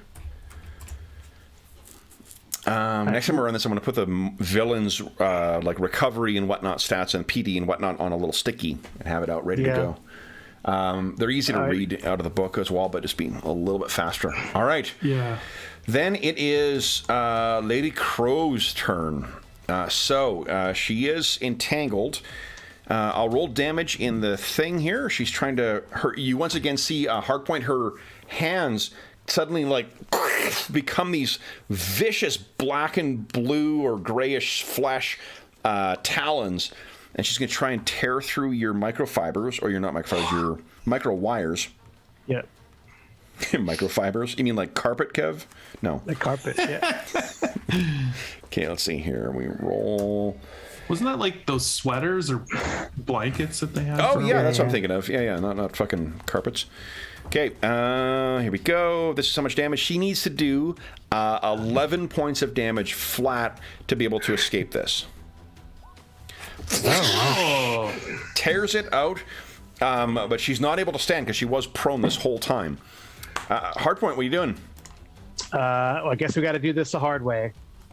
Next time I run this, I'm going to put the villains recovery and whatnot stats and PD and whatnot on a little sticky and have it out ready to go. They're easy to read out of the book as well, but just being a little bit faster. All right. Yeah. Then it is Lady Crow's turn. So she is entangled. I'll roll damage in the thing here. She's trying to... You once again see Hardpoint, her hands suddenly become these vicious black and blue or grayish flesh talons. And she's going to try and tear through your microfibers, or not microfibers, your micro wires. Yeah. Microfibers? You mean like carpet, Kev? No. The carpet, yeah. Okay, let's see here. We roll... Wasn't that like those sweaters or blankets that they had? Oh, yeah, that's what I'm thinking of. Yeah, not fucking carpets. Okay, here we go. This is how much damage she needs to do. 11 points of damage flat to be able to escape this. Oh. Tears it out, but she's not able to stand because she was prone this whole time. Hardpoint, what are you doing? Well, I guess we got to do this the hard way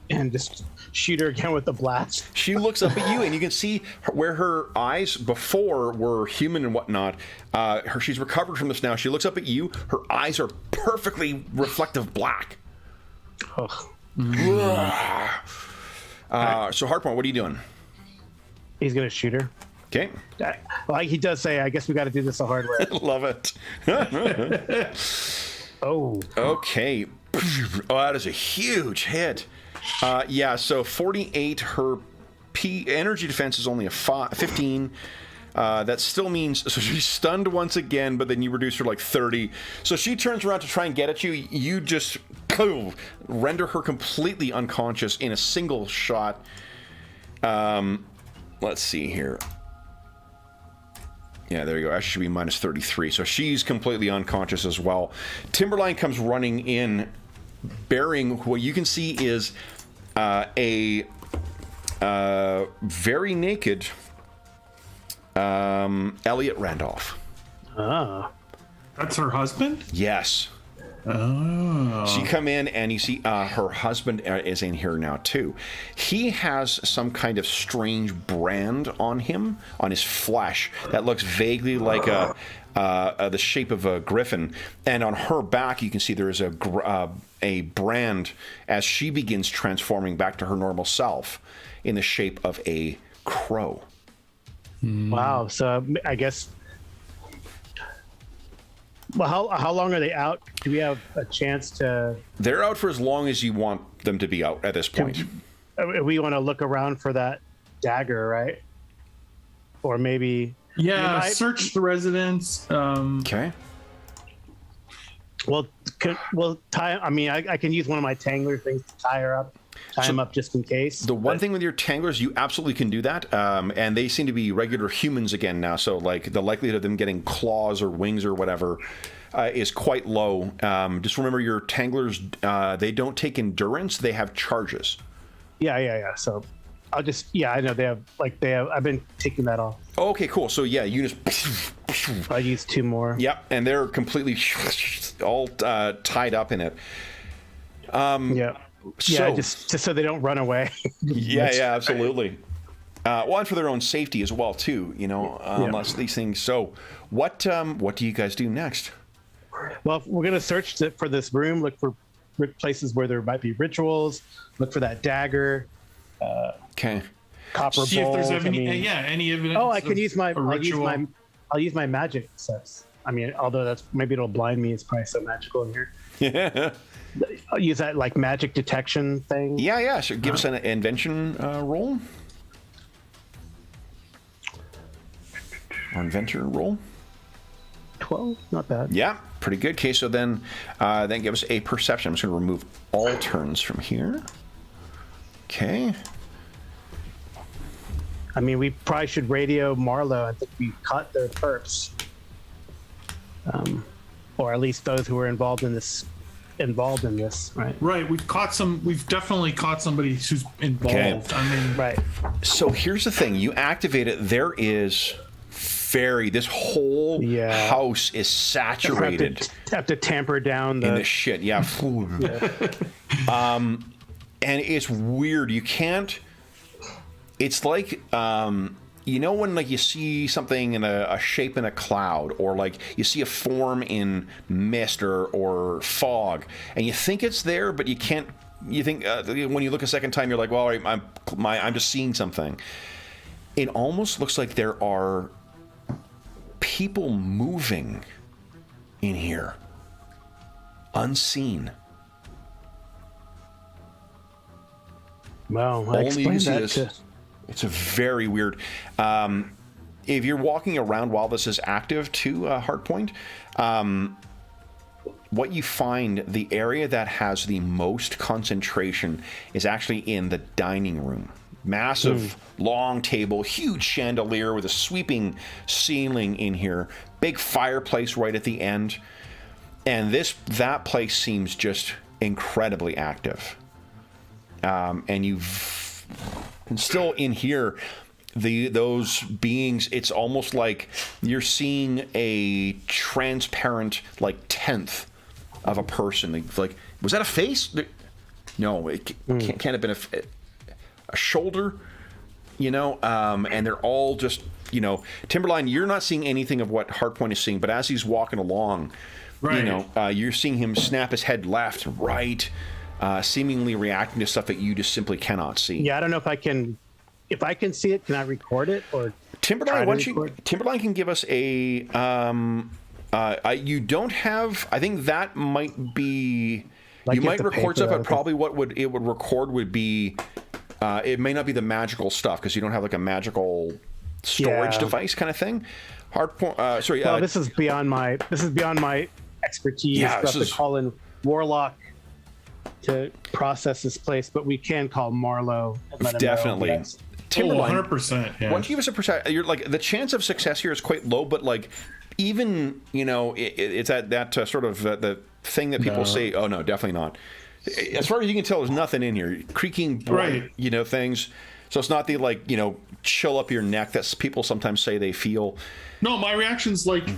and just shoot her again with the blast. She looks up at you, and you can see where her eyes before were human and whatnot. She's recovered from this now. She looks up at you. Her eyes are perfectly reflective black. Ugh. So, Hardpoint, what are you doing? He's going to shoot her. Okay. Like he does say, I guess we got to do this the hard way. Love it. Oh. Okay. Oh, that is a huge hit. So 48, her energy defense is only a 15. That still means, so she's stunned once again, but then you reduce her 30. So she turns around to try and get at you. You just render her completely unconscious in a single shot. Let's see here. Yeah, there you go. Actually, should be minus 33. So she's completely unconscious as well. Timberline comes running in, bearing what you can see is a very naked Elliot Randolph. Ah. That's her husband? Yes. Oh. So you come in and you see her husband is in here now too. He has some kind of strange brand on him, on his flesh, that looks vaguely like the shape of a griffin. And on her back, you can see there is a brand as she begins transforming back to her normal self in the shape of a crow. Wow. So I guess. Well, how long are they out? Do we have a chance to? They're out for as long as you want them to be out at this point. We want to look around for that dagger, right? Or maybe. Yeah, search the residence. Okay. Well, tie. I mean, I can use one of my tangler things to tie her up, him up just in case. The one thing with your tanglers, you absolutely can do that, and they seem to be regular humans again now. So, like the likelihood of them getting claws or wings or whatever is quite low. Just remember, your tanglers they don't take endurance; they have charges. Yeah. So I'll just I know they have. I've been taking that off. Okay, cool. So yeah, you just. I use 2 more. Yep, and they're completely all tied up in it. Yeah, just so they don't run away. yeah, absolutely. Well, and for their own safety as well, too. Unless these things. So, what do you guys do next? Well, we're gonna search for this room. Look for places where there might be rituals. Look for that dagger. Okay. Copper See if there's bowls, any evidence. Oh, I can use my. I'll use my magic sense. I mean, although maybe it'll blind me. It's probably so magical in here. Yeah. I'll use that like magic detection thing. Yeah. So give us an invention roll. Or inventor roll. 12, not bad. Yeah, pretty good. Okay, so then give us a perception. I'm just going to remove all turns from here. Okay. I mean, we probably should radio Marlowe. I think we caught their perps, or at least those who were involved in this, right? Right. We've definitely caught somebody who's involved. Okay. I mean, Right. So here's the thing: you activate it. There is this whole house is saturated. Have to tamper down in this shit. Yeah. And it's weird. You can't. It's like when like you see something in a shape in a cloud, or like you see a form in mist or fog, and you think it's there, but you can't. You think when you look a second time, you're like, well, I'm just seeing something. It almost looks like there are people moving in here, unseen. Well, I explained that It's a very weird. If you're walking around while this is active to Hardpoint, what you find, the area that has the most concentration is actually in the dining room. Massive, long table, huge chandelier with a sweeping ceiling in here, big fireplace right at the end, and that place seems just incredibly active. And still in here, those beings, it's almost like you're seeing a transparent and of a person. Like, was that a face? No, it can't have been a shoulder, and they're all just, Timberline, you're not seeing anything of what Hardpoint is seeing, but as he's walking along, right. You're seeing him snap his head left and right, seemingly reacting to stuff that you just simply cannot see. Yeah, I don't know if I can see it. Can I record it or Timberline? Timberline can give us a. You don't have. I think that might be. Like you might record stuff, but probably what it would record would be. It may not be the magical stuff because you don't have like a magical storage device kind of thing. Hardpoint. Well, this is beyond my expertise. Yeah, We have to call in Warlock to process this place, but we can call Marlowe. And let him know. Timberline, 100%. Yeah. why don't you give us a percent? You're like the chance of success here is quite low, but like even it's that sort of the thing that people say. Oh no, definitely not. As far as you can tell, there's nothing in here. Creaking, Right. Things. So it's not the chill up your neck that people sometimes say they feel. No, my reaction's like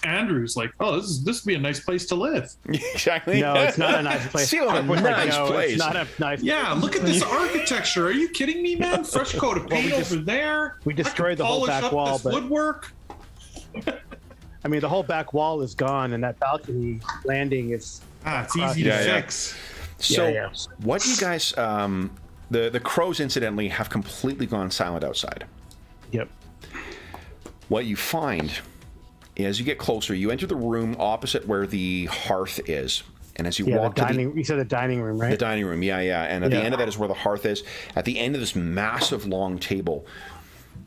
Andrew's like, oh, this would be a nice place to live. Exactly. No, it's not a nice place. Feel a nice place. It's not a nice. Yeah, look at this architecture. Are you kidding me, man? Fresh coat of paint over there. we destroyed the whole Polish back up wall, this but- woodwork. I mean, the whole back wall is gone, and that balcony landing is. It's easy to fix. So, Yeah. what do you guys? The crows, incidentally, have completely gone silent outside. Yep. What you find, as you get closer, you enter the room opposite where the hearth is, and as you Yeah, walk the to dining. You said the dining room, right? the dining room, yeah, and at the Yeah. end of that is where the hearth is. At the end of this massive long table,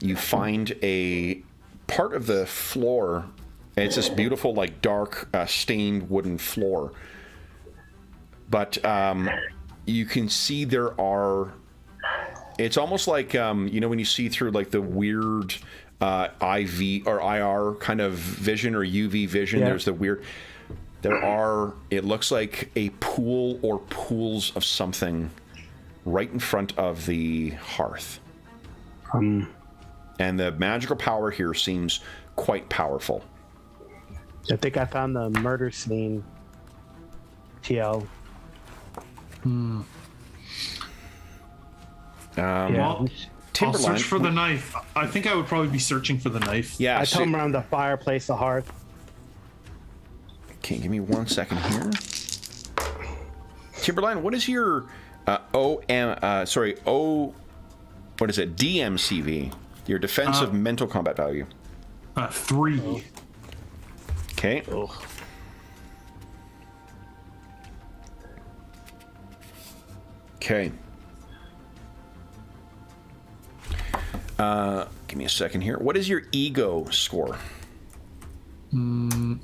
you find a part of the floor. And it's this beautiful, dark, stained wooden floor. But you can see there are. It's almost like when you see through the weird IV or IR kind of vision or UV vision. Yeah. There's the weird. There are. It looks like a pool or pools of something right in front of the hearth. And the magical power here seems quite powerful. I think I found the murder scene. TL. Yeah. Well, I'll Timberline. search for the knife. I think I would probably be searching for the knife. Yeah. I told him around the fireplace, the hearth. Okay, give me 1 second here. Timberline, what is your what is it? DMCV, your defensive mental combat value. 3. Okay. Okay. Give me a second here. What is your ego score? 10.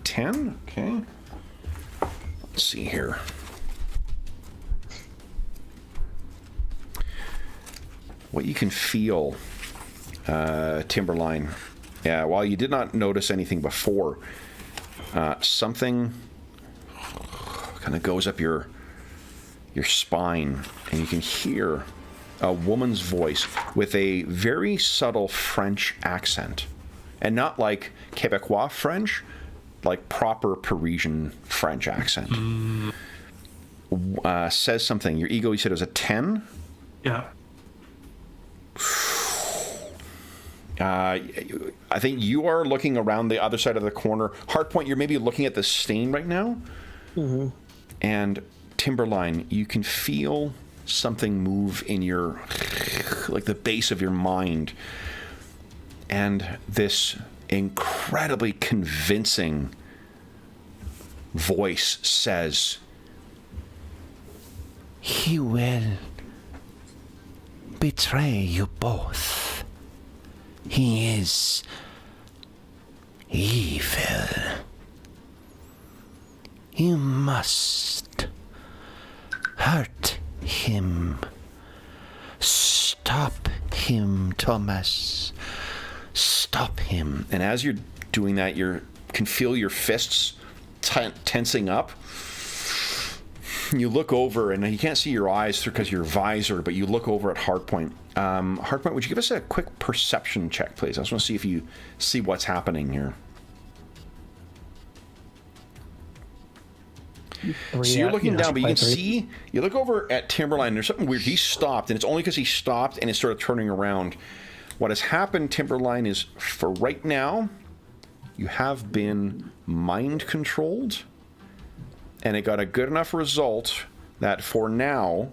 10? Okay. Let's see here. What you can feel, Timberline. Yeah, while you did not notice anything before, something kind of goes up your spine, and you can hear a woman's voice with a very subtle French accent, and not like Quebecois French, like proper Parisian French accent. Says something. Your ego, you said it was a 10? Yeah. I think you are looking around the other side of the corner. Hardpoint, you're maybe looking at the stain right now. Mm-hmm. And Timberline, you can feel something move in your, the base of your mind. And this incredibly convincing voice says, "He will betray you both. He is evil. You must hurt him. Stop him, Thomas. Stop him." And as you're doing that, you can feel your fists tensing up. You look over, and you can't see your eyes because your visor, but you look over at Hardpoint. Hardpoint, would you give us a quick perception check, please? I just want to see if you see what's happening here. So you're looking down, but you can see, you look over at Timberline, there's something weird. He stopped, and it's only because he stopped and is sort of turning around. What has happened, Timberline, is for right now, you have been mind controlled, and it got a good enough result that for now,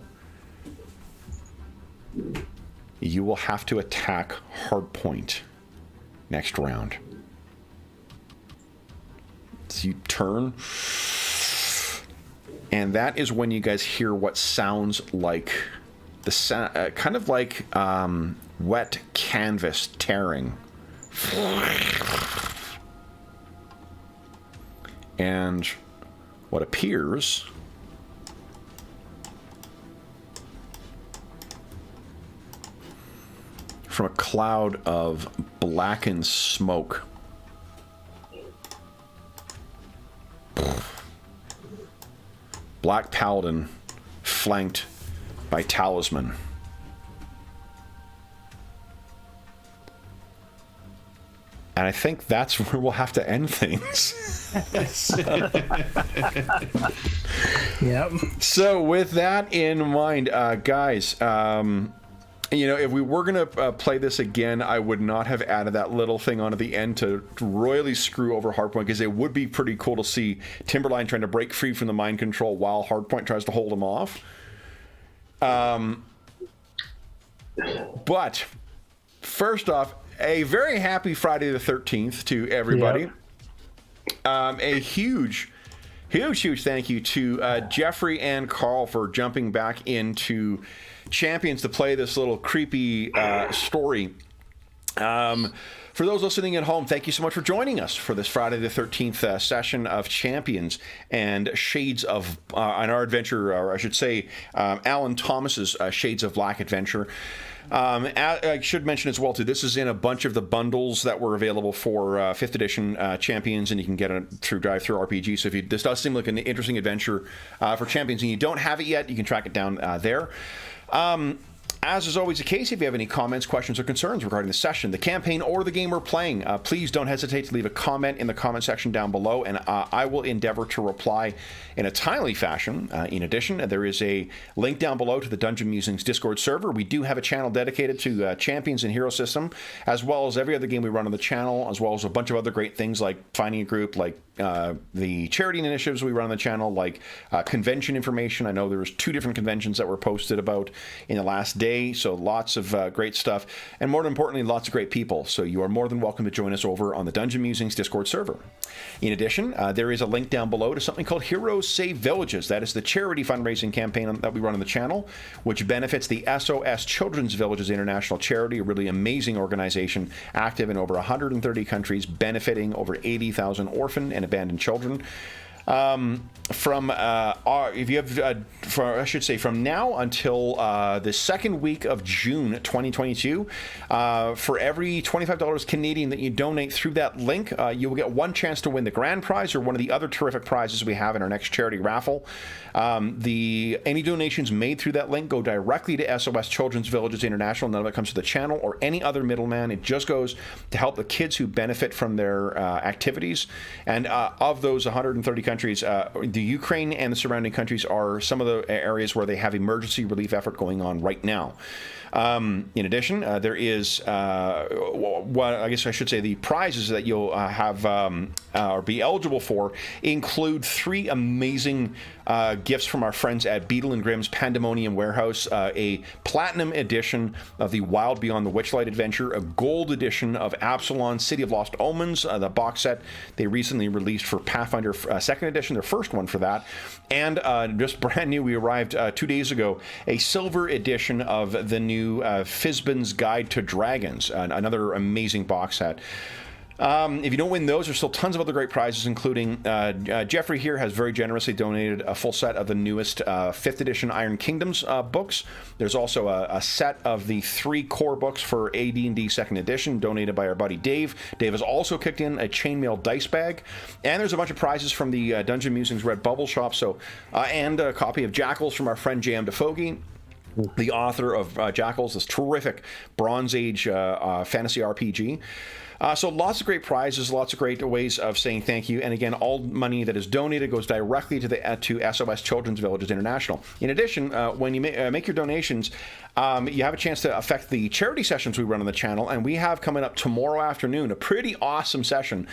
you will have to attack Hardpoint next round. So you turn, and that is when you guys hear what sounds like the sound, kind of like wet canvas tearing. And what appears from a cloud of blackened smoke. Black Paladin flanked by Talisman. And I think that's where we'll have to end things. Yep. So with that in mind, guys, if we were going to play this again, I would not have added that little thing onto the end to royally screw over Hardpoint, because it would be pretty cool to see Timberline trying to break free from the mind control while Hardpoint tries to hold him off. But first off, a very happy Friday the 13th to everybody. Yep. A huge thank you to Jeffrey and Carl for jumping back into Champions to play this little creepy story. For those listening at home, thank you so much for joining us for this Friday the 13th session of Champions and Shades of, on our adventure, or I should say, Alan Thomas's Shades of Black adventure. I should mention as well, too, this is in a bunch of the bundles that were available for 5th edition Champions, and you can get it through Drive-Thru RPG. So if this does seem like an interesting adventure for Champions and you don't have it yet, you can track it down there. As is always the case, if you have any comments, questions, or concerns regarding the session, the campaign, or the game we're playing, please don't hesitate to leave a comment in the comment section down below, and I will endeavor to reply in a timely fashion. In addition, there is a link down below to the Dungeon Musings Discord server. We do have a channel dedicated to Champions and Hero System, as well as every other game we run on the channel, as well as a bunch of other great things like finding a group, like the charity initiatives we run on the channel, like convention information. I know there was 2 different conventions that were posted about in the last day. So lots of great stuff, and more importantly, lots of great people. So you are more than welcome to join us over on the Dungeon Musings Discord server. In addition, there is a link down below to something called Heroes Save Villages. That is the charity fundraising campaign that we run on the channel, which benefits the SOS Children's Villages International Charity, a really amazing organization active in over 130 countries, benefiting over 80,000 orphan and abandoned children. From now until the second week of June 2022, for every $25 Canadian that you donate through that link, you will get one chance to win the grand prize or one of the other terrific prizes we have in our next charity raffle. Any donations made through that link go directly to SOS Children's Villages International. None of it comes to the channel or any other middleman. It just goes to help the kids who benefit from their activities. And of those 130 countries, the Ukraine and the surrounding countries are some of the areas where they have emergency relief effort going on right now. In addition, there is, I guess I should say, the prizes that you'll have or be eligible for include 3 amazing gifts from our friends at Beetle and Grimm's Pandemonium Warehouse, a platinum edition of the Wild Beyond the Witchlight adventure, a gold edition of Absalon City of Lost Omens, the box set they recently released for Pathfinder 2nd edition, their first one for that, and just brand new, we arrived 2 days ago, a silver edition of the new Fizban's Guide to Dragons, another amazing box set. If you don't win those, there's still tons of other great prizes, including Jeffrey here has very generously donated a full set of the newest 5th edition Iron Kingdoms books. There's also a set of the 3 core books for AD&D 2nd edition donated by our buddy Dave. Dave has also kicked in a chainmail dice bag, and there's a bunch of prizes from the Dungeon Musings Red Bubble Shop, and a copy of Jackals from our friend J.M. DeFogie, the author of Jackals, this terrific Bronze Age fantasy RPG. So lots of great prizes, lots of great ways of saying thank you. And again, all money that is donated goes directly to SOS Children's Villages International. In addition, when you make your donations, you have a chance to affect the charity sessions we run on the channel. And we have coming up tomorrow afternoon a pretty awesome session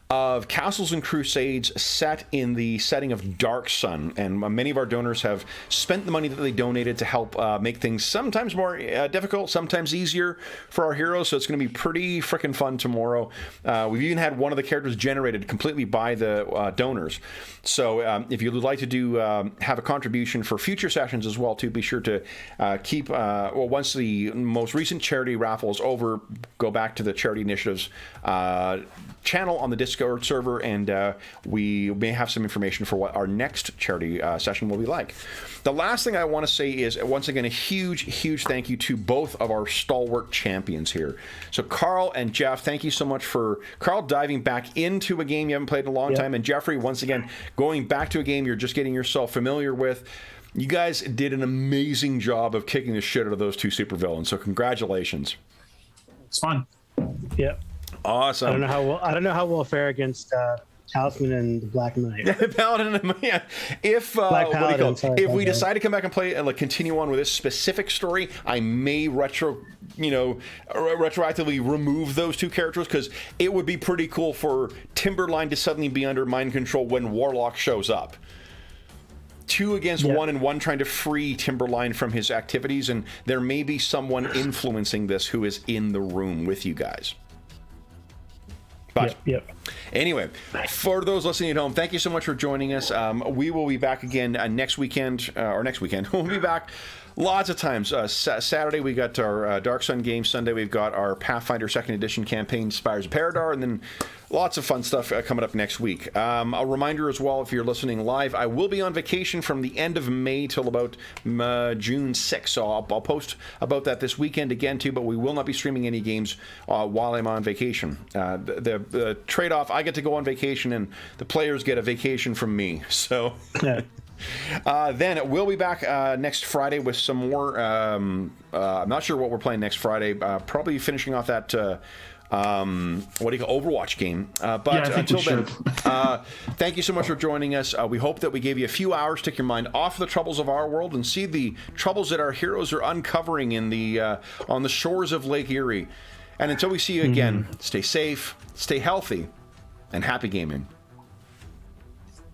of Castles and Crusades set in the setting of Dark Sun, and many of our donors have spent the money that they donated to help make things sometimes more difficult, sometimes easier for our heroes, so it's going to be pretty freaking fun tomorrow. We've even had one of the characters generated completely by the donors, so if you'd like to do have a contribution for future sessions as well, too, be sure to keep, once the most recent charity raffle is over, go back to the Charity Initiatives channel on the Discord Discord server, and we may have some information for what our next charity session will be like. The last thing I want to say is, once again, a huge thank you to both of our stalwart champions here. So Carl and Jeff, thank you so much for Carl diving back into a game you haven't played in a long time, and Jeffrey, once again, going back to a game you're just getting yourself familiar with. You guys did an amazing job of kicking the shit out of those two supervillains, so congratulations. It's fun. Yep. Awesome. I don't know how we'll fare against Talisman and the Black Knight. Paladin, yeah. If we decide to come back and play and continue on with this specific story, I may retroactively remove those two characters, because it would be pretty cool for Timberline to suddenly be under mind control when Warlock shows up. 2 against 1, and 1 trying to free Timberline from his activities, and there may be someone influencing this who is in the room with you guys. But anyway, for those listening at home, thank you so much for joining us. We will be back again next weekend. We'll be back lots of times. Saturday, we got our Dark Sun game. Sunday, we've got our Pathfinder 2nd Edition campaign, Spires of Paradar, and then lots of fun stuff coming up next week. A reminder as well, if you're listening live, I will be on vacation from the end of May till about June 6th, so I'll post about that this weekend again too, but we will not be streaming any games while I'm on vacation. The trade-off, I get to go on vacation, and the players get a vacation from me, so... Then we'll be back next Friday with some more. I'm not sure what we're playing next Friday. Probably finishing off that Overwatch game. But until then, thank you so much for joining us. We hope that we gave you a few hours to take your mind off the troubles of our world and see the troubles that our heroes are uncovering in the on the shores of Lake Erie. And until we see you again, stay safe, stay healthy, and happy gaming.